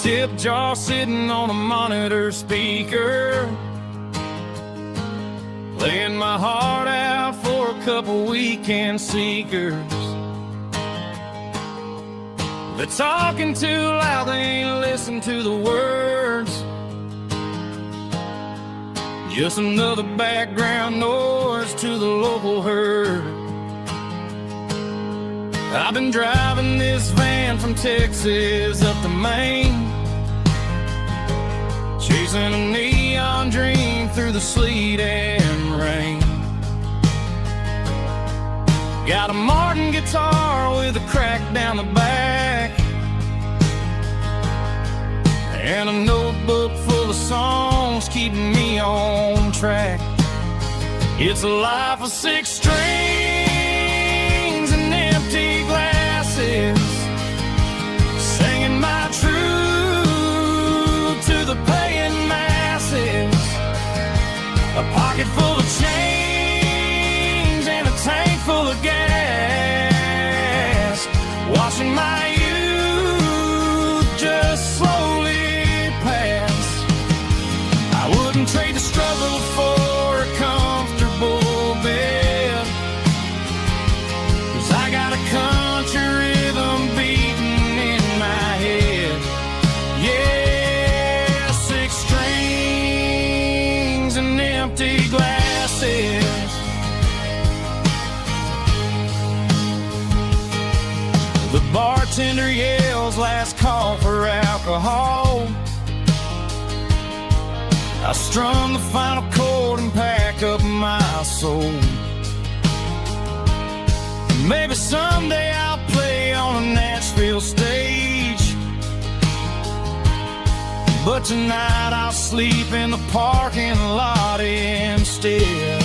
tip jar sitting on a monitor speaker, playing my heart out for a couple weekend seekers. They're talking too loud, they ain't listen to the words. Just another background noise to the local herd. I've been driving this van from Texas up to Maine, chasing a neon dream through the sleet and rain. Got a Martin guitar with a crack down the back, and a notebook full of songs keeping me on track. It's a life of 6 strings and empty glasses, singing my truth to the paying masses. A pocket full of change and a tank full of gas, watching my youth just slowly pass. I wouldn't trade the struggle for a comfortable bed, 'cause I got a country rhythm beating in my head. Yeah, 6 strings and empty glasses. The bartender yells last call for alcohol. I strum the final chord and pack up my soul. Maybe someday I'll play on a Nashville stage, but tonight I'll sleep in the parking lot instead.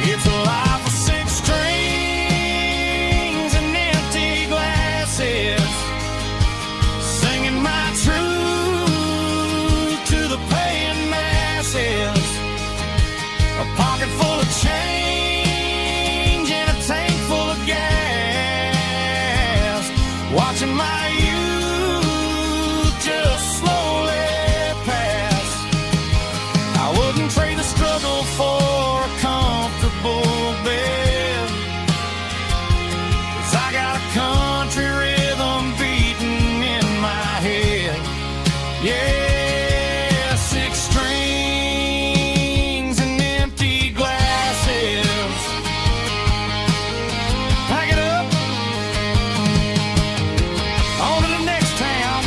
It's a life of 6 strings and empty glasses, singing my truth to the paying masses. A pocket full of change and a tank full of gas, watching my youth just slowly pass. I wouldn't trade the struggle for a comfortable bed, 'cause I got a country rhythm beating in my head. Yeah, 6 strings and empty glasses. Pack it up, on to the next town.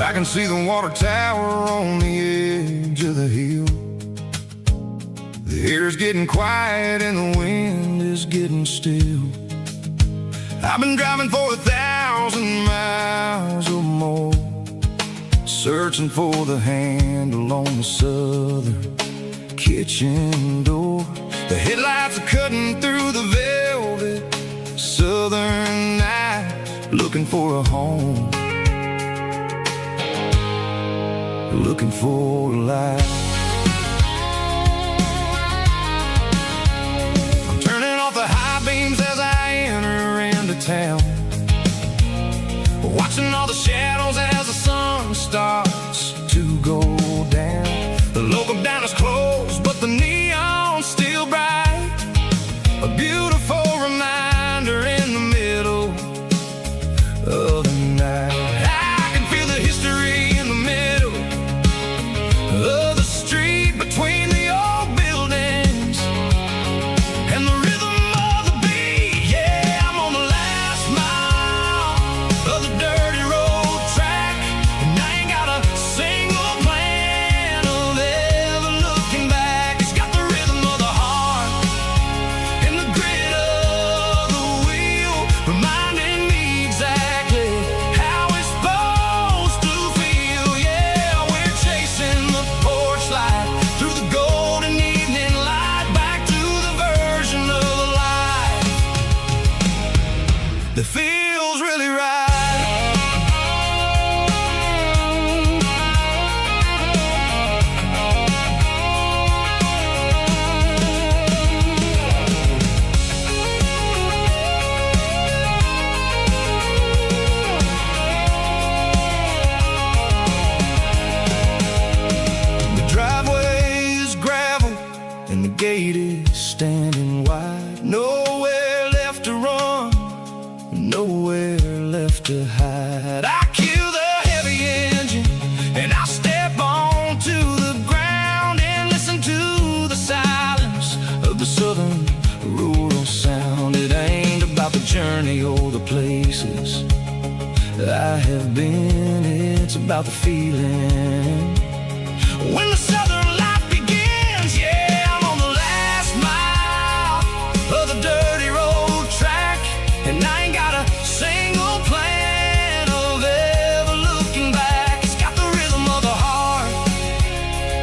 I can see the water tower on the edge of the hill. The air's getting quiet and the wind is getting still. I've been driving for 1,000 miles or more, searching for the handle on the southern kitchen door. The headlights are cutting through the velvet southern night, looking for a home, looking for a light. I'm turning off the high beams as I enter into town, watching all the shadows as the sun starts to go down. The local dine is closed, but the neon's still bright, a beautiful reminder in the middle of the night. I can feel the history in the middle of the street, between the old buildings, feels really right. Gate is standing wide, nowhere left to run, nowhere left to hide. I kill the heavy engine and I step onto the ground and listen to the silence of the southern rural sound. It ain't about the journey or the places I have been, it's about the feeling when the southern life begins. Yeah, dirty road track, and I ain't got a single plan of ever looking back. It's got the rhythm of the heart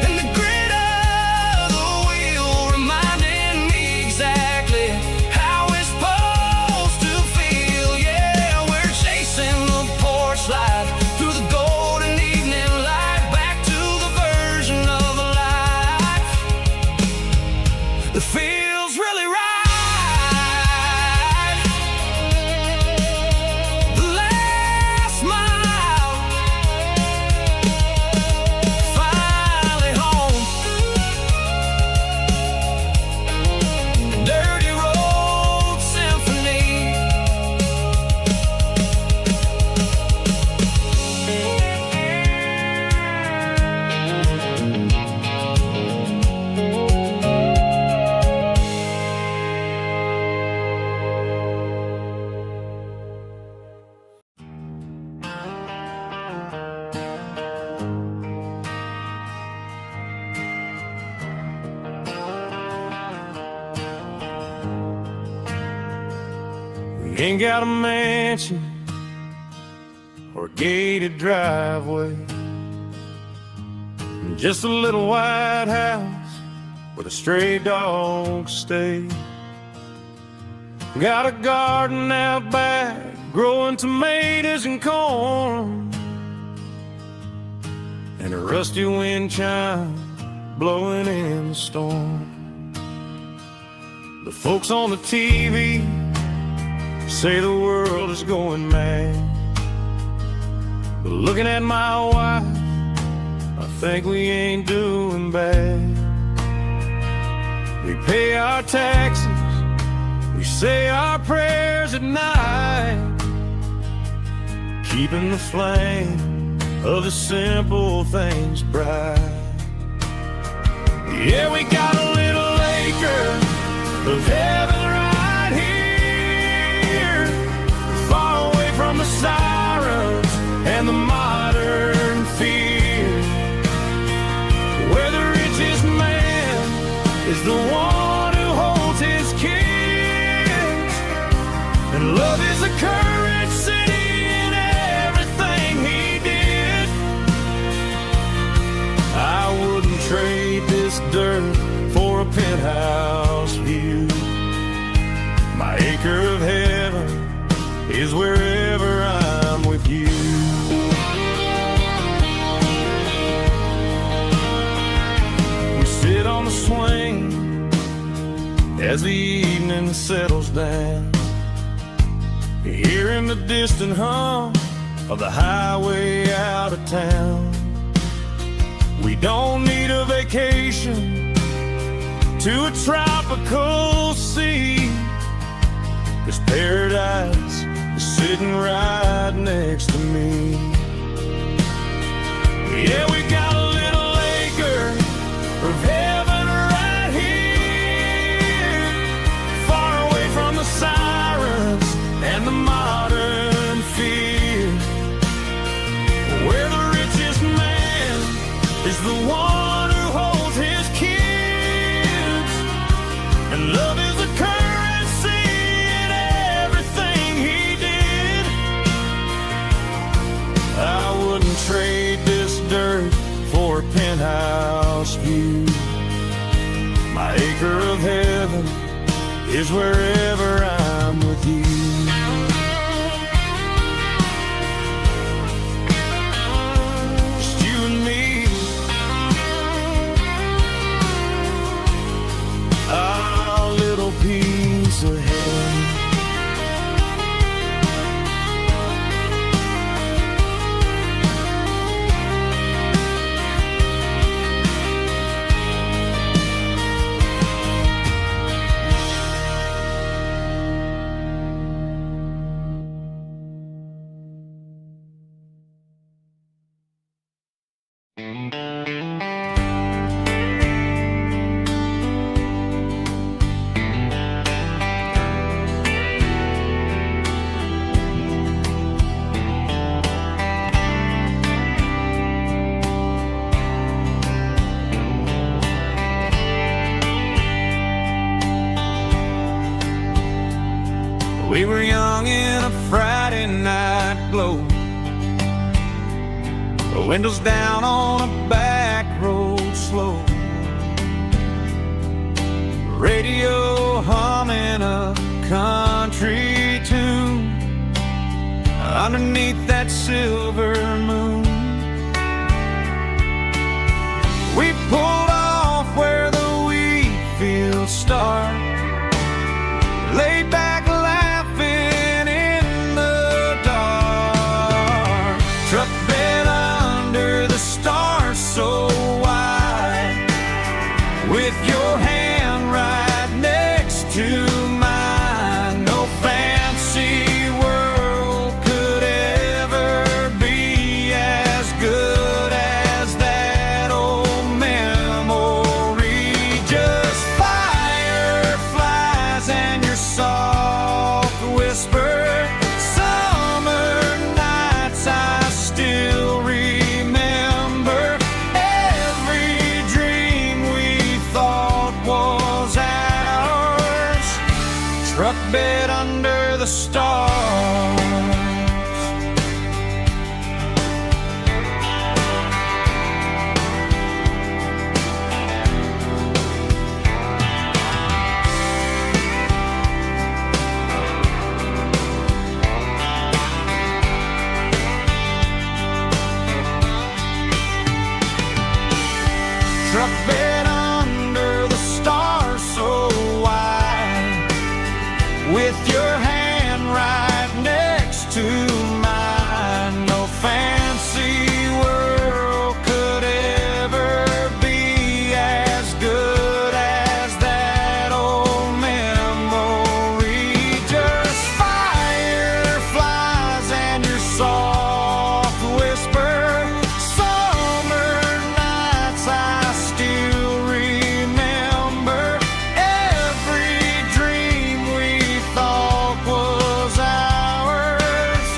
and the grit of the wheel, reminding me exactly how it's supposed to feel. Yeah, we're chasing the porch light through the golden evening light, back to the version of a life that feels really right. Ain't got a mansion or a gated driveway, just a little white house where the stray dogs stay. Got a garden out back growing tomatoes and corn, and a rusty wind chime blowing in the storm. The folks on the TV say the world is going mad, but looking at my wife, I think we ain't doing bad. We pay our taxes, we say our prayers at night, keeping the flame of the simple things bright. Yeah, we got a little acre of heaven right here, far away from the sirens and the modern fear, where the richest man is the one who holds his kids, and love is the courage city in everything he did. I wouldn't trade this dirt for a penthouse view. My acre of heaven is wherever I'm with you. We sit on the swing as the evening settles down, hearing the distant hum of the highway out of town. We don't need a vacation to a tropical sea, 'cause paradise is sitting right next to me. Yeah, we got a little acre of heaven right here, far away from the sirens and the modern fear, where the richest man is the one who holds his kids, and love is the currency in everything he did. I wouldn't trade this dirt for a penthouse view. My acre of heaven is wherever I'm with you. a Friday night glow. The windows down on a back road slow. Radio humming a country tune underneath that silver moon. We pulled off where the wheat fields start, laid back laughing in the dark. Truck bed under the stars so wide, with your hand right next to mine. No fancy world could ever be as good as that old memory. Just fireflies and your soft whisper. Summer nights I still remember. Every dream we thought was ours. Truck bed under the stars. Truck bed under the stars so wide, with your hand right next to mine. No fancy world could ever be as good as that old memory. Just fireflies and your soft whisper. Summer nights I still remember. Every dream we thought was ours.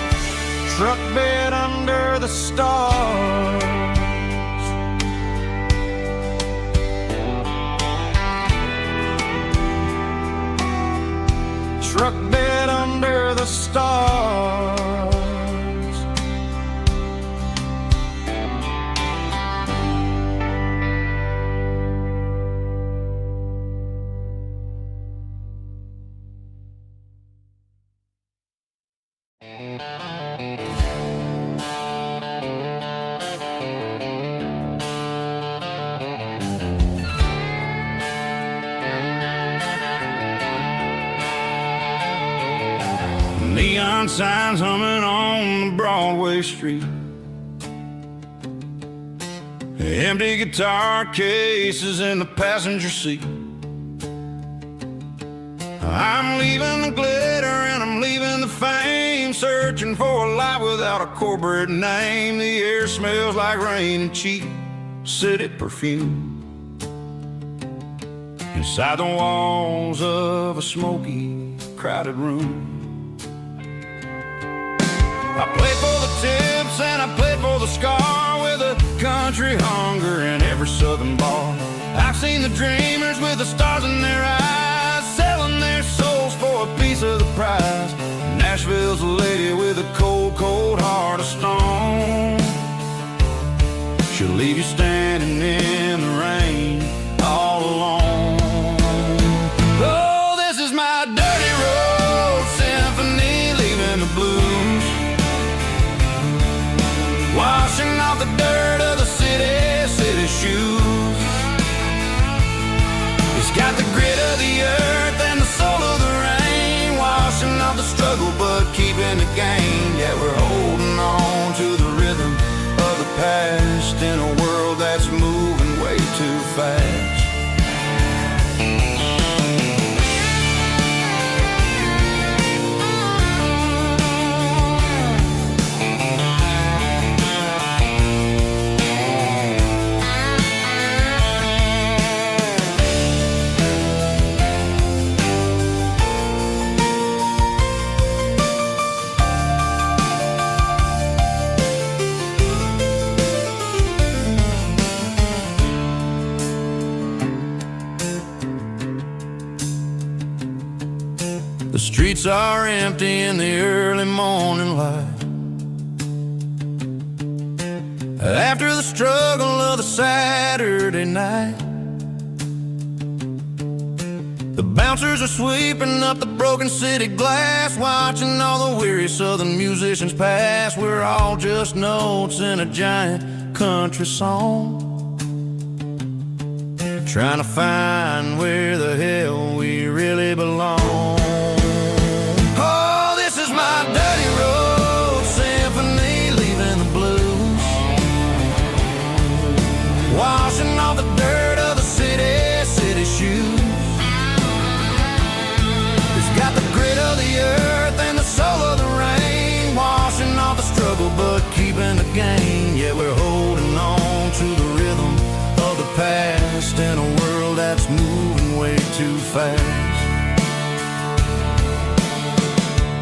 Truck bed under the stars. Truck bed under the stars. Neon signs humming on the Broadway street. Empty guitar cases in the passenger seat. I'm leaving the glitter and I'm leaving the fame, searching for a life without a corporate name. The air smells like rain and cheap city perfume. Inside the walls of a smoky, crowded room. I played for the tips and I played for the scar, with a country hunger in every southern bar. I've seen the dreamers with the stars in their eyes, selling their souls for a piece of the prize. Nashville's a lady with a cold, cold heart of stone. She'll leave you standing in the rain all alone. Oh, this is my dirty road symphony, leaving the blues. Washing off the dirt of the city shoes. It's got the grit of the earth and the soul of the rain, washing off the struggle but keeping the gain. Yeah, we're holding on to the rhythm of the past in a world that streets are empty in the early morning light. After the struggle of the Saturday night, the bouncers are sweeping up the broken city glass, watching all the weary southern musicians pass. We're all just notes in a giant country song, trying to find where the hell we really belong. Oh, this is my dirty road symphony, leaving the blues, washing off the dirt of the city shoes. It's got the grit of the earth and the soul of the rain, washing off the struggle but keeping the gain. Yeah, we're holding on to the rhythm of the past in a world that's moving way too fast.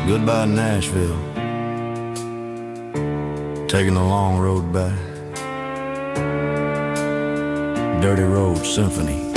Goodbye Nashville, taking the long road back. Dirty Road Symphony.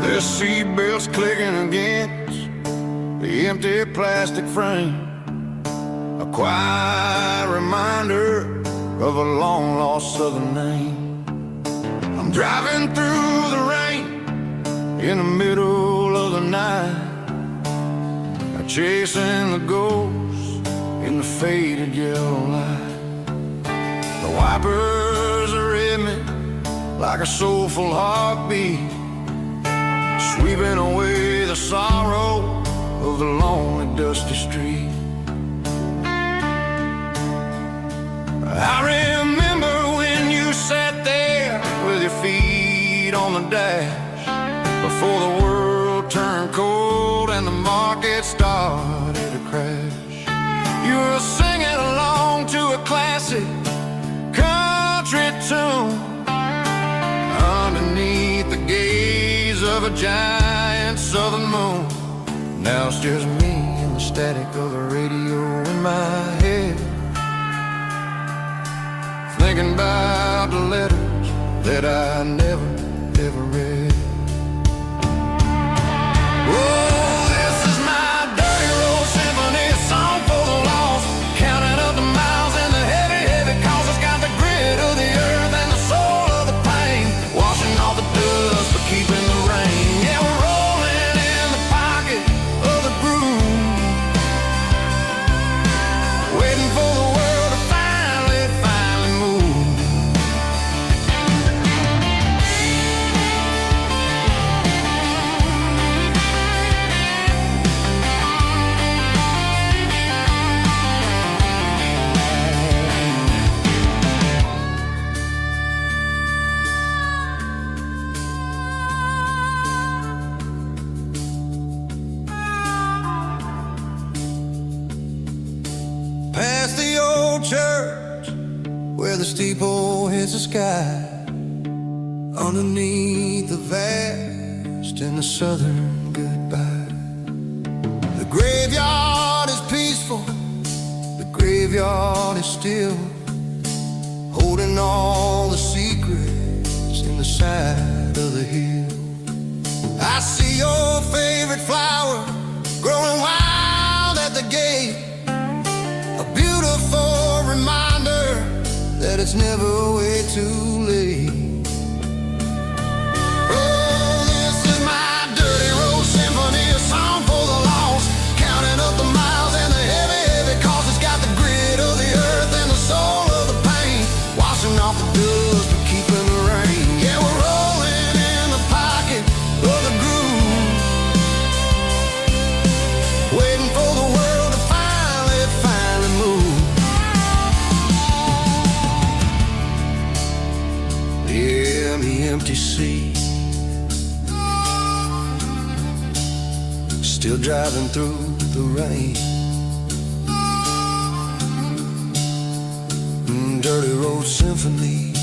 The seatbelts clicking against the empty plastic frame, a quiet reminder of a long-lost southern name. I'm driving through the rain in the middle of the night, chasing the ghosts in the faded yellow light. The wipers are in me like a soulful heartbeat, sweeping away the sorrow of the lonely, dusty street. I remember when you sat there with your feet on the dash, before the world turned cold and the market started to crash. You were singing along to a classic country tune underneath the gaze of a giant southern moon. Now it's just me and the static of the radio in my head, thinking about the letters that I never, ever read. Oh, this is my dirty road symphony, a song for the lost, counting up the miles and the heavy, heavy calls. It's got the grit of the earth and the soul of the pain, washing off the dust but keeping the rain. Yeah, we're rolling in the pocket of the groove, waiting for the world to finally move. Past the old church where the steeple hits the sky, underneath the vast and the southern goodbye. The graveyard is peaceful, the graveyard is still, holding all the secrets in the side of the hill. I see your favorite flower growing wild at the gate, a beautiful reminder that it's never way too late. Oh, this is my dirty road symphony, a song for the lost, counting up the miles and the heavy, heavy calls. It's got the grit of the earth and the soul of the pain, washing off the dust but keeping the rain. Yeah, we're rolling in the pocket of the groove, waiting for the world to finally move. and the empty sea. Still driving through the rain. Dirty Road Symphony.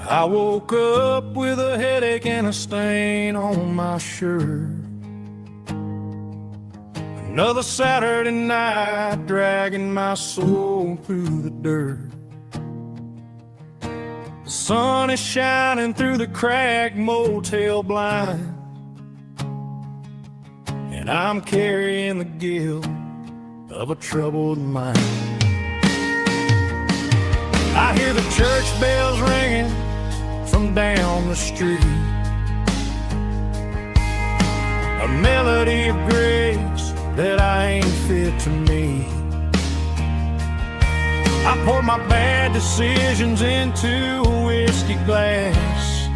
I woke up with a headache and a stain on my shirt. Another Saturday night dragging my soul through the dirt. The sun is shining through the cracked motel blind, and I'm carrying the guilt of a troubled mind. I hear the church bells ringing from down the street, a melody of grace that I ain't fit to meet. I pour my bad decisions into a whiskey glass.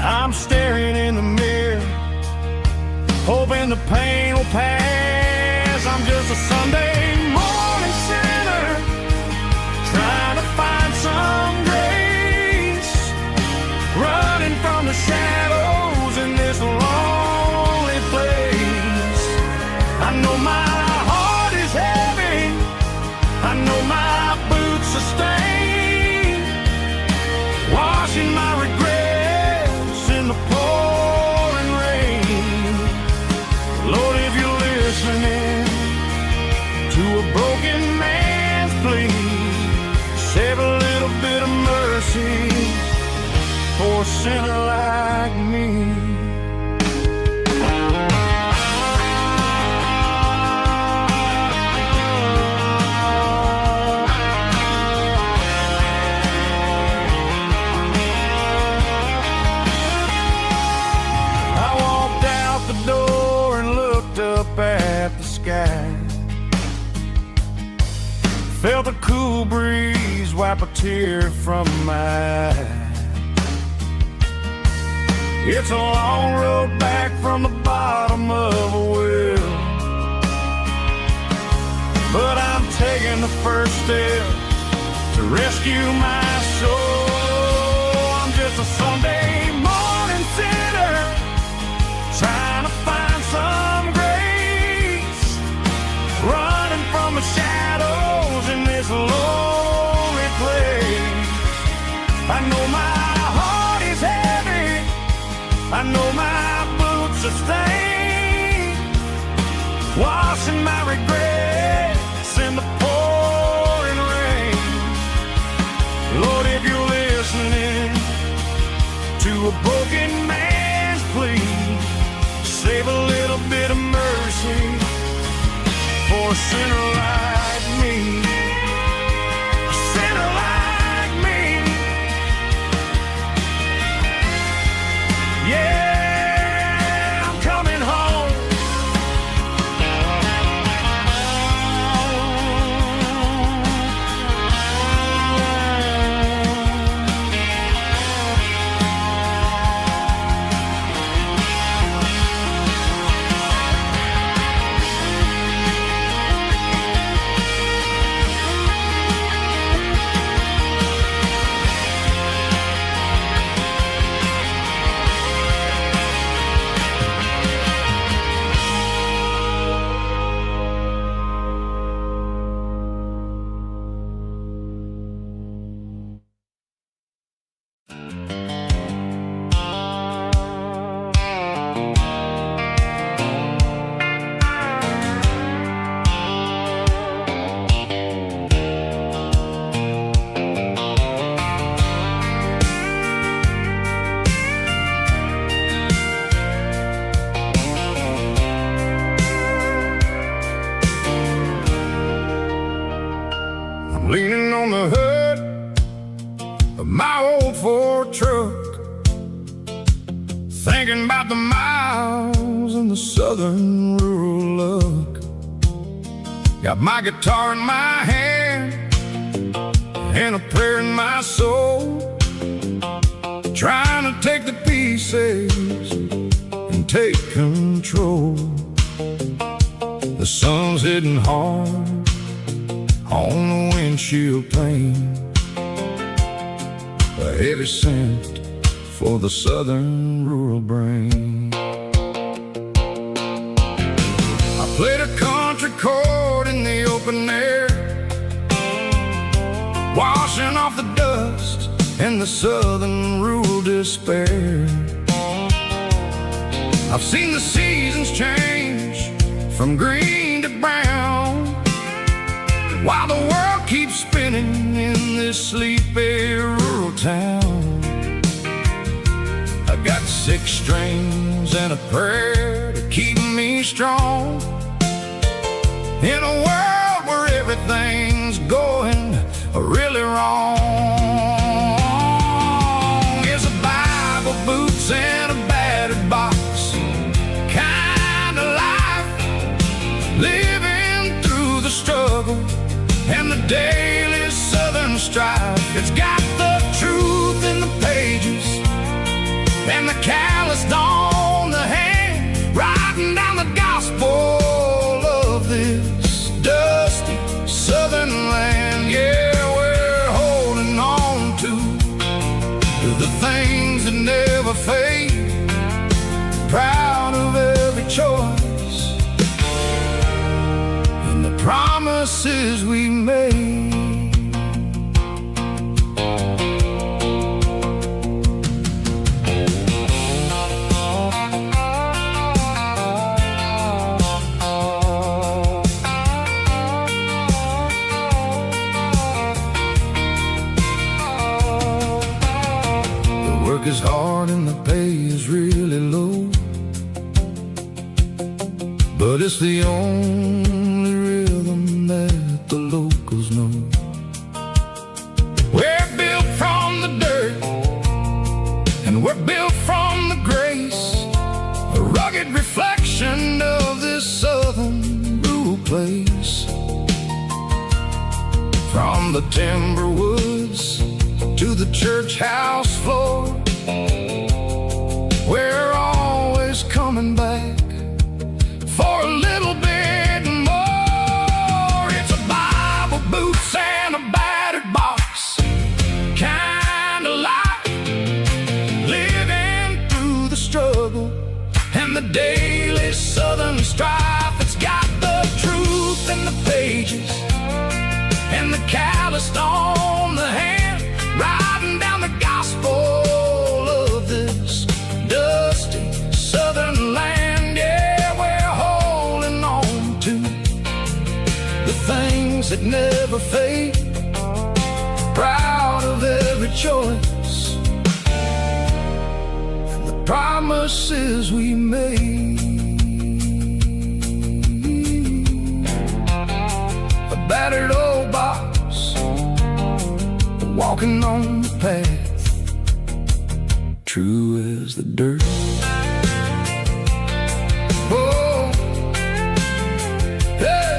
I'm staring in the mirror, hoping the pain will pass. I'm just a Sunday morning sinner, trying to find some grace, running from the shadows in this lonely place. I know my heart is heavy, I know my boots are stained, washing my regrets in the pouring rain. Lord, if you're listening to a broken man's plea, save a little bit of mercy for a sinner like me. I walked out the door and looked up at the sky, felt a cool breeze wipe a tear from my eye. It's a long road back from the bottom of a well, but I'm taking the first step to rescue my soul. I'm just a Sunday morning sinner, trying to find some grace, running from the shadows in this lonely place. I know my heart is heavy, I know my boots are stained, washing my regrets in the pouring rain. Lord, if you're listening to a broken man's plea, save a little bit of mercy for a sinner like me. A sinner like me. Yeah, I'm coming home. of my old Ford truck, thinking about the miles and the southern rural look. Got my guitar in my hand and a prayer in my soul, trying to take the pieces and take control. The sun's hitting hard on the windshield pane, a heavy scent for the southern rural brain. I played a country chord in the open air, washing off the dust and the southern rural despair. I've seen the seasons change from green to brown, while the world keeps spinning in this sleepy rural town. I got 6 strings and a prayer to keep me strong, in a world where everything's going really wrong. It's a Bible, boots, and a battered box kind of life, living through the struggle and the daily southern strife. It's got the truth in the pages and the calloused on the hand, writing down the gospel of this dusty southern land. Yeah, we're holding on to the things that never fade, proud of every choice and the promises we made. Work is hard and the pay is really low, but it's the only rhythm that the locals know. We're built from the dirt and we're built from the grace, a rugged reflection of this southern rural place. From the timber woods to the church house floor, we're always coming back for a little bit more. It's a Bible, boots, and a battered box kind of life, living through the struggle and the daily southern strife. It's got the truth in the pages and the calloused on the hand, writing down the gospel of this dusty southern land. Yeah, we're holding on to the things that never fade, proud of every choice and the promises we made. A battered old box, walking on the path, true as the dirt. Oh, hey.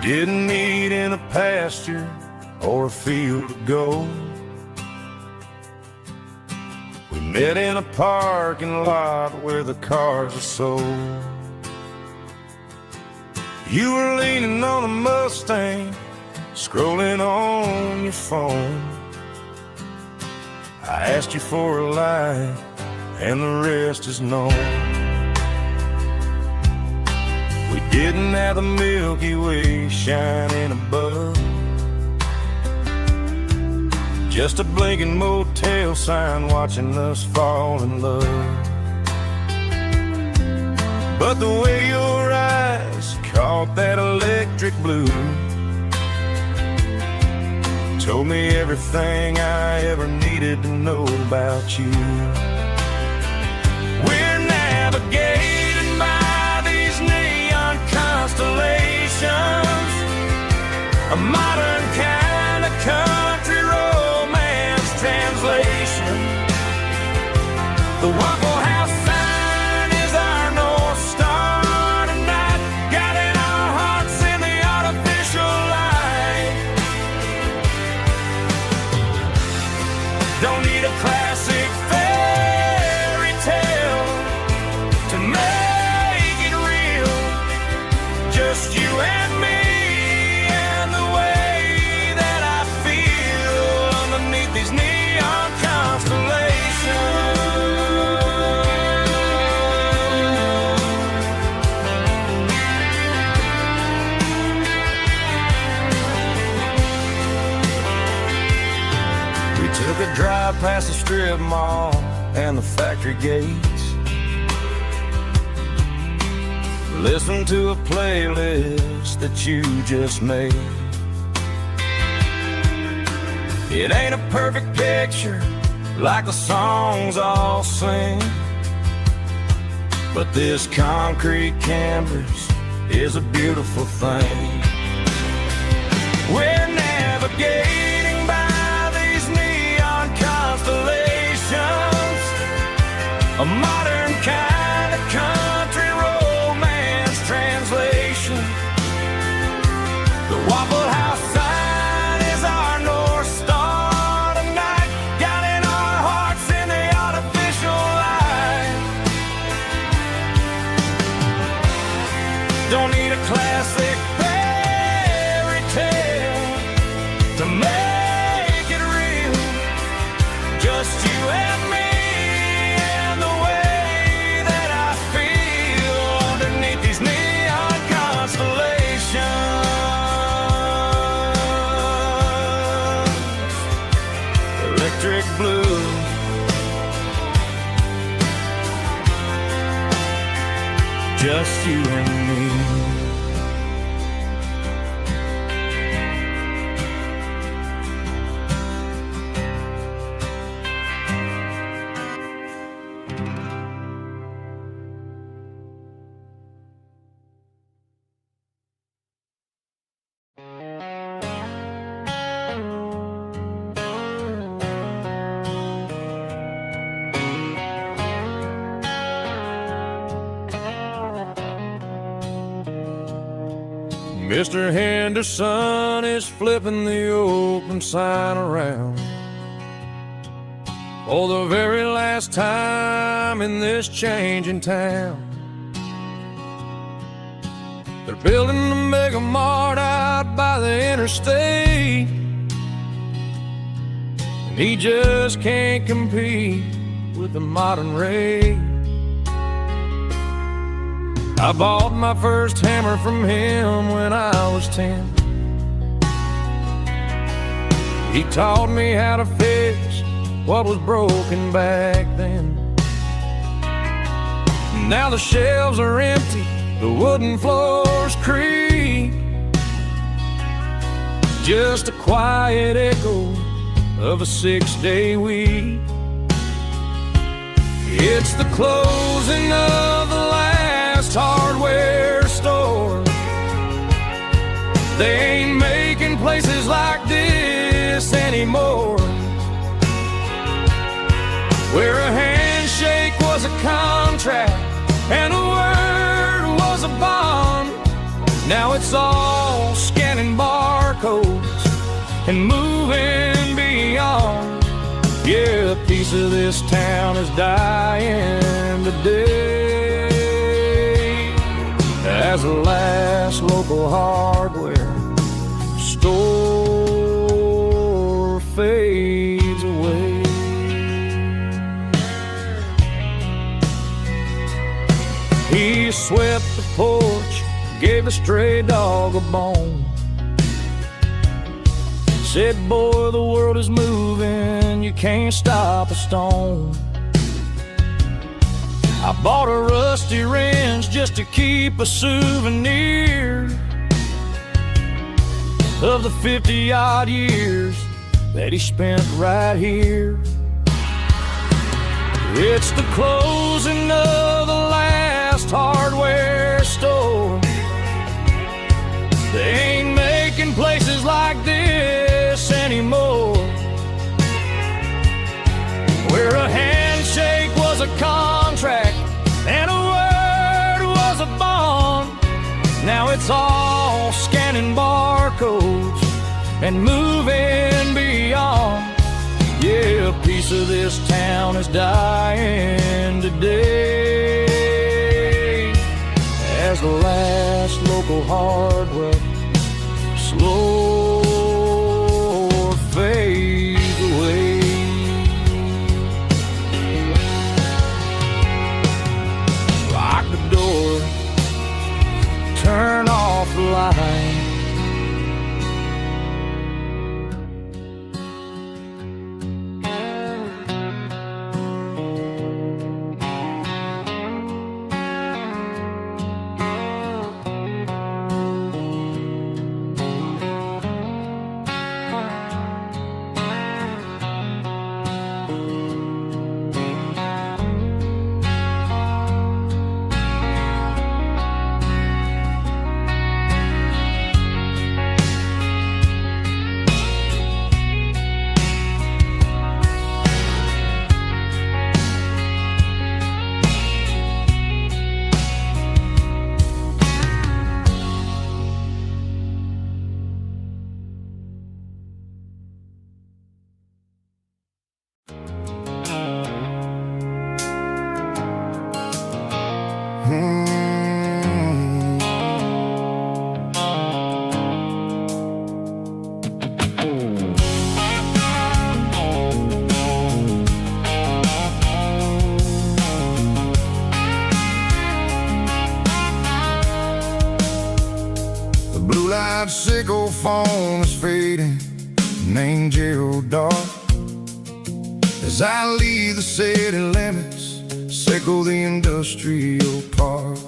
Didn't meet in a pasture or a field of gold. We met in a parking lot where the cars are sold. You were leaning on a Mustang, scrolling on your phone. I asked you for a light, and the rest is known. We Getting at the Milky Way shining above. Just a blinking motel sign watching us fall in love. But the way your eyes caught that electric blue told me everything I ever needed to know about you. We're navigating by these neon constellations, a modern kind of country romance translation. The Waffle House sign is our North Star tonight, guiding our hearts in the artificial light. Don't need a classic fairy tale to make it real. Just you and me and the way that I feel underneath these neon constellations. We took a drive past the strip mall and the factory gates. Listen to a playlist that you just made. It ain't a perfect picture like the songs all sing, but this concrete canvas is a beautiful thing. We're navigating by these neon constellations, a modern kind of country romance translation. The Waffle House sign is our North Star tonight, guiding our hearts in the artificial light. Don't need a classic fairy tale to make it real. Just you and me and the way that I feel underneath these neon constellations. Electric blue, just you and me. Mr. Henderson is flipping the open sign around for the very last time in this changing town. They're building a mega mart out by the interstate, and he just can't compete with the modern rate. I bought my first hammer from him when I was 10. He taught me how to fix what was broken back then. Now the shelves are empty, the wooden floors creak, just a quiet echo of a 6-day week. It's the closing of the last hardware store. They ain't making places like this anymore, where a handshake was a contract and a word was a bond. Now it's all scanning barcodes and moving beyond. Yeah, a piece of this town is dying today as the last local hardware store fades away. He swept the porch, gave gave a stray dog a bone. Said, boy, the world is moving, you can't stop a stone. I bought a rusty wrench just to keep a souvenir of the 50-odd years that he spent right here. It's the closing of the last hardware store. They ain't making places like this anymore, where a handshake was a contract and a word was a bond. Now it's all scanning barcodes and moving beyond. Yeah, a piece of this town is dying today as the last local hardware slow fades away. Lock the door, turn off the light. Sickle phone is fading, name Gerald dark. As I leave the city limits, sickle the industrial park.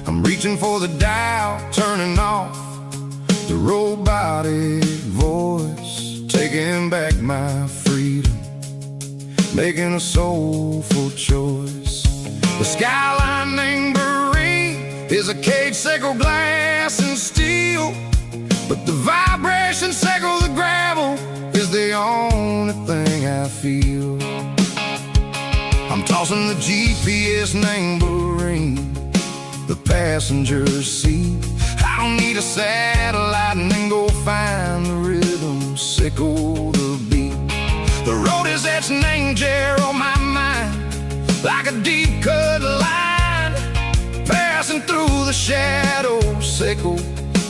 I'm reaching for the dial, turning off the robotic voice, taking back my freedom, making a soulful choice. The skyline named Marine is a cage, sickle glass and steel, but the vibration sickle the gravel is the only thing I feel. I'm tossing the GPS named Marine, the passenger seat. I don't need a satellite and then go find the rhythm, sickle the beat. The road is etched named Jer on my mind, like a deep cut line, passing through the shadows, sickle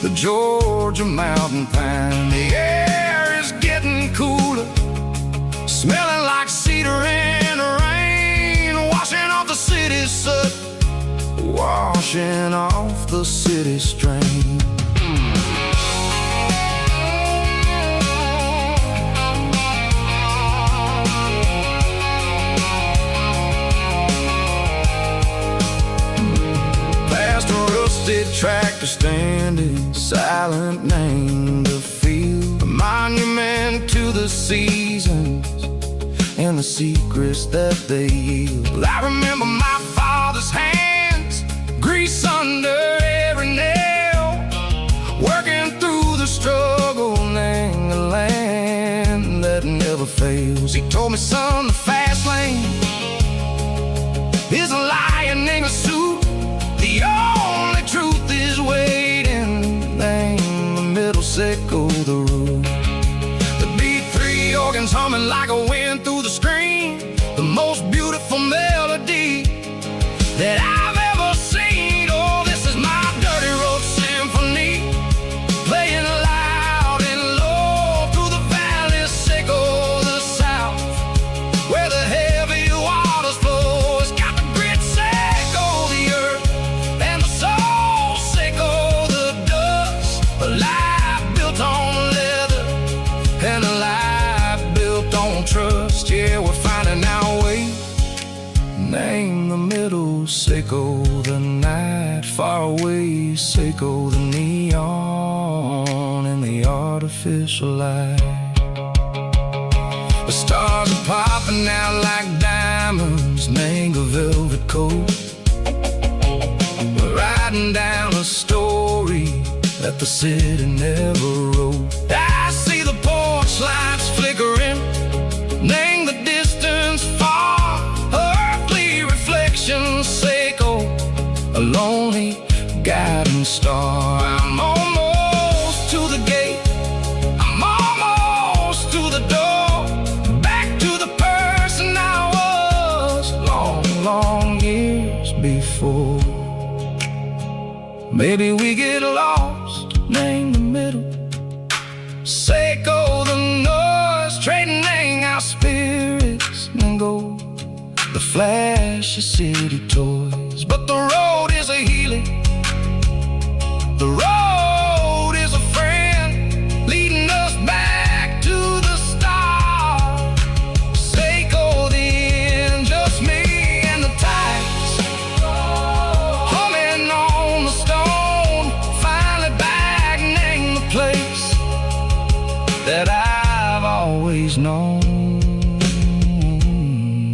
the Georgia mountain pine. The air is getting cooler, smelling like cedar in the rain, washing off the city's soot, washing off the city strain. Past a rusted tractor standing silent, named the field, a monument to the seasons and the secrets that they yield. I remember my father's hands, grease under every nail, working through the struggle, name the land that never fails. He told me, son, the fast lane is a lion in a suit, the only truth is waiting, name the middle, sickle the root. The beat, three organs humming like a wind through the screen, the most beautiful melody that I've ever seen. Oh, this is my dirty road symphony, playing loud and low through the valleys, sickle the south, where the heavy waters flow. It's got the grit, sickle the earth, and the soul, sickle the Name the middle, Seiko the night. Far away, Seiko the neon and the artificial light. The stars are popping out like diamonds, mango velvet coat. We're riding down a story that the city never wrote. I see the porch lights flickering, name the distance far. Earthly reflections, Seiko, a lonely guiding star. I'm almost to the gate, I'm almost to the door, back to the person I was long, long years before. Maybe we get lost, name the middle, Seiko the noise, trading our spirits and go the flash of city toys. But the road is a healing, the road is a friend, leading us back to the start. Seiko the end, just me and the tides, humming on the stone. Finally back, name the place that I've always known.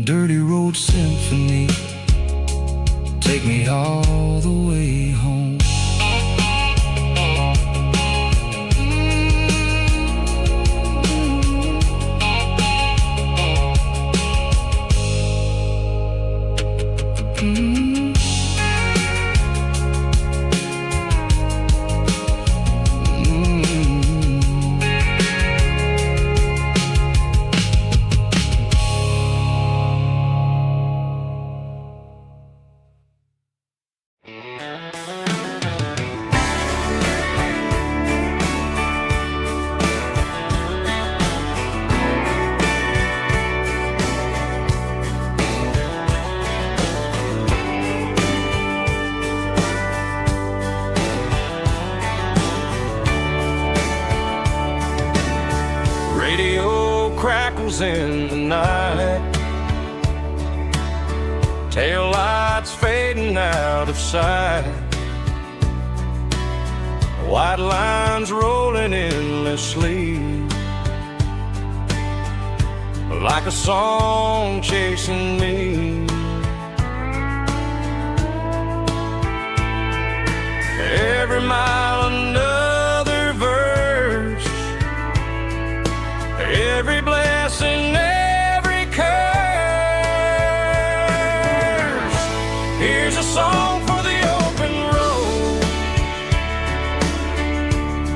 Dirty Road Symphony, take me all the way home. Radio crackles in the night, tail lights fading out of sight, white lines rolling endlessly, like a song chasing me. Every mile another verse, every blessing, every curse. Here's a song for the open road,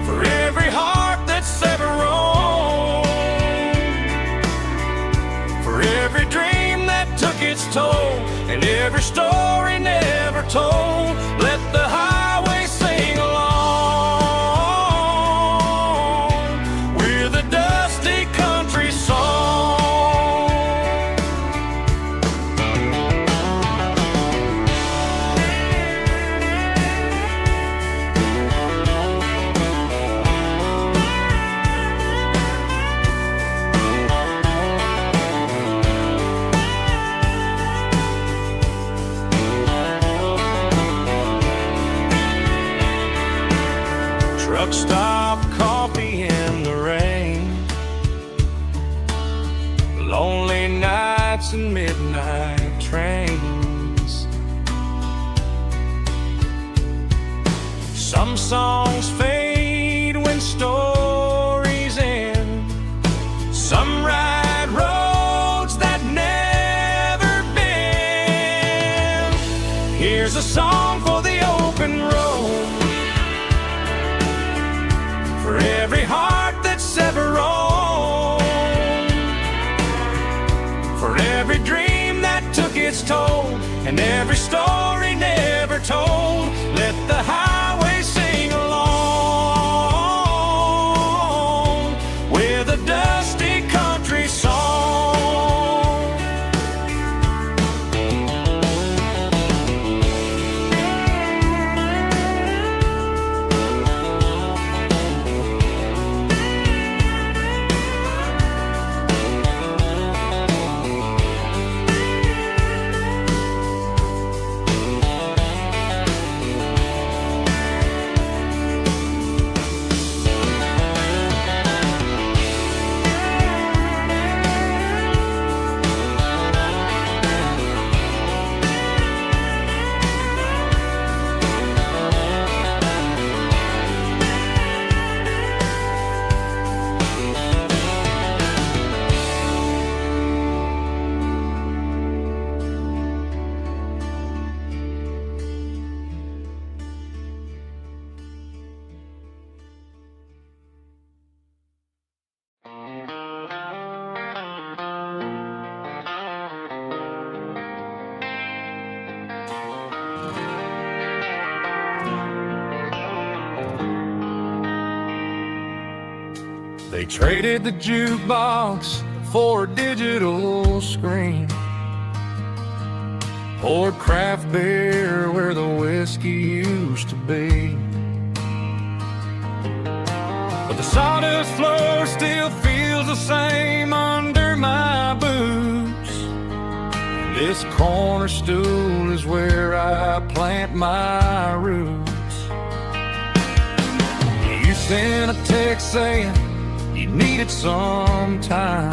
for every heart that's ever roamed, for every dream that took its toll, and every story never told. Let the highway sing along with a dusty country song. Truck stop, coffee in the rain, lonely nights and midnight trains. Some songs fade when stories end, some ride roads that never bend. Here's a song for the open road, for every heart that's ever roamed, for every dream that took its toll, and every story never told. Let the highway sing along with a dusty country song. They traded the jukebox for a digital screen, poured craft beer where the whiskey used to be. But the sawdust floor still feels the same under my boots. This corner stool is where I plant my roots. You sent a text saying you needed some time,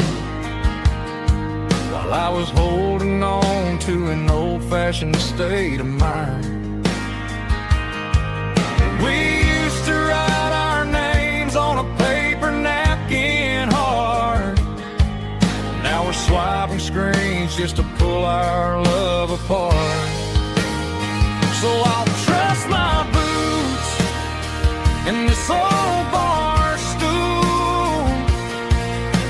while I was holding on to an old-fashioned state of mind. We used to write our names on a paper napkin hard. Now we're swiping screens just to pull our love apart. So I'll trust my boots and this old bar stool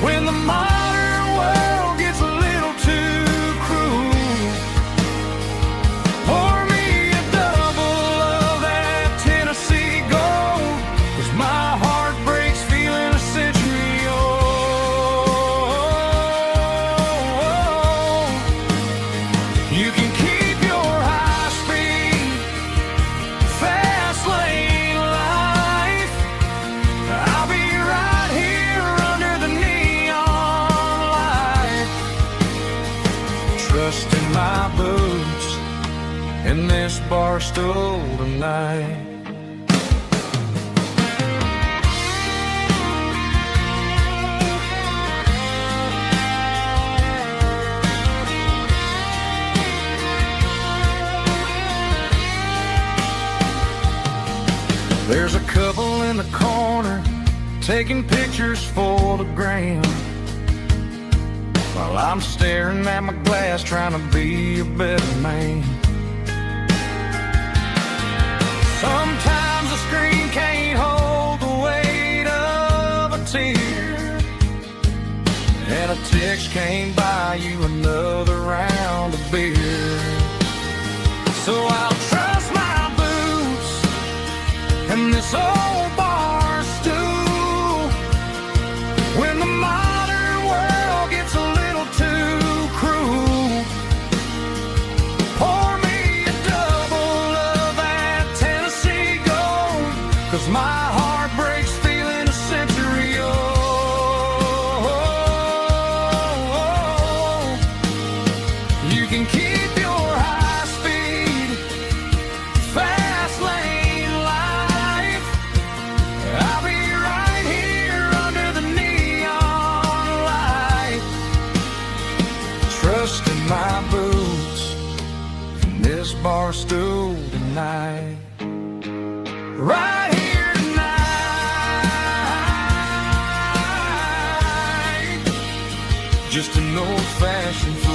when the modern world gets a little too cruel. Pour me a double of that Tennessee Gold, 'cause my heart breaks feeling a century old. You can keep your high-speed fast lane life. I'll be right here under the neon light, trusting my boots in this bar stool tonight. There's a couple in the corner taking pictures for the gram, while I'm staring at my glass trying to be a better man. Sometimes the screen can't hold the weight of a tear, and a text can't buy you another round of beer. So I'll trust my boots and this old bar stool when the modern world gets a little too cruel. Pour me a double of that Tennessee Gold, 'cause my heart breaks feeling a century old. You can keep your high-speed fast lane life. I'll be right here under the neon light, trusting my boots in this bar stool tonight. Right here tonight, just an old-fashioned fool.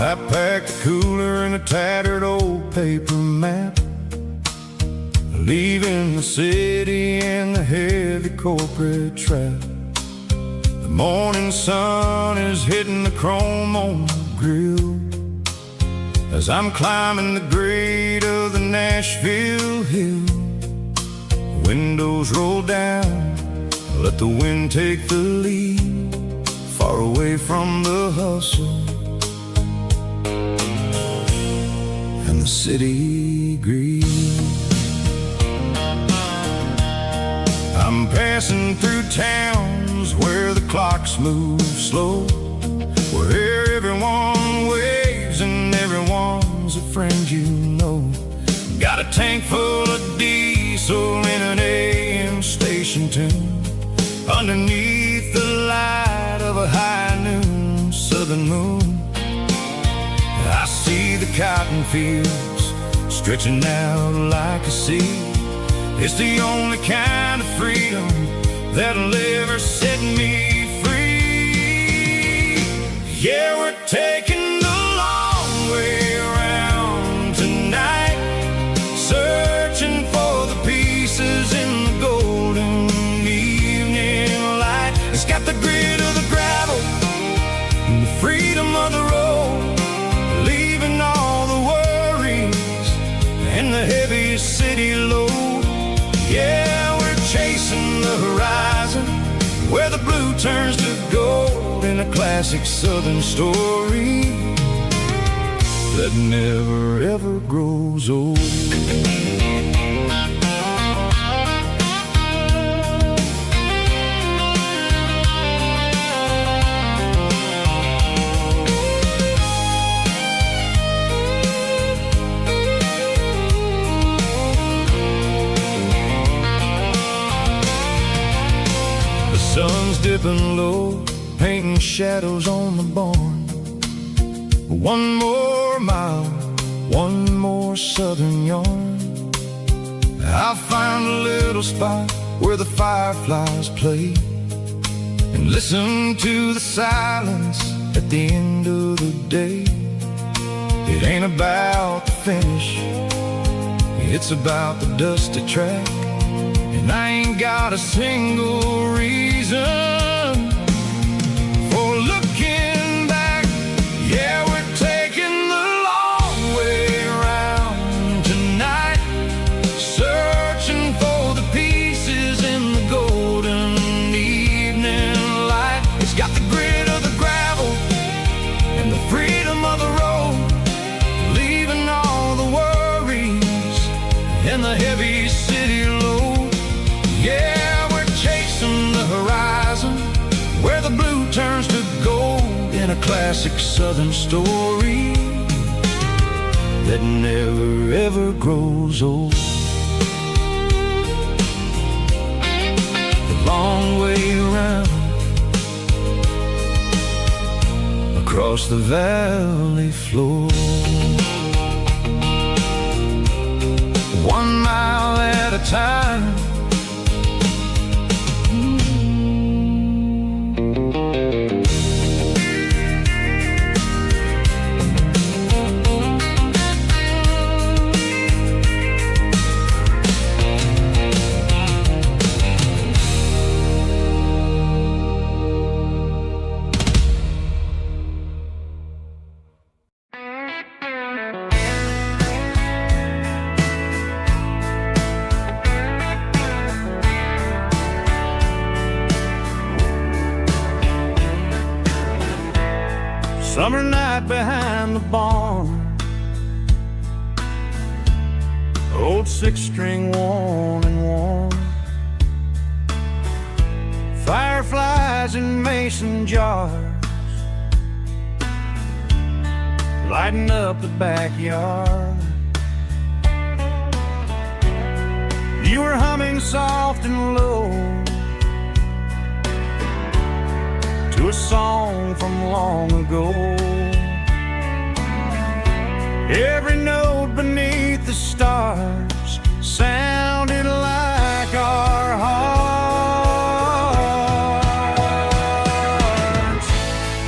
I packed a cooler and a tattered old paper map, leaving the city and the heavy corporate trap. The morning sun is hitting the chrome on the grill as I'm climbing the grade of the Nashville hill. Windows roll down, let the wind take the lead, far away from the hustle and the city greed. I'm passing through towns where the clocks move slow, where everyone waves and everyone's a friend you know. Got a tank full of diesel in an AM station tune, underneath the light of a high noon southern moon. I see the cotton fields stretching out like a sea, It's the only kind of freedom that'll ever set me free. Yeah, we're taking the long way around tonight, searching for the pieces in the golden evening light. It's got the grit of the gravel and the freedom of the road, leaving all the worries and the heavy city load. Yeah, we're chasing the horizon where the blue turns to gold, in a classic southern story that never ever grows old. Sun's dipping low, painting shadows on the barn. One more mile, one more southern yarn. I'll find a little spot where the fireflies play and listen to the silence at the end of the day. It ain't about the finish, it's about the dusty track. And I ain't got a single reason for looking back. Yeah, we're taking the long way around tonight, searching for the pieces in the golden evening light. It's got the grit of the gravel and the freedom of the road, leaving all the worries and the heavy city load. Yeah, we're chasing the horizon where the blue turns to gold, in a classic southern story that never ever grows old. The long way around across the valley floor, 1 mile at a time. Summer night behind the barn, old 6-string worn and worn, fireflies in mason jars, lighting up the backyard. You were humming soft and low to a song from long ago. Every note beneath the stars sounded like our hearts.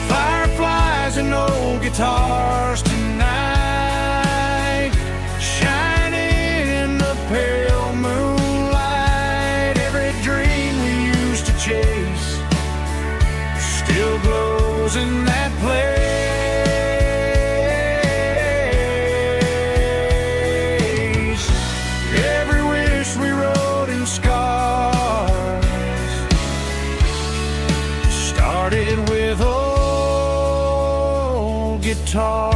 Fireflies and old guitars tonight, shining in the pale moonlight. Every dream we used to chase still glows in that place. Every wish we wrote in scars started with old guitars.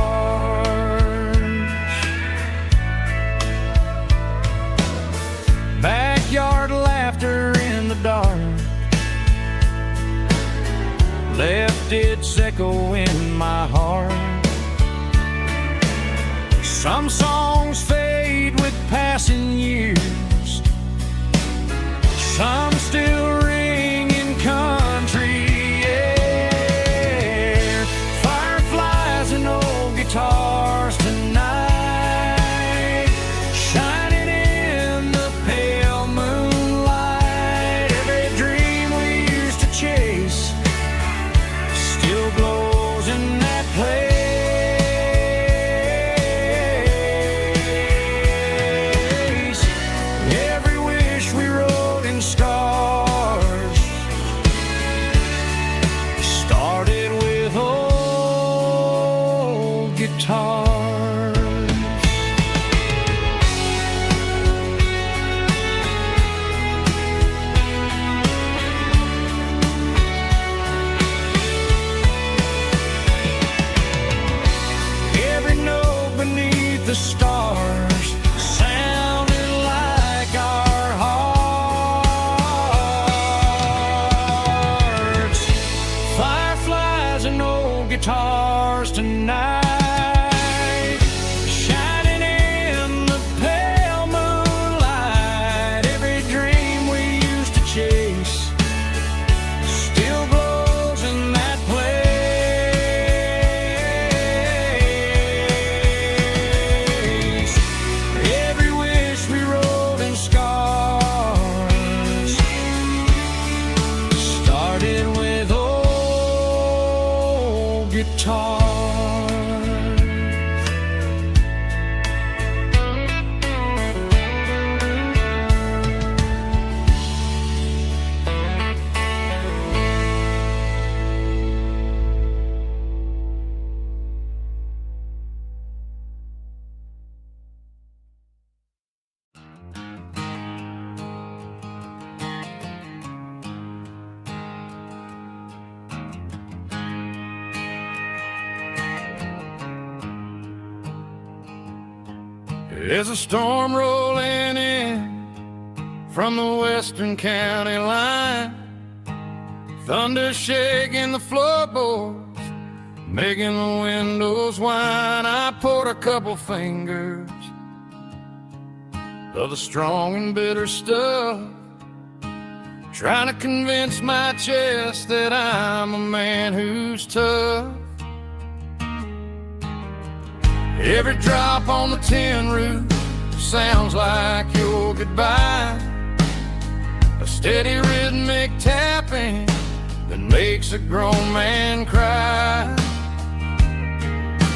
Backyard laughter in the dark left its echo in my heart. Some songs fade with passing years, some still ring in country air. Fireflies and old guitars tonight, shining in the pale guitars. There's a storm rolling in from the western county line, thunder shaking the floorboards, making the windows whine. I poured a couple fingers of the strong and bitter stuff, trying to convince my chest that I'm a man who's tough. Every drop on the tin roof sounds like your goodbye, a steady rhythmic tapping that makes a grown man cry.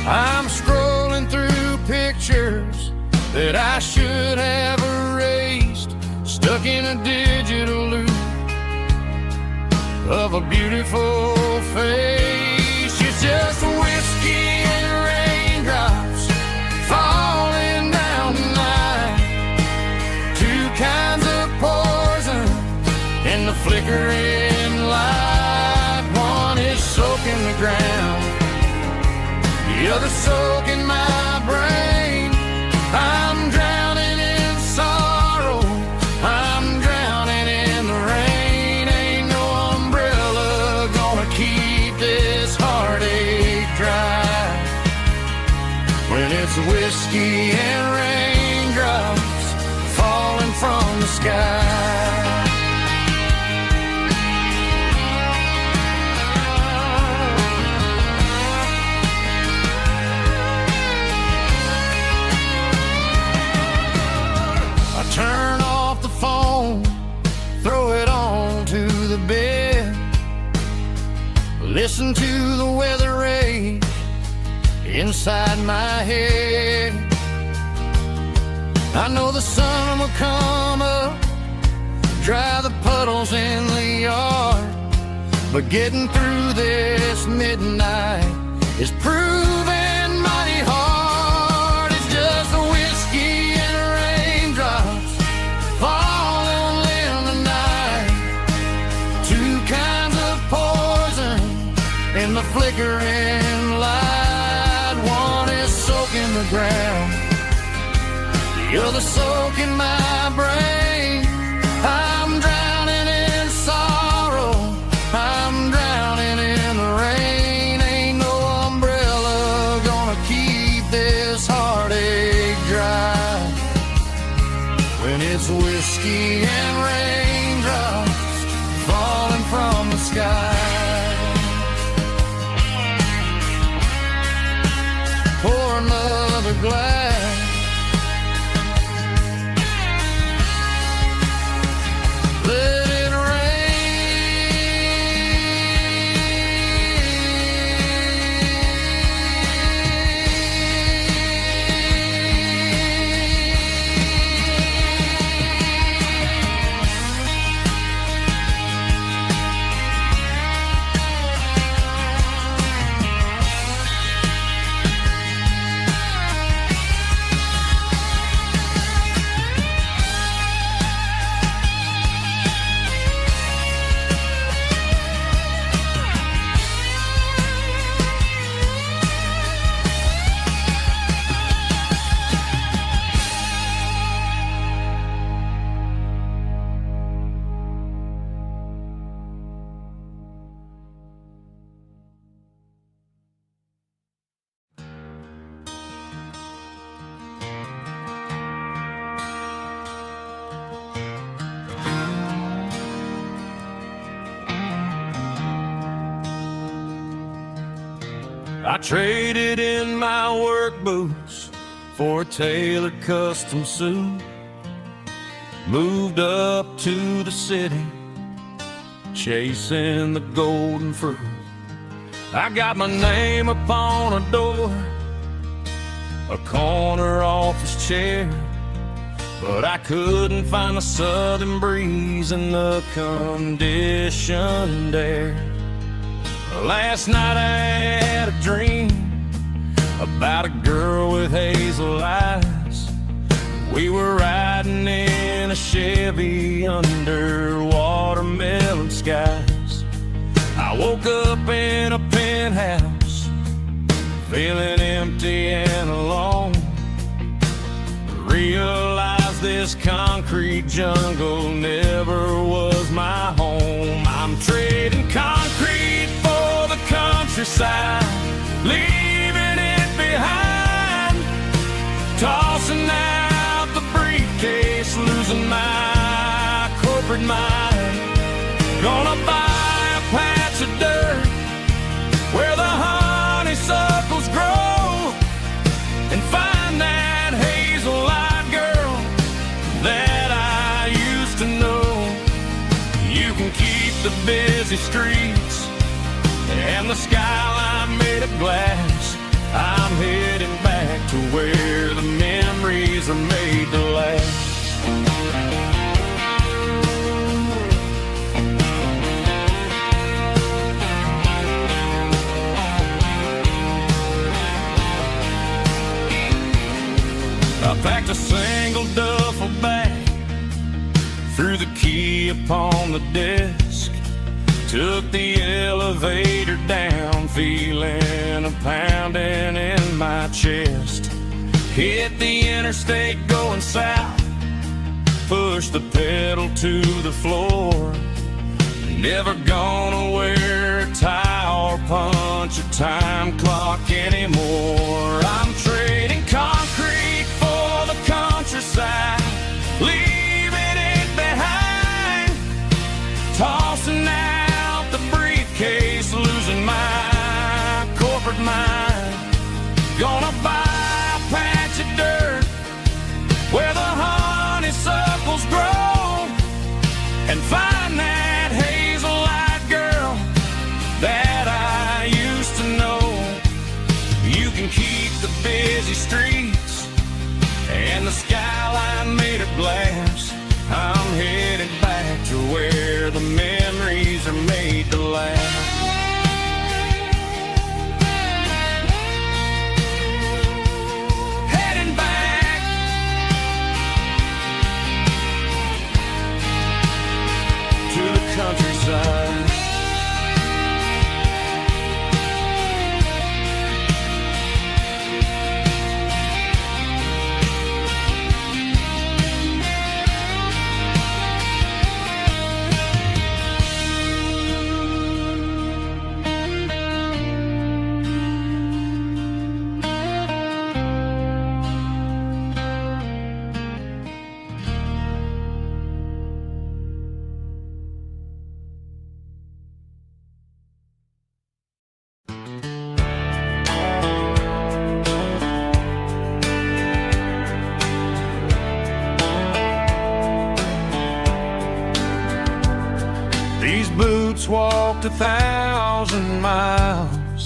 I'm scrolling through pictures that I should have erased, stuck in a digital loop of a beautiful face. It's just whiskey and raindrops falling down tonight, two kinds of poison in the flickering light. One is soaking the ground, the other soaking my brain. I'm drowning in sorrow, I'm drowning in the rain. Ain't no umbrella gonna keep this heartache dry when it's whiskey and raindrops falling from the sky. I turn off the phone, throw it on to the bed, listen to the weather rage inside my head. I know the sun will come up, dry the puddles in the yard, but getting through this midnight is proving mighty hard. It's just a whiskey and raindrops falling in the night, two kinds of poison in the flickering light. One is soaking the ground, the other soaking my brain. I'm drowning in sorrow, I'm drowning in the rain. Ain't no umbrella gonna keep this heartache dry when it's whiskey and raindrops falling from the sky. Pour another glass, let it I traded in my work boots for a tailored custom suit, moved up to the city, chasing the golden fruit. I got my name upon a door, a corner office chair, but I couldn't find the southern breeze in the conditioned air. Last night I had a dream about a girl with hazel eyes. We were riding in a Chevy under watermelon skies. I woke up in a penthouse, feeling empty and alone. Realized this concrete jungle never was my home. I'm trading concrete for the countryside, leaving it behind, tossing out the briefcase, losing my corporate mind. Gonna buy a patch of dirt where the honeysuckles grow and find that hazel-eyed girl that I used to know. You can keep the busy streets and the skyline made of glass. I'm heading back to where the memories are made to last. I packed a single duffel bag, threw the key upon the desk, took the elevator down, feeling a pounding in my chest. Hit the interstate going south, pushed the pedal to the floor. Never gonna wear a tie or punch a time clock anymore. I'm trading concrete for the countryside, leaving it behind, tossing out the briefcase, losing my corporate mind. Gonna buy a patch of dirt where the honeysuckles grow and find that hazel-eyed girl that I used to know. You can keep the busy streets and the skyline made of glass. I'm headed back to where the memories are made to last. Heading back to the countryside. These boots walked 1,000 miles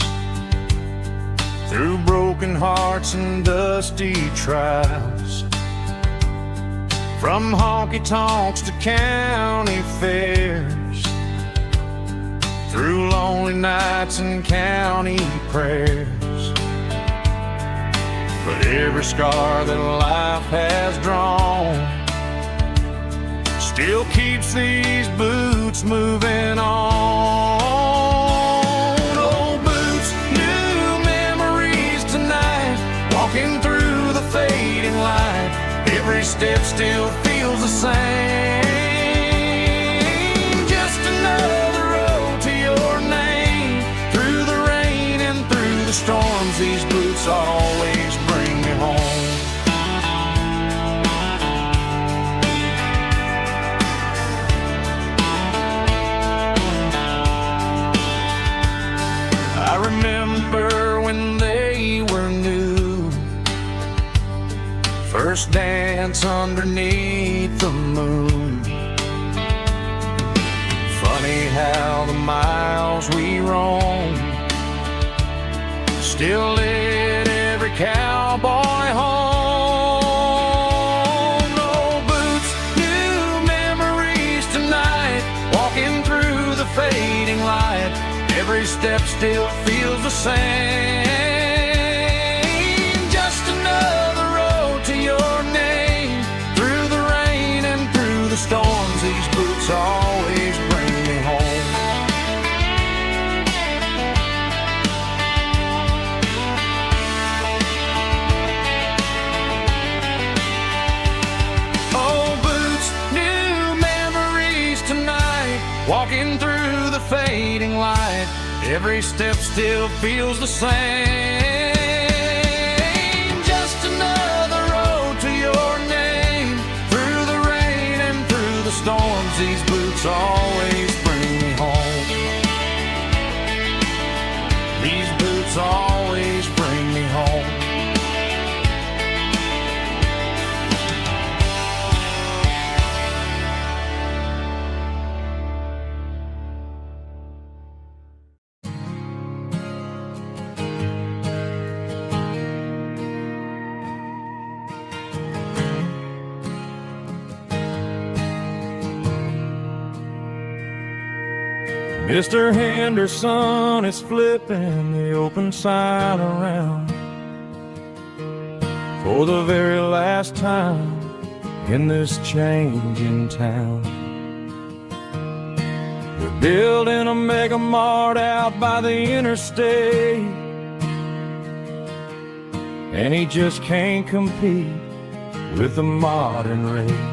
through broken hearts and dusty trials, from honky-tonks to county fairs, through lonely nights and county prayers. But every scar that life has drawn still keeps these boots moving on. Old boots, new memories tonight, walking through the fading light. Every step still feels the same. Just another road to your name. Through the rain and through the storms, these boots always bring me home. I remember when they were new, first dance underneath the moon. Funny how the miles we roam still lit every cowboy home. No boots, new memories tonight, walking through the fading light. Every step still feels the same. Just another road to your name, through the rain and through the storms. These boots always bring me home. Walking through the fading light, every step still feels the same. Just another road to your name, through the rain and through the storms. These boots always bring me home. These boots always bring me home. Mr. Henderson is flipping the open sign around for the very last time in this changing town. They're building a mega mart out by the interstate, and he just can't compete with the modern rate.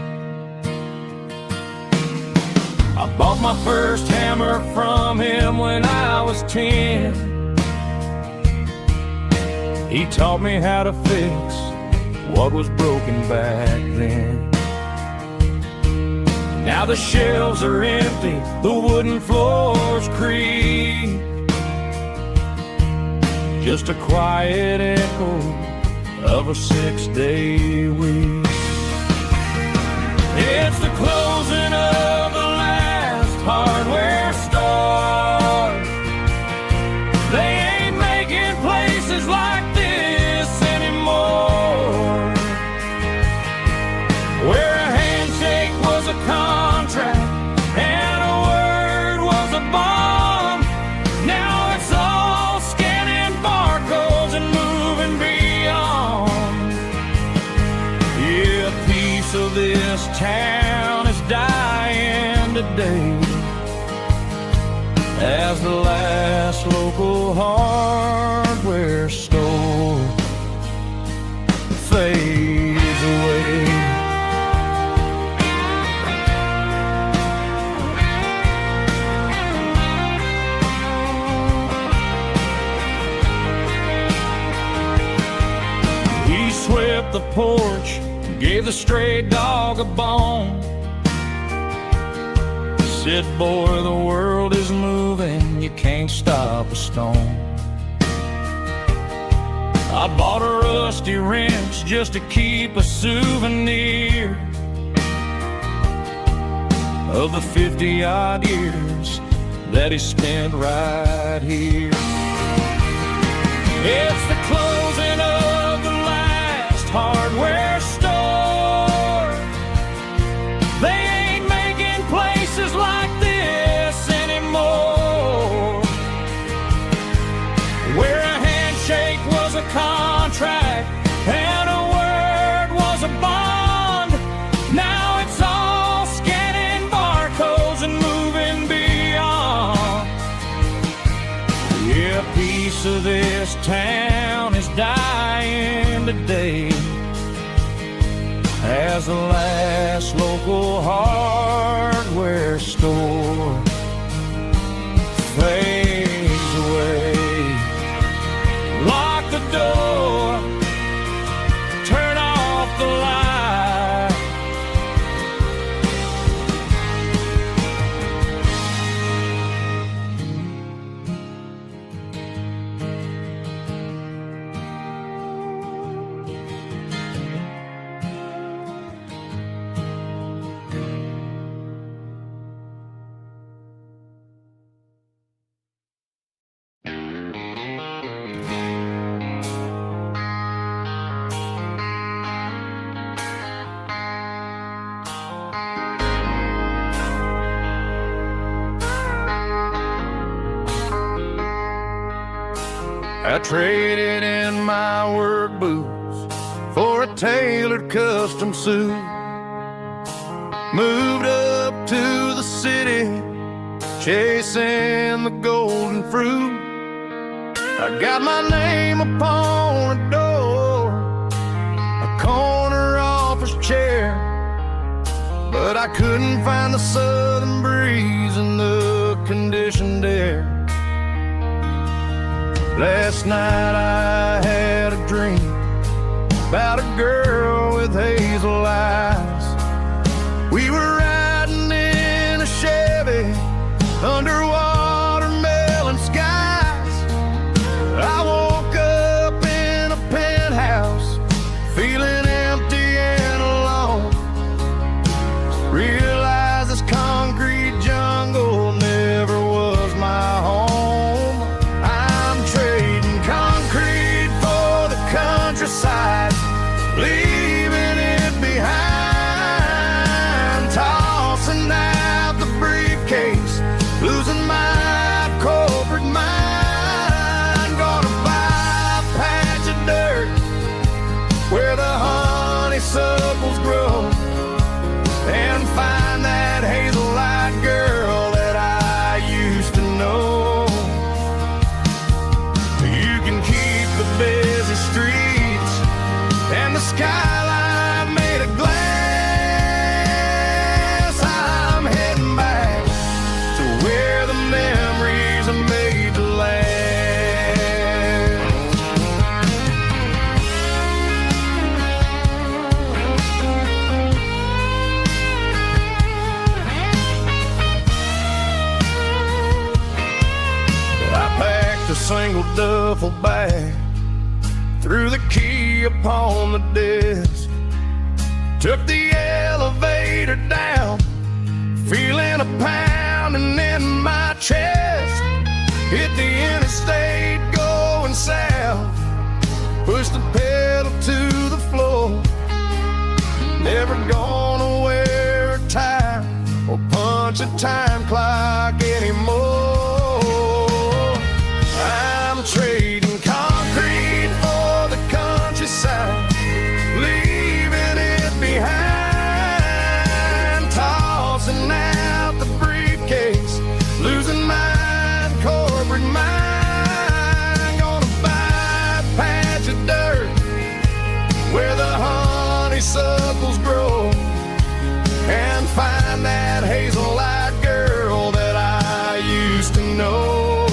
I bought my first hammer from him when I was 10. He taught me how to fix what was broken back then. Now the shelves are empty, the wooden floors creak, just a quiet echo of a 6-day week. It's the closing of the hardware store. They ain't making places like this anymore, where a handshake was a contract and a word was a bond. Now it's all scanning barcodes and moving beyond. Yeah, a piece of this town is dying today, as the last local hardware store fades away. He swept the porch, gave the stray dog a bone, said, boy, the world is moving, you can't stop a stone. I bought a rusty wrench just to keep a souvenir of the 50-odd years that he spent right here. It's the closing of the last hardware store. They ain't making places like this anymore, where a handshake was a contract and a word was a bond. Now it's all scanning barcodes and moving beyond. Yeah, a piece of this town is dying today, as the last local hardware store fades away. Lock the door, turn off the light. I traded in my work boots for a tailored custom suit. Moved up to the city, chasing the golden fruit. I got my name upon a door, a corner office chair, but I couldn't find the southern breeze in the conditioned air. Last night I had a dream about a girl with hazel eyes. We were riding in a Chevy under watermelon skies. I woke up in a penthouse feeling empty and alone. Realized this concrete jungle never was my home. I'm trading concrete for the countryside, leaving it behind, tossing out the briefcase, losing my corporate mind. Gonna buy a patch of dirt where the honeysuckles grow, and find that hazel-eyed girl that I used to know. You can keep the busy streets and the skyline made of glass. I'm heading back to where the memories are made to last. I packed a single duffel bag, threw the key upon the desk, took the elevator down, feeling a pounding in my chest. Hit the interstate going south, pushed the pedal to the floor. Never gonna wear a tie or punch a time clock anymore. I'm trading concrete for the countryside, leaving it behind, tossing out the briefcase, losing my corporate mind. Gonna buy a patch of dirt where the honeysuckles grow, and find that hazel-eyed girl that I used to know.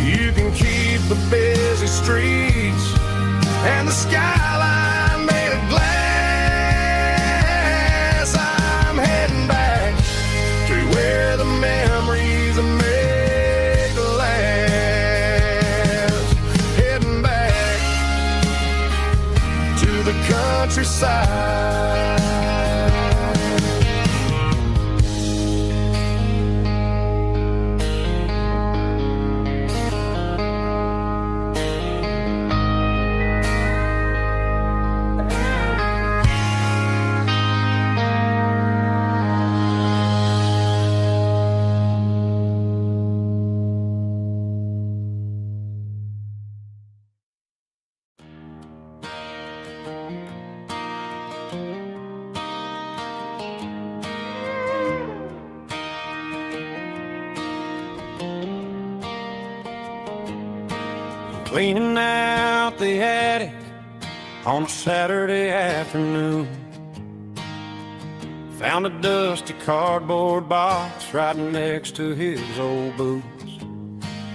You can keep the busy streets and the skyline made of glass. I'm heading back to where the memories are made to last. Heading back to the countryside. Cleaning out the attic on a Saturday afternoon, found a dusty cardboard box right next to his old boots.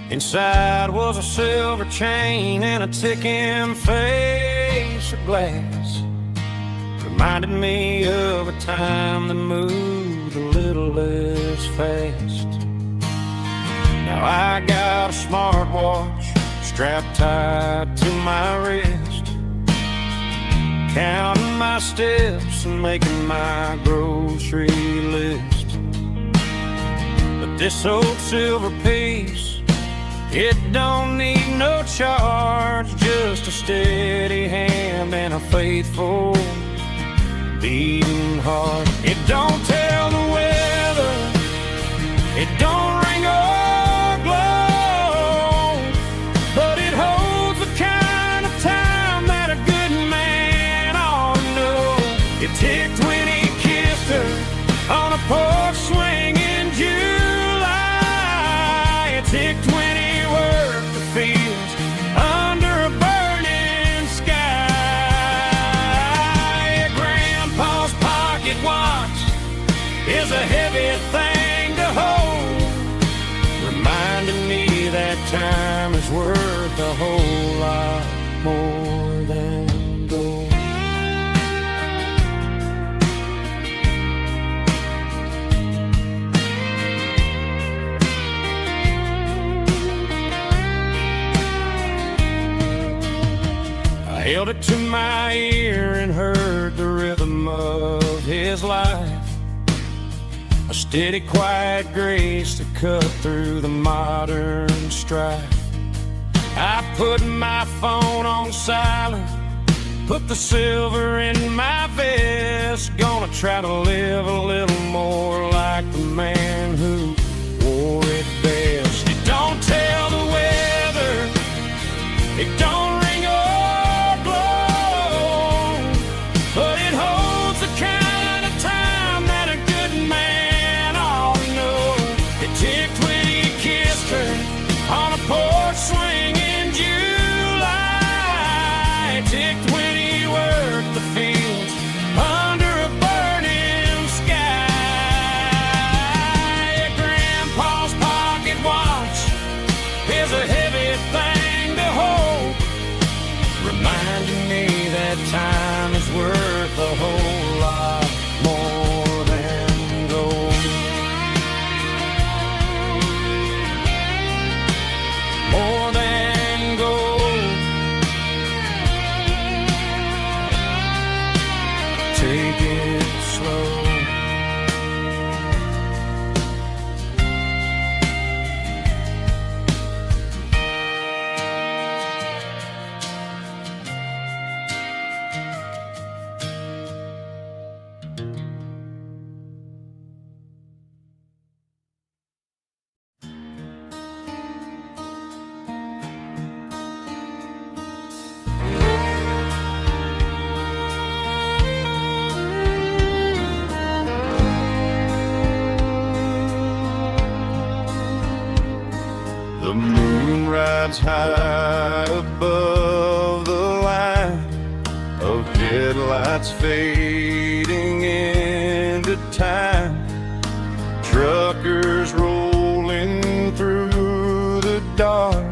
Inside was a silver chain and a ticking face of glass. Reminded me of a time that moved a little less fast. Now I got a smartwatch strapped tight to my wrist, counting my steps and making my grocery list. But this old silver piece, it don't need no charge, just a steady hand and a faithful beating heart. It don't tell the weather, it don't ring or glow, heavy thing to hold, reminding me that time is worth a whole lot more than gold. I held it to my ear and heard the rhythm of his life, a steady, quiet grace to cut through the modern strife. I put my phone on silent, put the silver in my vest, gonna try to live a little more like the man who wore it best. It don't tell the weather, it don't ring or blow, but it holds the kind of time that a good man ought to know. It ticked when he kissed her on a porch swing in July. It ticked when he worked the fields under a burning sky. Grandpa's pocket watch is a heavy thing to hold, reminding me that time is worth a whole lot more than gold. More than gold. Take it slow. The moon rides high above the line of headlights fading into time. Truckers rolling through the dark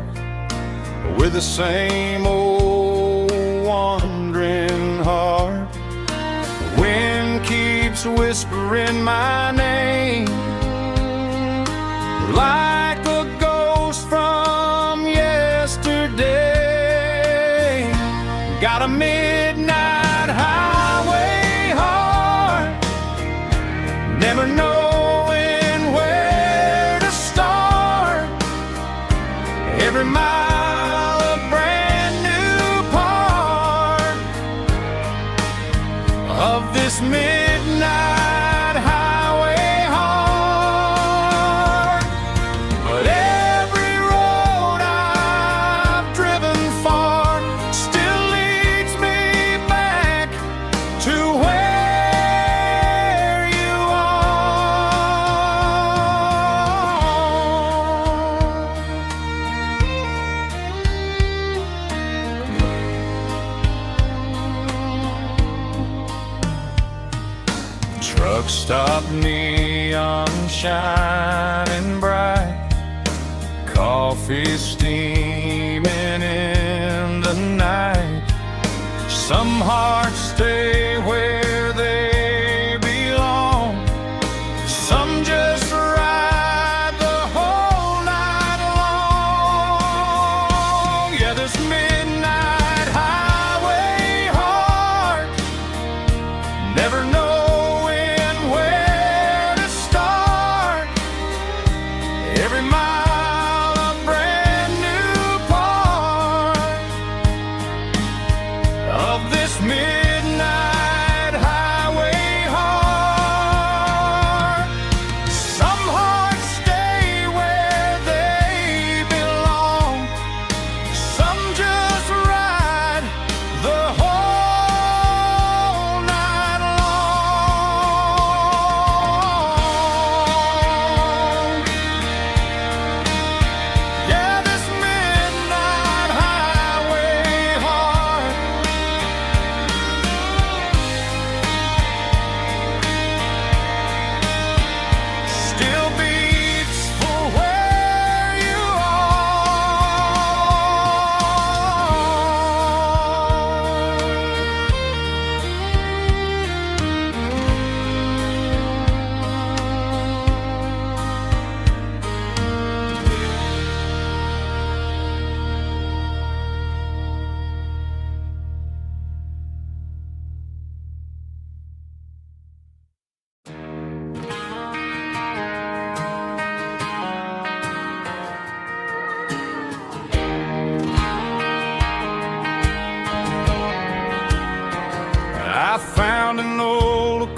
with the same old wandering heart. The wind keeps whispering my name like a ghost from yesterday. Got a midnight highway heart, never knowing where to start. Every mile a brand new part of this midnight highway heart. But every road I've driven far still leads me back to where you are. Truck stop, neon shining bright, coffee steaming in the night. Some hearts stay where they belong, some just ride the whole night long. Yeah, this midnight highway heart, never knowing where to start. Every mile a brand new part of this midnight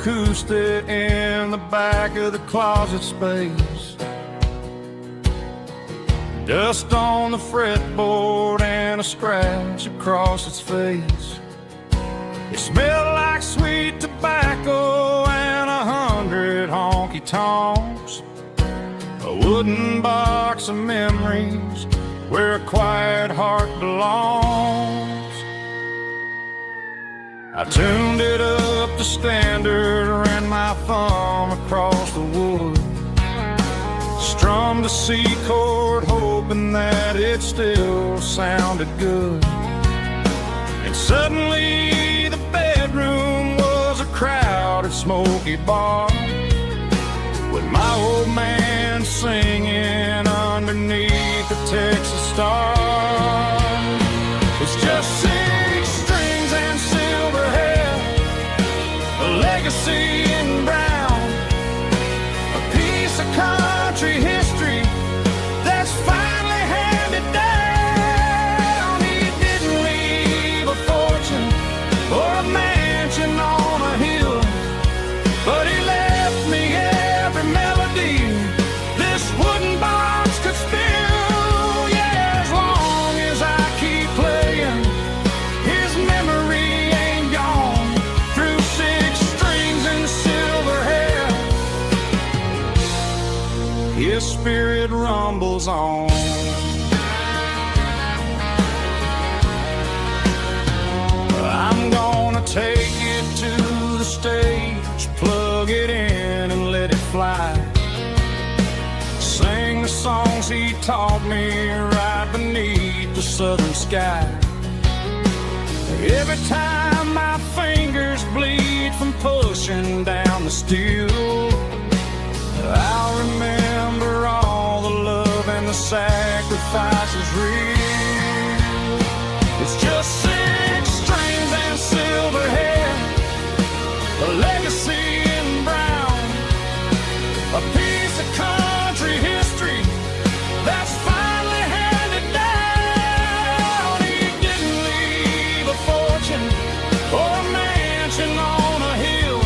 acoustic in the back of the closet space. Dust on the fretboard and a scratch across its face. It smelled like sweet tobacco and 100 honky-tonks. A wooden box of memories where a quiet heart belongs. I tuned it up to standard, ran my thumb across the wood, strummed a C chord hoping that it still sounded good. And suddenly the bedroom was a crowded smoky bar, with my old man singing underneath the Texas star. It's just 6 strings and silver hair, a legacy in brown, a piece of country history that's finally handed down. He didn't leave a fortune or a mansion on a hill, but he left me every melody this wooden box could spill. Yeah, as long as I keep playing, his memory ain't gone. Through 6 strings and silver hair, his spirit rumbles on. I'm gonna take it to the stage, plug it in and let it fly. Sing the songs he taught me right beneath the southern sky. Every time my fingers bleed from pushing down the steel, I'll remember all the love and the sacrifices real. It's just 6 strings and silver hair, a legacy in brown, a piece of country history that's finally handed down. He didn't leave a fortune or a mansion on a hill,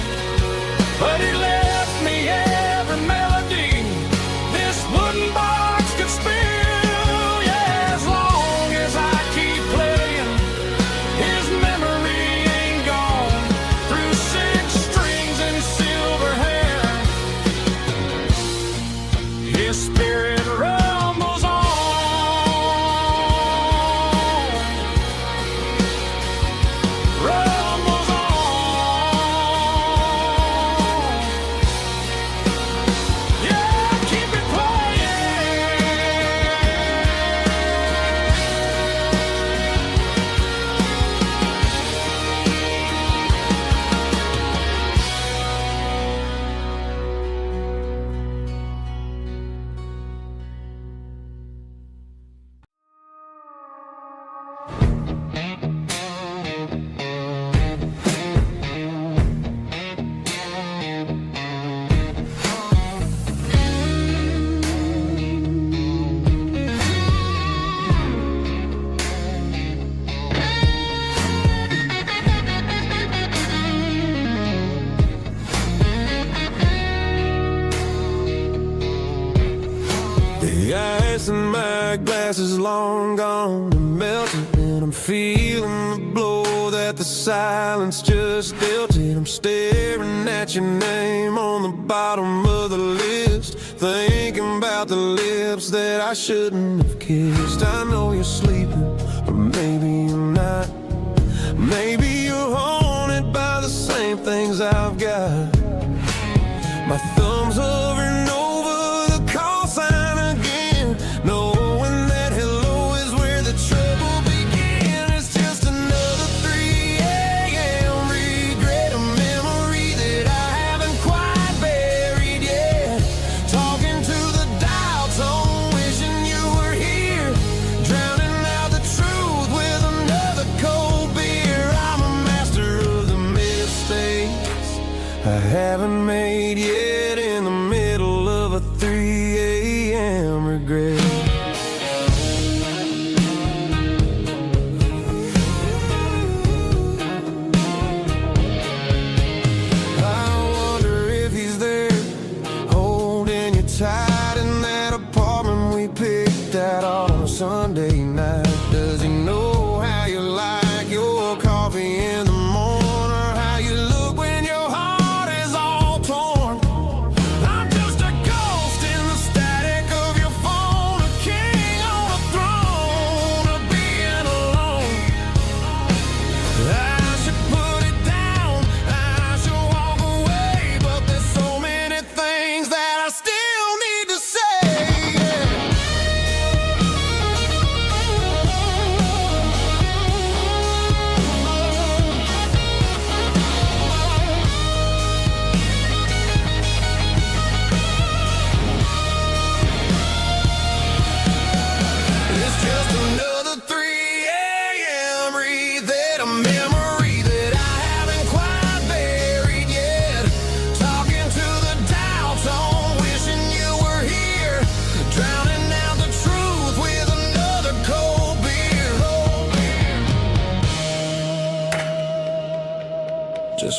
but he left me every melody this wooden box could spill. Yeah, as long as I keep playing, his memory ain't gone. Through 6 strings and silver hair, his spirit rumbles on. Rumbles on. Yeah, keep it playing. The ice in my glass is long gone and melted, and I'm feeling the blow that the silence just dealt it. I'm staring at your name on the bottom of the list, thinking about the lips that I shouldn't have kissed. I know you're sleeping, or maybe you're not. Maybe you're haunted by the same things I've got. My thumb's hovering over the call sign again, knowing that hello is where the trouble began. It's just another 3 a.m. regret, a memory that I haven't quite buried yet. Talking to the dial tone, wishing you were here, drowning out the truth with another cold beer. I'm a master of the mistakes I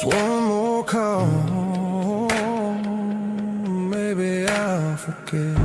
one more call, maybe I'll forget.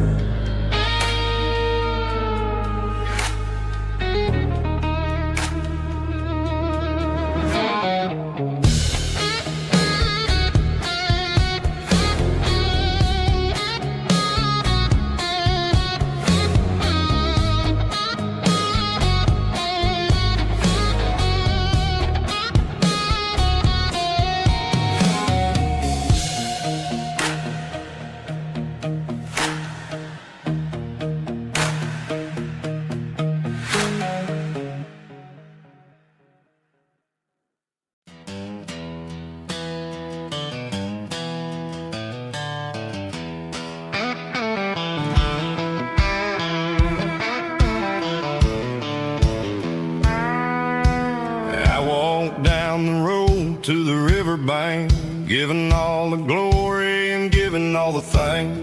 To the riverbank, giving all the glory and giving all the thanks.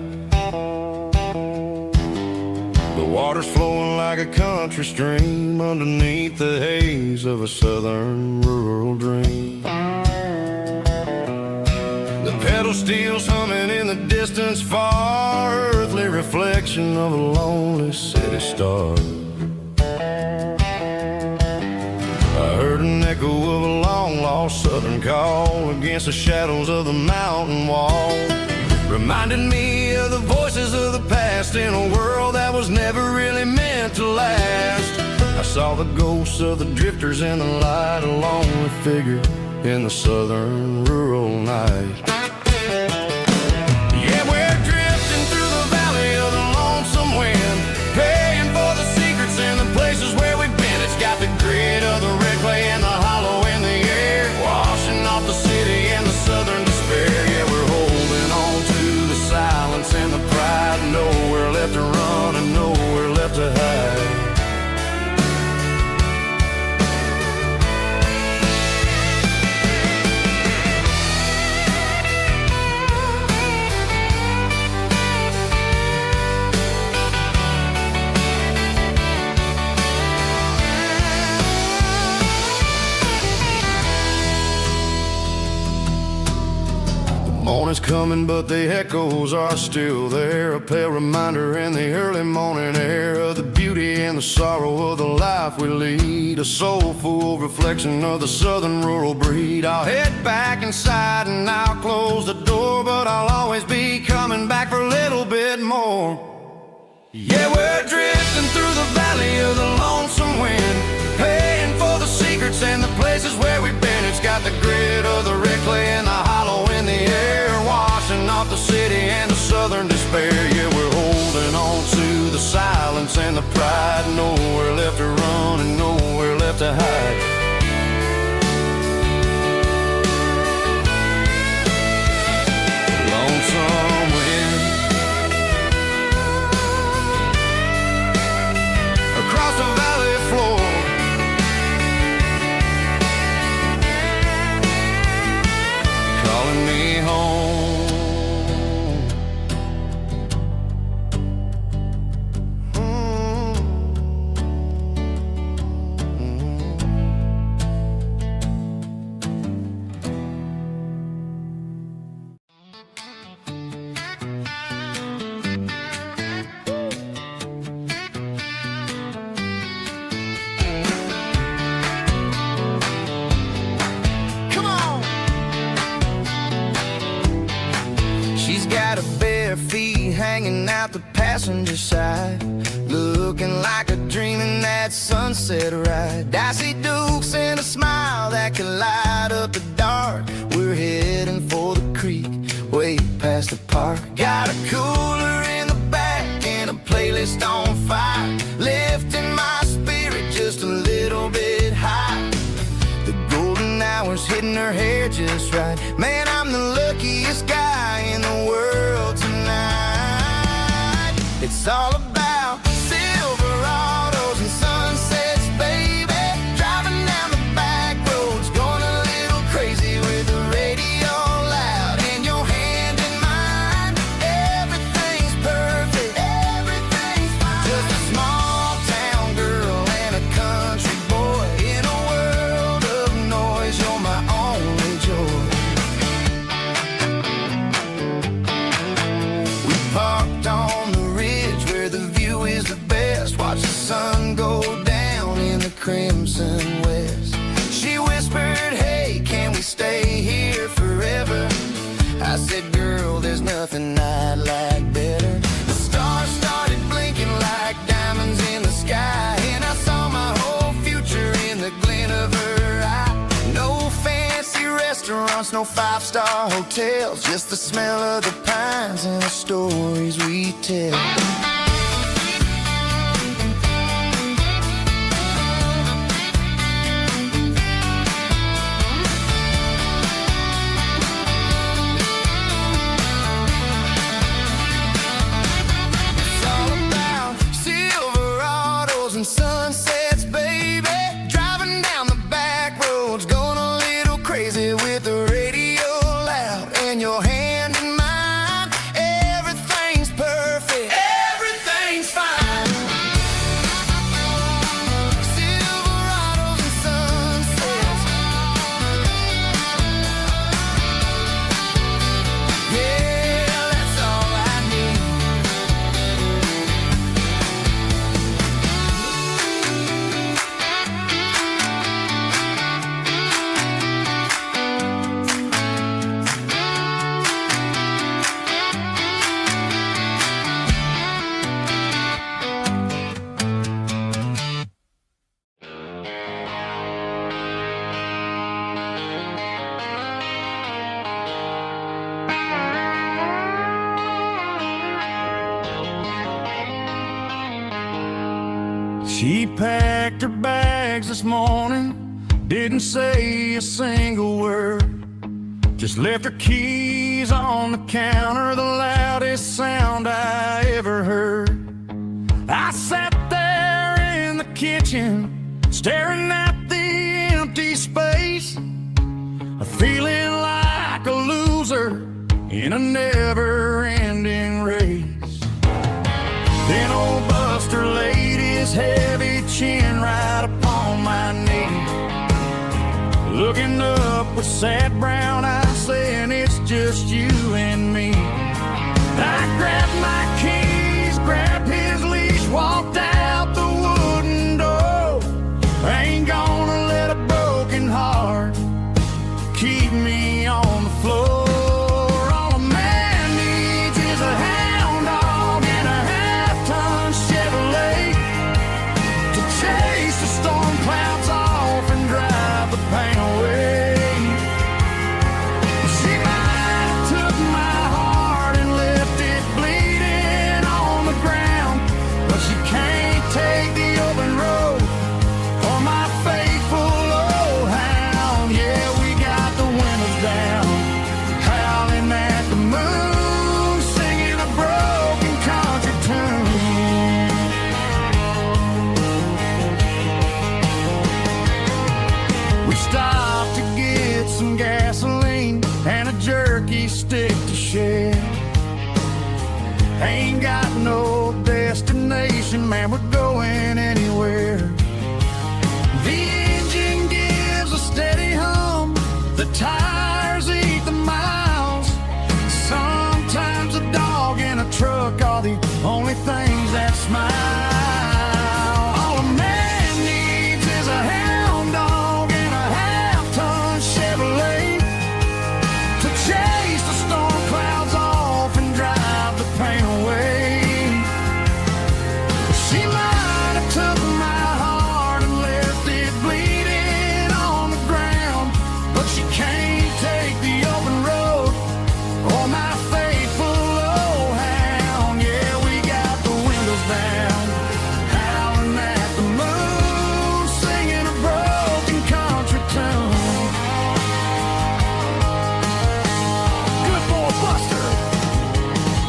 The water's flowing like a country stream underneath the haze of a southern rural dream. The pedal steel's humming in the distance far, earthly reflection of a lonely city star. I heard an echo of a long-lost southern call against the shadows of the mountain wall, reminded me of the voices of the past in a world that was never really meant to last. I saw the ghosts of the drifters in the light, a lonely figure in the southern rural night. Yeah, we're drifting through the valley of the lonesome wind, paying for the secrets and the places where we've been. It's got the grit of the red clay and the hollow in the air, washing off the city and the southern despair. Yeah, we're holding on to the silence and the pride, nowhere left to run and nowhere left to hide. Morning's coming, but the echoes are still there, a pale reminder in the early morning air of the beauty and the sorrow of the life we lead, a soulful reflection of the southern rural breed. I'll head back inside and I'll close the door, but I'll always be coming back for a little bit more. Yeah, we're drifting through the valley of the lonesome wind, paying for the secrets and the places where we've been. It's got the grit of the red clay and the hollow in the air, washing off the city and the southern despair. Yeah, we're holding on to the silence and the pride, nowhere left to run and nowhere left to hide. Lonesome wind across the valley floor, calling me home. Hanging out the passenger side, looking like a dream in that sunset ride. I see Dukes and a smile that can light up the dark. We're heading for the creek, way past the park. Got a cooler in the back and a playlist on fire, lifting my spirit just a little bit high. The golden hour's hitting her hair just right. Man, I'm the luckiest guy in the world tonight. It's all about Silverados and sunsets, baby. Driving down the back roads, going a little crazy with the radio loud and your hand in mine. Everything's perfect, everything's fine. Just a small town girl and a country boy in a world of noise. You're my only joy. no five-star hotels, just the smell of the pines and the stories we tell. It's all about Silverados and sunsets, baby. Driving down the back roads, going a little crazy with the radio loud and your hand in mine. Everything's perfect, everything's fine. Silverados and sunsets, yeah, that's all I need. She packed her bags this morning, didn't say a single word. Just left her keys on the counter, the loudest sound I ever heard. I sat there in the kitchen, staring at the empty space, feeling like a loser in a never-ending race. Then old Buster laid his heavy chin right upon my knee, looking up with sad brown eyes, saying it's just you and me. I grabbed my keys, grabbed his leash, walked out the wooden door. I ain't gonna let a broken heart keep me on the floor. All a man needs is a hound dog and a half-ton Chevrolet to chase the storm clouds off and drive the pain away. She might have took my heart and left it bleeding on the ground, but she can't take the open road or my faithful old hound. Yeah, we got the windows down, howling at the moon, singing a broken country tune. We stopped to get some gasoline and a jerky stick to share. Ain't got no destination, man, we're going anywhere. The engine gives a steady hum, the tires eat the miles. Sometimes a dog and a truck are the only things that smile. All a man needs is a hound dog and a half-ton Chevrolet to chase the storm clouds off and drive the pain away. She might have took my heart and left it bleeding on the ground, but she can't take the open road or my faithful old hound. Yeah, we got the windows down, howling at the moon, singing a broken country tune. Good boy Buster,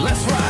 let's ride.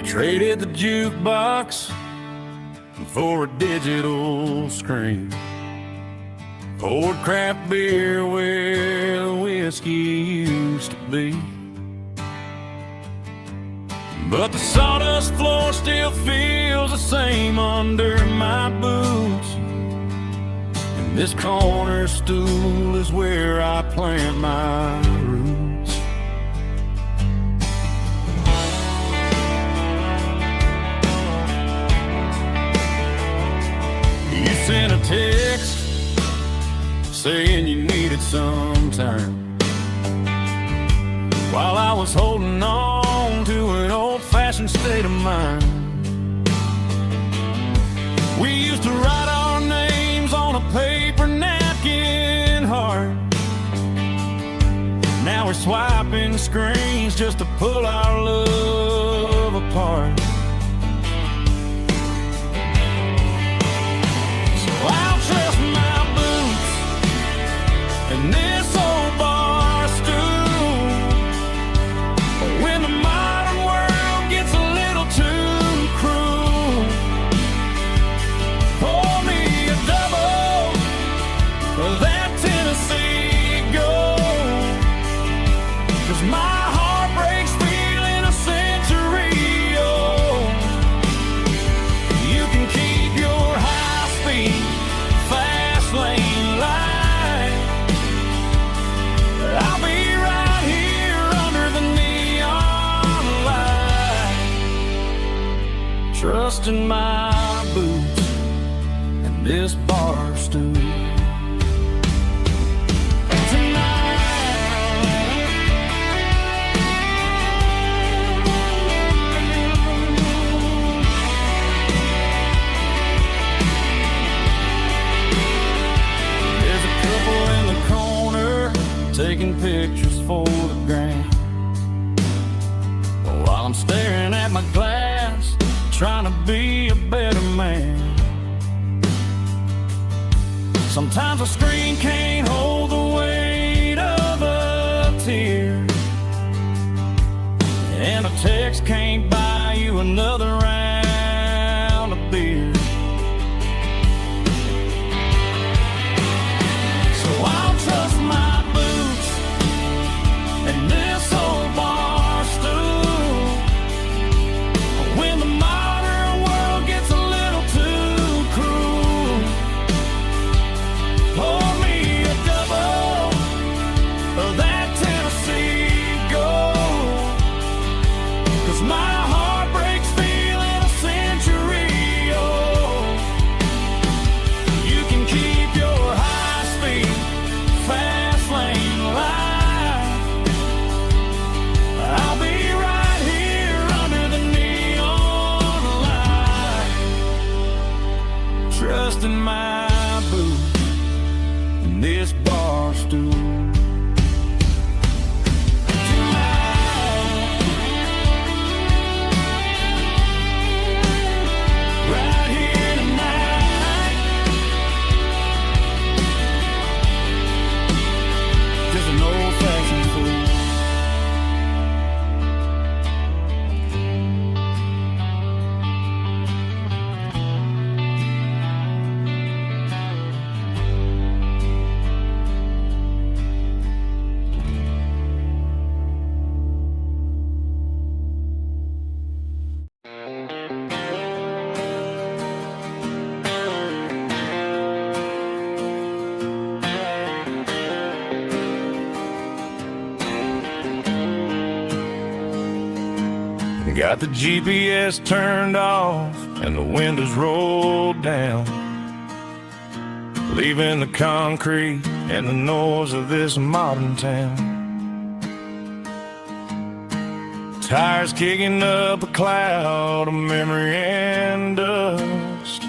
Traded the jukebox for a digital screen. Poured craft beer where the whiskey used to be. But the sawdust floor still feels the same under my boots. And this corner stool is where I plant my roots. You sent a text saying you needed some time, while I was holding on to an old-fashioned state of mind. We used to write our names on a paper napkin heart. Now we're swiping screens just to pull our love apart. So I'll trust my boots and this old bar stool. When the modern world gets a little too cruel, pour me a double of that Tennessee Gold, 'cause my heart breaks feeling a century old. You can keep your high-speed, fast lane light. I'll be right here under the neon light, trusting my boots and this bar stool. There's a couple in the corner taking pictures for the gram, while I'm staring at my glass, trying to be a better man. Sometimes a screen can't hold the weight of a tear, and a text can't buy you another round of beer. So I'll trust my boots and this old bar stool. When the modern world gets a little too cruel, pour me a double of that Tennessee Gold, 'cause my heart breaks feeling a century old. You can keep your high-speed, fast lane light. I'll be right here under the neon light, trusting my boots and this bar stool. Right here tonight, just an old-fashioned fool. Got the GPS turned off and the windows rolled down, leaving the concrete and the noise of this modern town. Tires kicking up a cloud of memory and dust,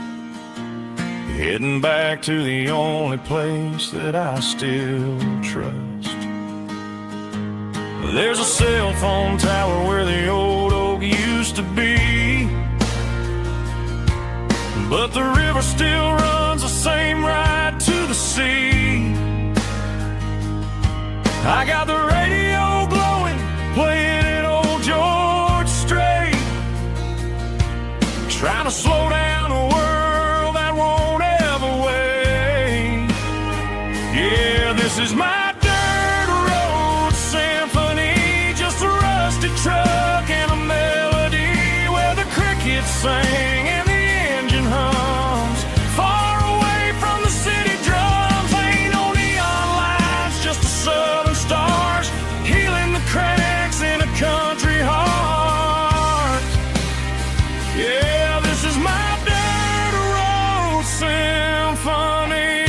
heading back to the only place that I still trust. There's a cell phone tower where the old oak used to be, but the river still runs the same right to the sea. I got the radio glowing, playing an old George Strait, trying to slow down the world my dirt road symphony, just a rusty truck and a melody where the crickets sing and the engine hums. Far away from the city drums, ain't no neon lights, just the southern stars healing the cracks in a country heart. Yeah, this is my dirt road symphony.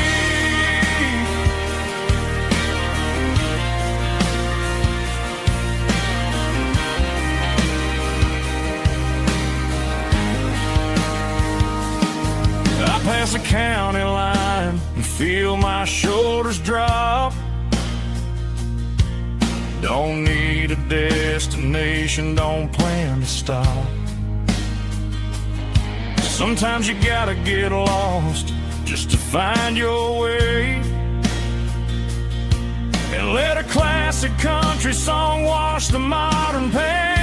I pass a county line and feel my shoulders drop. Don't need a destination, don't plan to stop. Sometimes you gotta get lost just to find your way, and let a classic country song wash the modern pain.